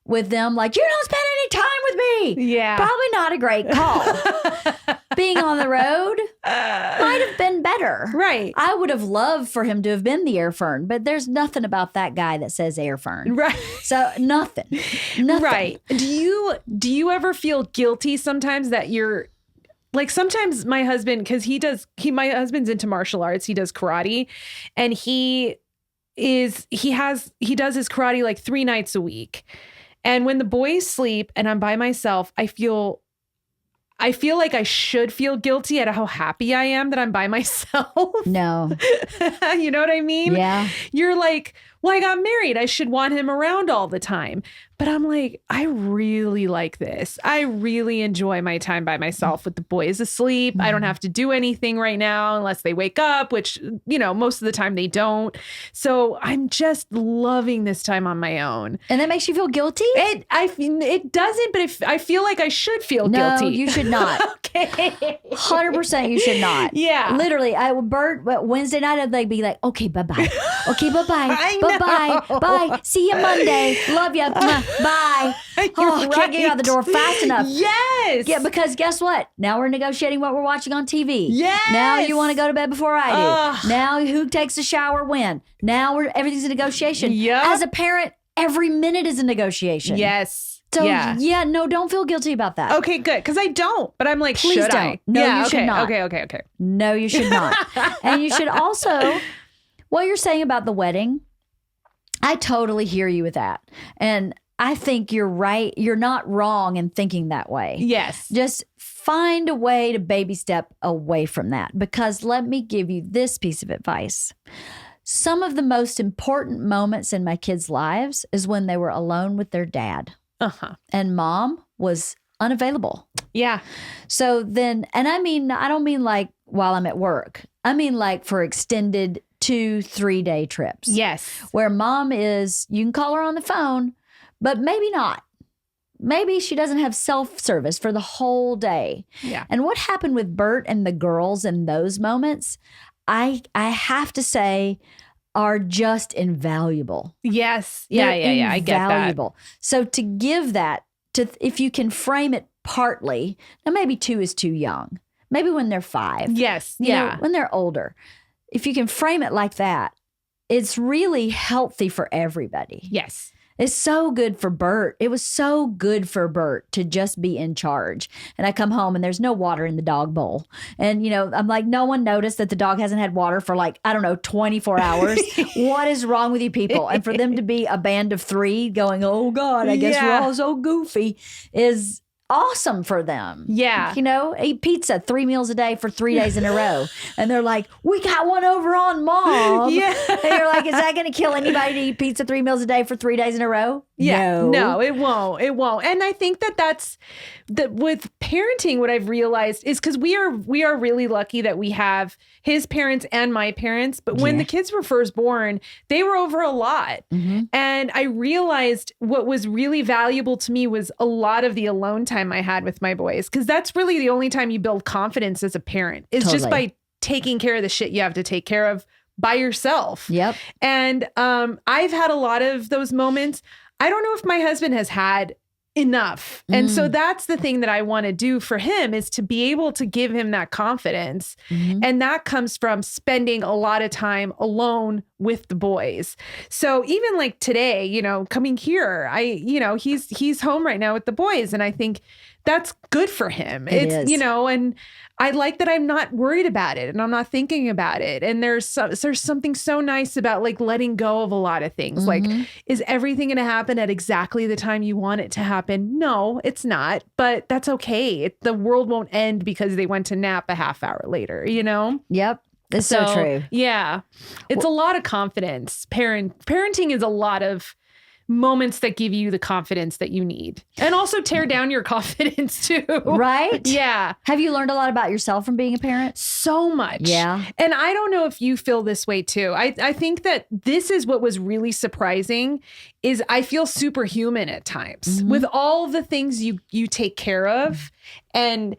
with them like, you don't spend any time with me. Yeah. Probably not a great call. Being on the road might have been better. Right. I would have loved for him to have been the air fern, but there's nothing about that guy that says air fern. Right. So nothing. Right. Do you ever feel guilty sometimes that you're like, sometimes my husband, because my husband's into martial arts, he does karate, and he does his karate like 3 nights a week. And when the boys sleep and I'm by myself, I feel like I should feel guilty at how happy I am that I'm by myself. No. You know what I mean? Yeah. You're like, well, I got married. I should want him around all the time. But I'm like, I really like this. I really enjoy my time by myself with the boys asleep. I don't have to do anything right now unless they wake up, which, you know, most of the time they don't. So I'm just loving this time on my own. And that makes you feel guilty? It doesn't, but I feel like I should feel guilty. No, you should not. Okay. 100% you should not. Yeah. Literally, Bert, Wednesday night, they'd be like, okay, bye-bye. Okay, bye-bye. Bye-bye. Bye. See you Monday. Love you. Bye. You're Can't get out the door fast enough. Yes. Yeah, because guess what? Now we're negotiating what we're watching on TV. Yes. Now you want to go to bed before I do. Now who takes the shower when? Now everything's a negotiation. Yep. As a parent, every minute is a negotiation. Yes. So no, don't feel guilty about that. Okay, good. Because I don't, but I'm like, please should don't. I? No, you should not. Okay. No, you should not. And you should also, what you're saying about the wedding, I totally hear you with that. And I think you're right. You're not wrong in thinking that way. Yes. Just find a way to baby step away from that. Because let me give you this piece of advice. Some of the most important moments in my kids' lives is when they were alone with their dad. Uh-huh. And mom was unavailable. Yeah. So then, and I don't mean like while I'm at work. I mean like for extended 2-3 day trips. Yes. Where mom is, you can call her on the phone, but maybe not. Maybe she doesn't have self-service for the whole day. Yeah. And what happened with Bert and the girls in those moments, I have to say, are just invaluable. Yes. They're Yeah. I get that. invaluable. So to give that, if you can frame it partly, now maybe 2 is too young. Maybe when they're 5. Yes. You know, when they're older. If you can frame it like that, it's really healthy for everybody. Yes. It's so good for Bert. It was so good for Bert to just be in charge. And I come home and there's no water in the dog bowl. And, I'm like, no one noticed that the dog hasn't had water for 24 hours. What is wrong with you people? And for them to be a band of 3 going, oh God, I guess we're all so goofy is awesome for them. Yeah. Eat pizza 3 meals a day for 3 days in a row. And they're like, we got one over on Mom. Yeah. And you're like, is that going to kill anybody to eat pizza 3 meals a day for 3 days in a row? Yeah. No, it won't. It won't. And I think that's with parenting, what I've realized is because we are really lucky that we have his parents and my parents. But when the kids were first born, they were over a lot. Mm-hmm. And I realized what was really valuable to me was a lot of the alone time I had with my boys. Because that's really the only time you build confidence as a parent is just by taking care of the shit you have to take care of by yourself. Yep. And I've had a lot of those moments. I don't know if my husband has had enough. And so that's the thing that I want to do for him is to be able to give him that confidence. Mm-hmm. And that comes from spending a lot of time alone with the boys. So even like today, coming here, he's home right now with the boys. And I think that's good for him. It's, and I like that I'm not worried about it and I'm not thinking about it. And there's something so nice about like letting go of a lot of things. Mm-hmm. Like, is everything going to happen at exactly the time you want it to happen? No, it's not, but that's okay. The world won't end because they went to nap a half hour later, Yep. It's so true. Yeah. It's a lot of confidence. Parenting is a lot of moments that give you the confidence that you need and also tear down your confidence too. Right? Yeah. Have you learned a lot about yourself from being a parent? So much. Yeah. And I don't know if you feel this way too. I think that this is what was really surprising is I feel superhuman at times with all the things you take care of and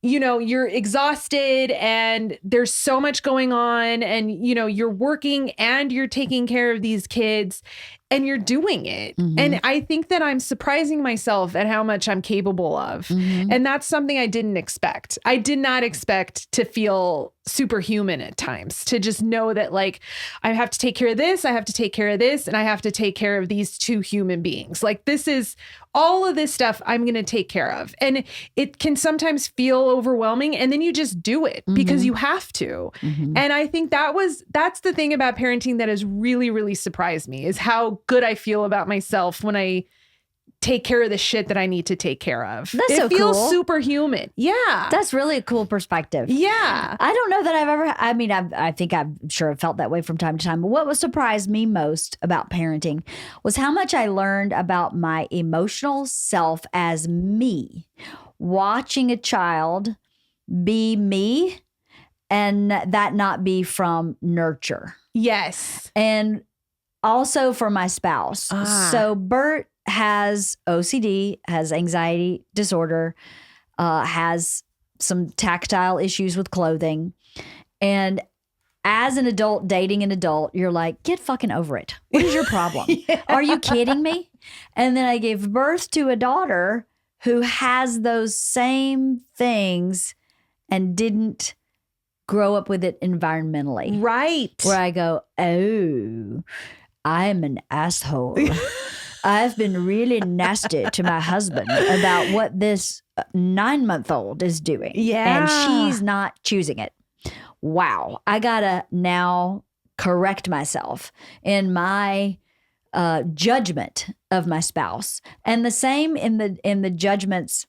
you're exhausted and there's so much going on and, you're working and you're taking care of these kids and you're doing it. Mm-hmm. And I think that I'm surprising myself at how much I'm capable of. Mm-hmm. And that's something I didn't expect. I did not expect to feel superhuman at times, to just know that like, I have to take care of this, I have to take care of this, and I have to take care of these 2 human beings. Like this is all of this stuff I'm going to take care of. And it can sometimes feel overwhelming and then you just do it because you have to. Mm-hmm. And I think that's the thing about parenting that has really, really surprised me is how good I feel about myself when I take care of the shit that I need to take care of. It feels cool. Superhuman. Yeah. That's really a cool perspective. Yeah. I don't know that I've ever, I think I'm sure I've felt that way from time to time. But what surprised me most about parenting was how much I learned about my emotional self as me, watching a child be me and that not be from nurture. Yes. And also for my spouse. So Bert has OCD, has anxiety disorder, has some tactile issues with clothing. And as an adult dating an adult, you're like, get fucking over it. What is your problem? Yeah. Are you kidding me? And then I gave birth to a daughter who has those same things and didn't grow up with it environmentally. Right. Where I go, oh, I'm an asshole. I've been really nasty to my husband about what this 9-month-old is doing. Yeah. And she's not choosing it. Wow. I gotta now correct myself in my judgment of my spouse. And the same in the judgments,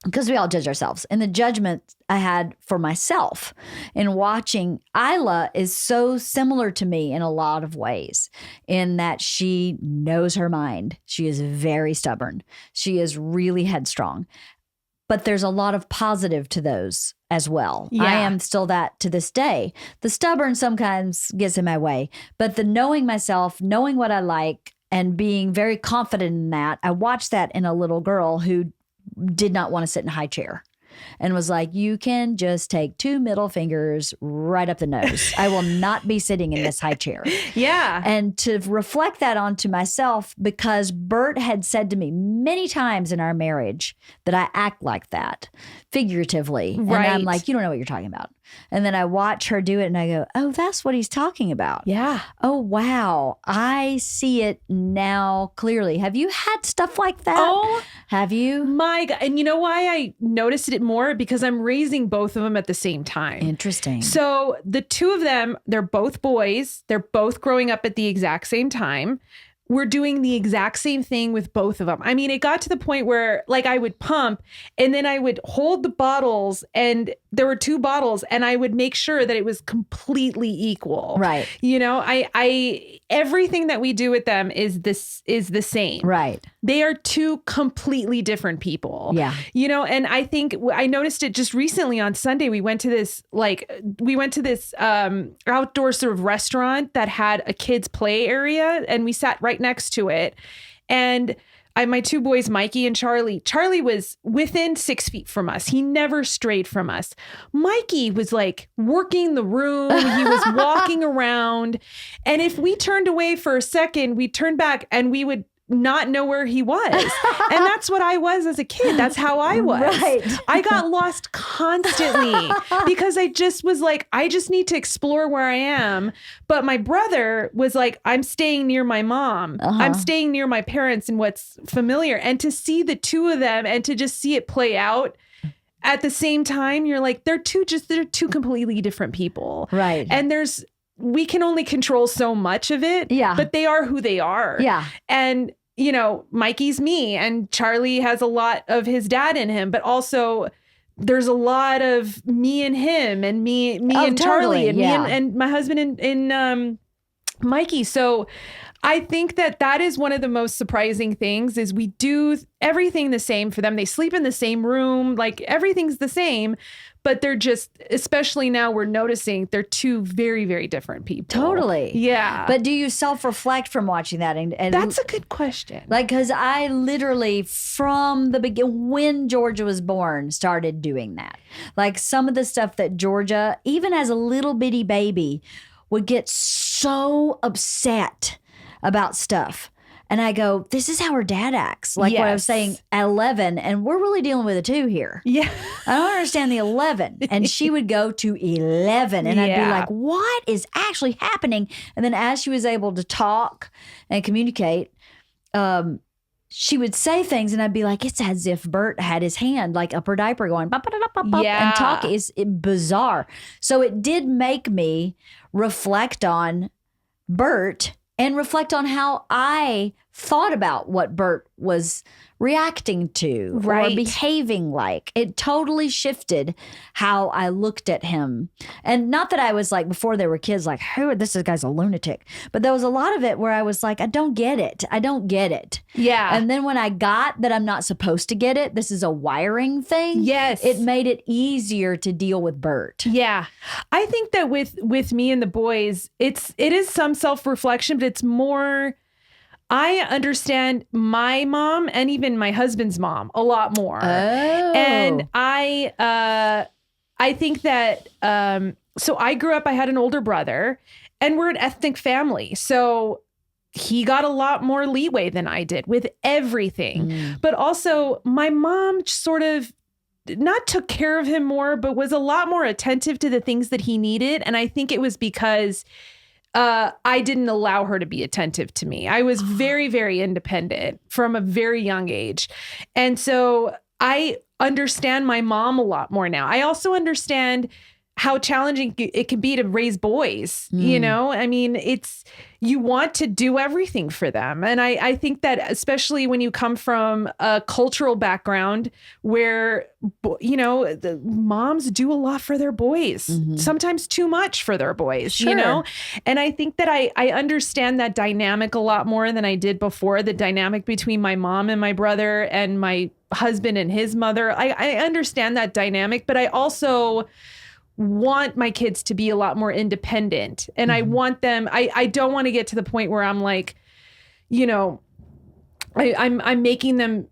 because we all judge ourselves. And the judgment I had for myself in watching Isla is so similar to me in a lot of ways, in that she knows her mind. She is very stubborn. She is really headstrong. But there's a lot of positive to those as well. Yeah. I am still that to this day. The stubborn sometimes gets in my way, but the knowing myself, knowing what I like, and being very confident in that, I watched that in a little girl who did not want to sit in a high chair and was like, you can just take 2 middle fingers right up the nose. I will not be sitting in this high chair. Yeah. And to reflect that onto myself, because Bert had said to me many times in our marriage that I act like that figuratively. Right. And I'm like, you don't know what you're talking about. And then I watch her do it and I go, oh, that's what he's talking about. Yeah. Oh, wow. I see it now clearly. Have you had stuff like that? Oh, have you? My God. And you know why I noticed it more? Because I'm raising both of them at the same time. Interesting. So the two of them, they're both boys. They're both growing up at the exact same time. We're doing the exact same thing with both of them. I mean, it got to the point where like I would pump and then I would hold the bottles, and there were 2 bottles, and I would make sure that it was completely equal. Right. You know, I everything that we do with them is the same. Right. They are 2 completely different people. Yeah. You know, and I think I noticed it just recently on Sunday. We went to this outdoor sort of restaurant that had a kids play area, and we sat right next to it. And my 2 boys, Mikey and Charlie was within 6 feet from us. He never strayed from us. Mikey was like working the room. He was walking around. And if we turned away for a second, we'd turn back and we would not know where he was. And that's what I was as a kid. That's how I was. Right. I got lost constantly because I just was like, I just need to explore where I am. But my brother was like, I'm staying near my mom. I'm staying near my parents and what's familiar. And to see the 2 of them and to just see it play out at the same time, you're like, they're 2 completely different people. Right. And we can only control so much of it. Yeah. But they are who they are. Yeah. And, you know, Mikey's me, and Charlie has a lot of his dad in him, but also there's a lot of me and him, and me and totally. Charlie, and yeah. me and my husband and Mikey. So I think that is one of the most surprising things is we do everything the same for them. They sleep in the same room, like everything's the same, but they're just, especially now we're noticing they're 2 very, very different people. Totally. Yeah. But do you self-reflect from watching that? And that's a good question. Like, because I literally from the beginning, when Georgia was born, started doing that. Like some of the stuff that Georgia, even as a little bitty baby, would get so upset about stuff. And I go, this is how her dad acts. Like what I was saying at 11. And we're really dealing with a 2 here. Yeah. I don't understand the 11. And she would go to 11. And I'd be like, what is actually happening? And then as she was able to talk and communicate, she would say things and I'd be like, it's as if Bert had his hand like up her diaper going, bop, bop, bop, bop, and talk is bizarre. So it did make me reflect on Bert and reflect on how I thought about what Bert was reacting to or behaving like. It totally shifted how I looked at him. And not that I was like, before they were kids, like, this guy's a lunatic. But there was a lot of it where I was like, I don't get it. I don't get it. Yeah. And then when I got that I'm not supposed to get it, this is a wiring thing. Yes. It made it easier to deal with Bert. Yeah. I think that with me and the boys, it is some self-reflection, but it's more, I understand my mom and even my husband's mom a lot more. Oh. And I think that, so I grew up, I had an older brother and we're an ethnic family. So he got a lot more leeway than I did with everything. But also my mom sort of not took care of him more, but was a lot more attentive to the things that he needed. And I think it was because I didn't allow her to be attentive to me. I was very, very independent from a very young age. And so I understand my mom a lot more now. I also understand how challenging it can be to raise boys. You know, I mean, you want to do everything for them. And I think that especially when you come from a cultural background where, you know, the moms do a lot for their boys, sometimes too much for their boys, you know? And I think that I understand that dynamic a lot more than I did before, the dynamic between my mom and my brother and my husband and his mother. I understand that dynamic, but I also want my kids to be a lot more independent. And I want them, I don't want to get to the point where I'm like, you know, I'm making them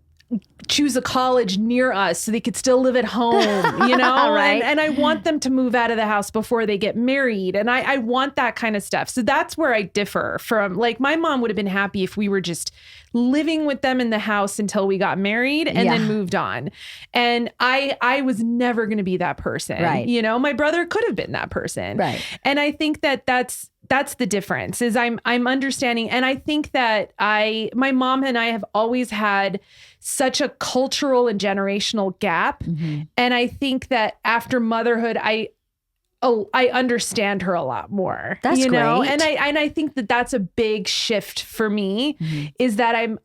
choose a college near us so they could still live at home, you know? Right. And I want them to move out of the house before they get married. And I want that kind of stuff. So that's where I differ from, like, my mom would have been happy if we were just living with them in the house until we got married and then moved on. And I was never going to be that person. Right. You know, my brother could have been that person. Right. And I think that's the difference, is I'm understanding. And I think that my mom and I have always had such a cultural and generational gap. Mm-hmm. And I think that after motherhood, I understand her a lot more. That's you know? great. And I think that that's a big shift for me, is that I'm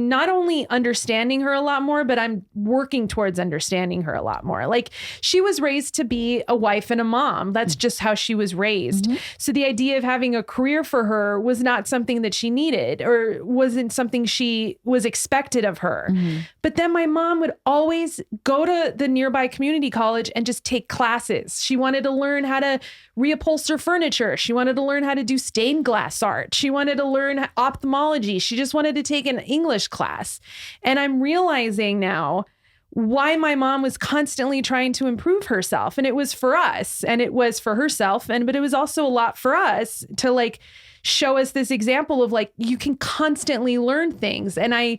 not only understanding her a lot more, but I'm working towards understanding her a lot more. Like, she was raised to be a wife and a mom. That's just how she was raised. Mm-hmm. So the idea of having a career for her was not something that she needed, or wasn't something she was expected of her. Mm-hmm. But then my mom would always go to the nearby community college and just take classes. She wanted to learn how to reupholster furniture. She wanted to learn how to do stained glass art. She wanted to learn ophthalmology. She just wanted to take an English class. And I'm realizing now why my mom was constantly trying to improve herself. And it was for us, and it was for herself. But it was also a lot for us to, like, show us this example of, like, you can constantly learn things. And I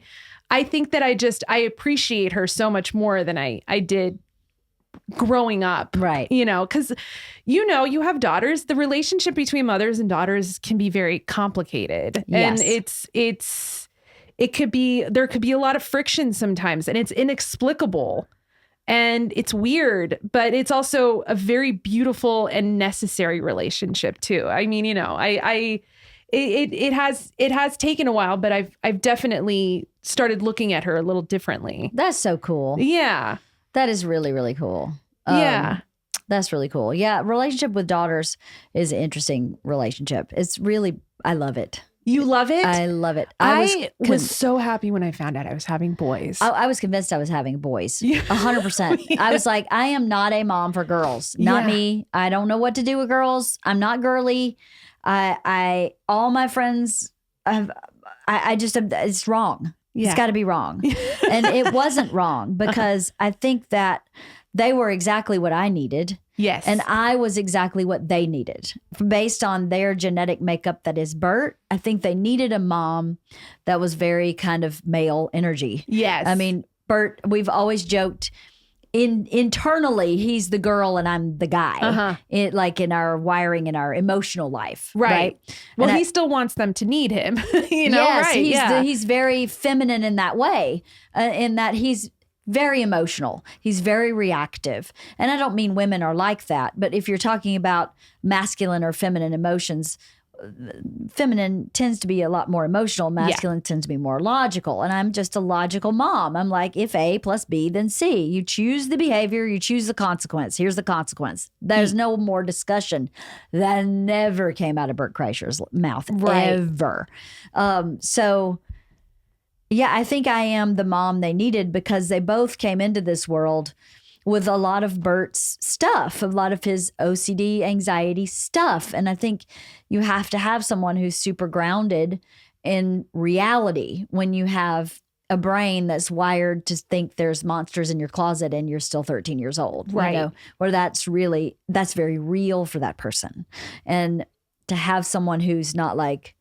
think that I appreciate her so much more than I did growing up. Right. You know, because, you know, you have daughters. The relationship between mothers and daughters can be very complicated. Yes. And there could be a lot of friction sometimes, and it's inexplicable and it's weird, but it's also a very beautiful and necessary relationship too. I mean, you know, it has taken a while, but I've definitely started looking at her a little differently. That's so cool. Yeah. That is really, really cool. Yeah. That's really cool. Yeah. Relationship with daughters is an interesting relationship. It's really, I love it. You love it? I love it. I was so happy when I found out I was having boys. I was convinced I was having boys. 100%. Yeah. I was like, I am not a mom for girls. Not me. I don't know what to do with girls. I'm not girly. All my friends, I just, it's wrong. Yeah. It's got to be wrong. And it wasn't wrong, because I think that they were exactly what I needed. Yes. And I was exactly what they needed. Based on their genetic makeup that is Bert, I think they needed a mom that was very kind of male energy. Yes. I mean, Bert, we've always joked, internally, he's the girl and I'm the guy. Like in our wiring, in our emotional life. Right. Well, he still wants them to need him. You know, yes, right. He's very feminine in that way, in that he's very emotional. He's very reactive. And I don't mean women are like that, but if you're talking about masculine or feminine emotions, feminine tends to be a lot more emotional. Masculine tends to be more logical. And I'm just a logical mom. I'm like, if A plus B, then C. You choose the behavior, you choose the consequence. Here's the consequence. There's no more discussion. That never came out of Bert Kreischer's mouth, ever. So, yeah, I think I am the mom they needed, because they both came into this world with a lot of Bert's stuff, a lot of his OCD, anxiety stuff. And I think you have to have someone who's super grounded in reality when you have a brain that's wired to think there's monsters in your closet and you're still 13 years old. Right. You know, where that's very real for that person. And to have someone who's not like,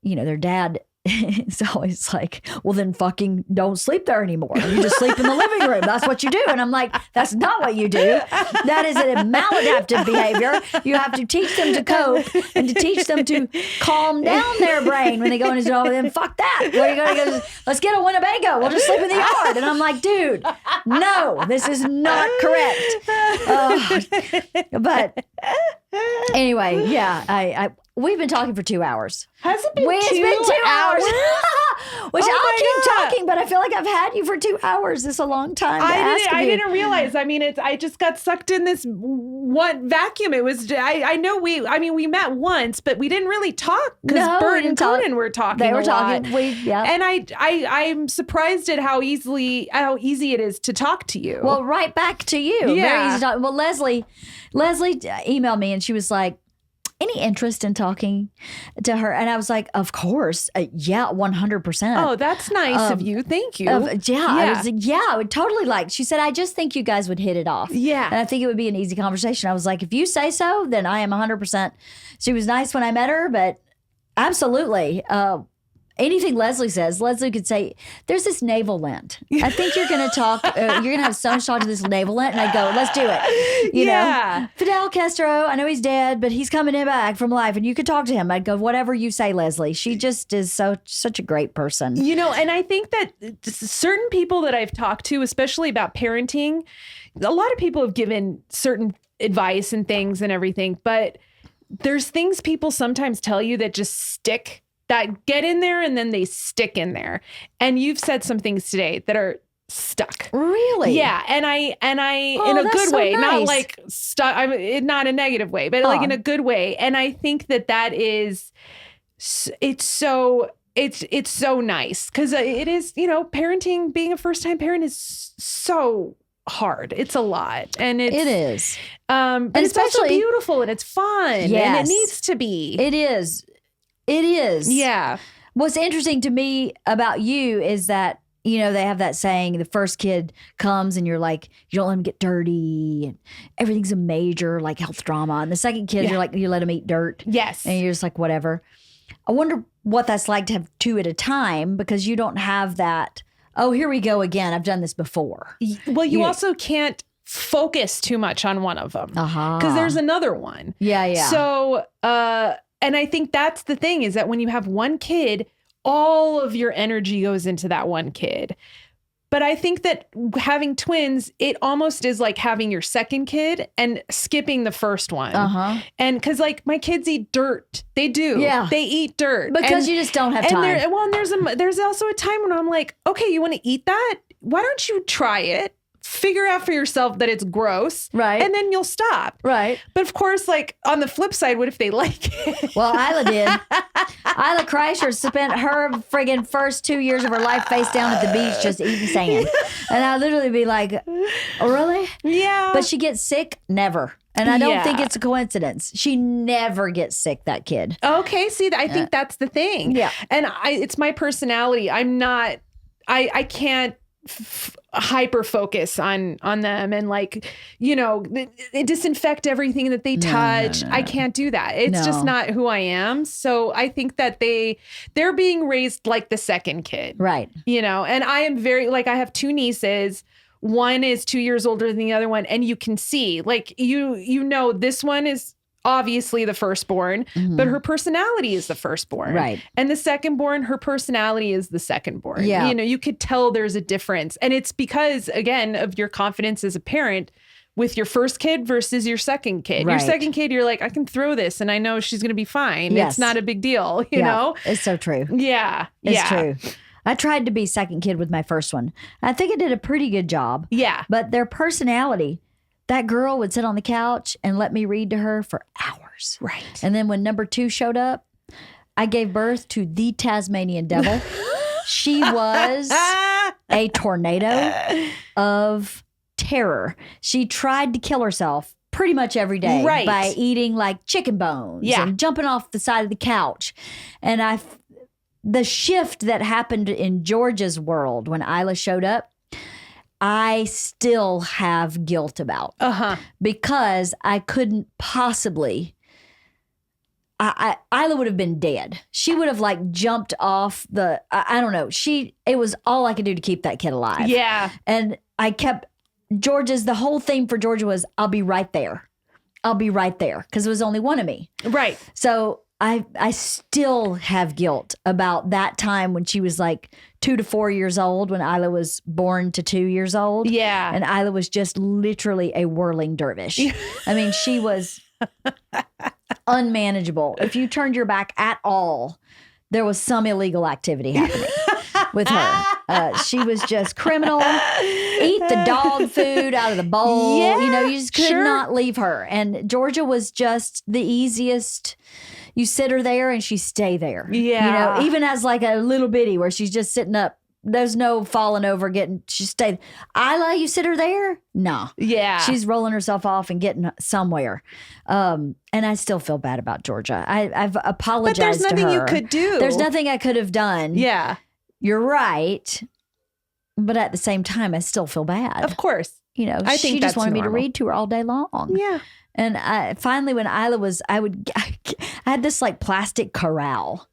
you know, their dad it's always like, well, then fucking don't sleep there anymore. You just sleep in the living room. That's what you do. And I'm like, that's not what you do. That is a maladaptive behavior. You have to teach them to cope and to teach them to calm down their brain when they go into, oh, then fuck that. Where are you going to go? Let's get a Winnebago. We'll just sleep in the yard. And I'm like, dude, no, this is not correct. But anyway, yeah, we've been talking for 2 hours. Has it been It's been 2 hours. Which I'll keep talking, but I feel like I've had you for 2 hours. It's a long time to ask I you. didn't realize. I mean, I just got sucked in this one vacuum. It was, I know we met once, but we didn't really talk, because Bert and Conan were talking. They were a talking. lot. Yeah. And I'm surprised at how easy it is to talk to you. Well, right back to you. Yeah. Very easy to talk. Well, Leslie emailed me and she was like, any interest in talking to her? And I was like, of course. Yeah, 100%. Oh, that's nice of you. Thank you. I was like, I would totally like. She said, I just think you guys would hit it off. Yeah. And I think it would be an easy conversation. I was like, if you say so, then I am 100%. She was nice when I met her, but absolutely. Anything Leslie says, Leslie could say, there's this navel lint. I think you're going to talk, you're going to have Sona talk to this navel lint. And I go, let's do it. You know, Fidel Castro, I know he's dead, but he's coming in back from life and you could talk to him. I'd go, whatever you say, Leslie. She just is such a great person. You know, and I think that certain people that I've talked to, especially about parenting, a lot of people have given certain advice and things and everything, but there's things people sometimes tell you that just stick, that get in there and then they stick in there. And you've said some things today that are stuck. Really? Yeah. And I in a good way, not like stuck, not a negative way, but like in a good way. And I think that is, it's so nice because it is, you know, parenting, being a first-time parent is so hard. It's a lot. And it is. But it's also beautiful and it's fun. Yes. And it needs to be. It is. It is. Yeah. What's interesting to me about you is that, you know, they have that saying, the first kid comes and you're like, you don't let him get dirty and everything's a major like health drama. And the second kid, you're like, you let him eat dirt. Yes. And you're just like, whatever. I wonder what that's like to have two at a time because you don't have that, oh, here we go again. I've done this before. Well, you also can't focus too much on one of them because there's another one. Yeah, yeah. So, and I think that's the thing is that when you have one kid, all of your energy goes into that one kid. But I think that having twins, it almost is like having your second kid and skipping the first one. And because like my kids eat dirt. They do. Yeah. They eat dirt. Because you just don't have time. And there's also a time when I'm like, okay, you want to eat that? Why don't you try it? Figure out for yourself that it's gross. Right. And then you'll stop. Right. But of course, like on the flip side, what if they like it? Well, Isla did. Isla Kreischer spent her friggin' first 2 years of her life face down at the beach just eating sand. And I'd literally be like, oh, really? Yeah. But she gets sick? Never. And I don't think it's a coincidence. She never gets sick, that kid. Okay. See, I think that's the thing. Yeah. And it's my personality. I'm not, I can't hyper focus on them and like, you know, disinfect everything that they touch. No. I can't do that. It's just not who I am. So I think that they're being raised like the second kid. Right. You know, and I am very, like, I have two nieces. One is 2 years older than the other one. And you can see, like, you know, this one is obviously the firstborn, but her personality is the firstborn. Right. And the secondborn, her personality is the secondborn. Yeah. You know, you could tell there's a difference. And it's because, again, of your confidence as a parent with your first kid versus your second kid. Right. Your second kid, you're like, I can throw this and I know she's going to be fine. Yes. It's not a big deal, you know? It's so true. Yeah. It's true. I tried to be second kid with my first one. I think I did a pretty good job. Yeah. But their personality, that girl would sit on the couch and let me read to her for hours. Right. And then when number 2 showed up, I gave birth to the Tasmanian devil. She was a tornado of terror. She tried to kill herself pretty much every day by eating like chicken bones and jumping off the side of the couch. And the shift that happened in George's world when Isla showed up, I still have guilt about because I couldn't possibly. Isla would have been dead. She would have like jumped off the. I don't know. It was all I could do to keep that kid alive. Yeah, and I kept the whole theme for Georgia was I'll be right there. I'll be right there because it was only one of me. Right. So I still have guilt about that time when she was like 2 to 4 years old when Isla was born to 2 years old. Yeah. And Isla was just literally a whirling dervish. I mean, she was unmanageable. If you turned your back at all, there was some illegal activity happening with her. She was just criminal. Eat the dog food out of the bowl. Yeah, you know, you just could not leave her. And Georgia was just the easiest. You sit her there and she stay there. Yeah. You know, even as like a little bitty where she's just sitting up there's no falling over, she stayed. Isla, you sit her there? No. Yeah. She's rolling herself off and getting somewhere. And I still feel bad about Georgia. I've apologized to her. But there's nothing you could do. There's nothing I could have done. Yeah. You're right. But at the same time, I still feel bad. Of course. You know, I think she just wanted normal. me to read to her all day long. Yeah. And finally, when Isla was, I had this like plastic corral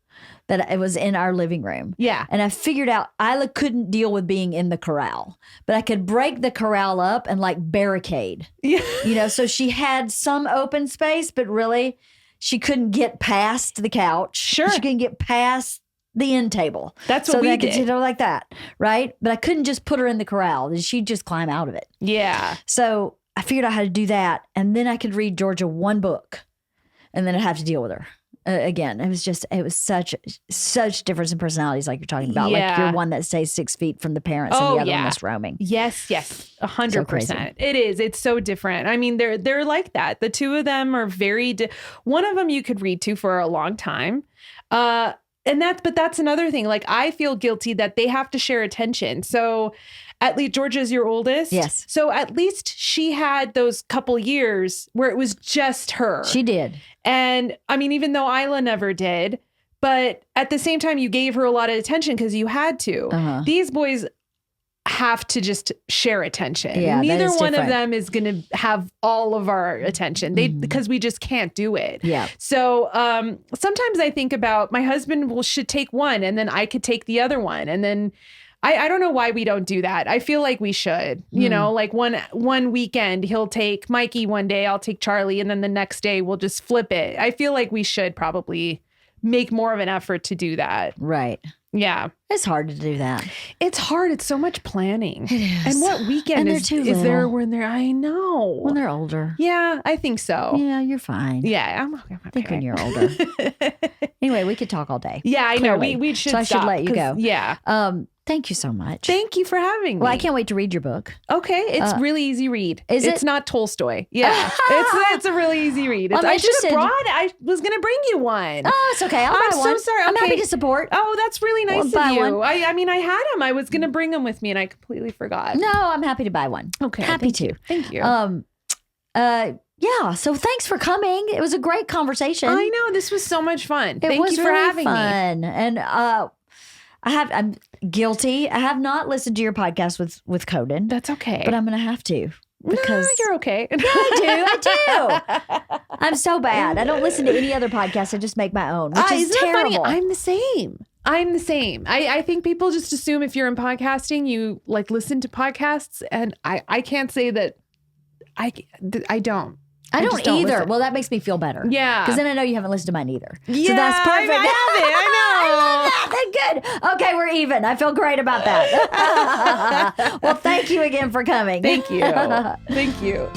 that it was in our living room. Yeah. And I figured out Isla couldn't deal with being in the corral, but I could break the corral up and like barricade. Yeah. You know, so she had some open space, but really she couldn't get past the couch. Sure. She couldn't get past the end table. That's what we did. I could sit her like that, right? But I couldn't just put her in the corral. She'd just climb out of it. Yeah. So I figured out how to do that. And then I could read Georgia one book and then I'd have to deal with her. Again, it was such difference in personalities like you're talking about. Yeah. Like you're one that stays 6 feet from the parents and the other one that's roaming. Yes, 100%. So it is. It's so different. I mean, they're like that. The two of them are very, one of them you could read to for a long time. But that's another thing. Like I feel guilty that they have to share attention. So at least Georgia's your oldest. Yes. So at least she had those couple years where it was just her. She did. And I mean, even though Isla never did, but at the same time, you gave her a lot of attention because you had to. Uh-huh. These boys have to just share attention. Yeah, neither one of them is going to have all of our attention because we just can't do it. Yeah. So sometimes I think about my husband should take one and then I could take the other one. And then I don't know why we don't do that. I feel like we should, you know, like one weekend he'll take Mikey one day, I'll take Charlie. And then the next day we'll just flip it. I feel like we should probably make more of an effort to do that. Right. Yeah. It's hard to do that. It's hard. It's so much planning. It is. And what weekend is there when they're, I know. When they're older. Yeah, I think so. Yeah, you're fine. Yeah, I'm okay. I think when you're older. Anyway, we could talk all day. Yeah, I know. We should I stop, should let you go. Yeah. Thank you so much. Thank you for having me. Well, I can't wait to read your book. Okay. It's really easy read. Is it? It's not Tolstoy. Yeah. it's a really easy read. I'm interested. I was going to bring you one. Oh, it's okay. I'll buy one. I'm so sorry. I'm happy to support. Oh, that's really nice of you. One. I mean, I had them. I was going to bring them with me and I completely forgot. No, I'm happy to buy one. Okay. Happy to. Thank you. Yeah. So thanks for coming. It was a great conversation. I know. This was so much fun. Thank you for having me. And I'm guilty. I have not listened to your podcast with Conan. That's okay. But I'm going to have to. Because no, you're okay. Yeah, I do. I'm so bad. I don't listen to any other podcast. I just make my own, which is terrible. Funny? I'm the same. I think people just assume if you're in podcasting, you like listen to podcasts. And I can't say that I don't. I don't either. Listen. Well, that makes me feel better. Yeah. Because then I know you haven't listened to mine either. Yeah, so that's perfect. I know. I love that. Good. Okay, we're even. I feel great about that. Well, thank you again for coming. Thank you. Thank you.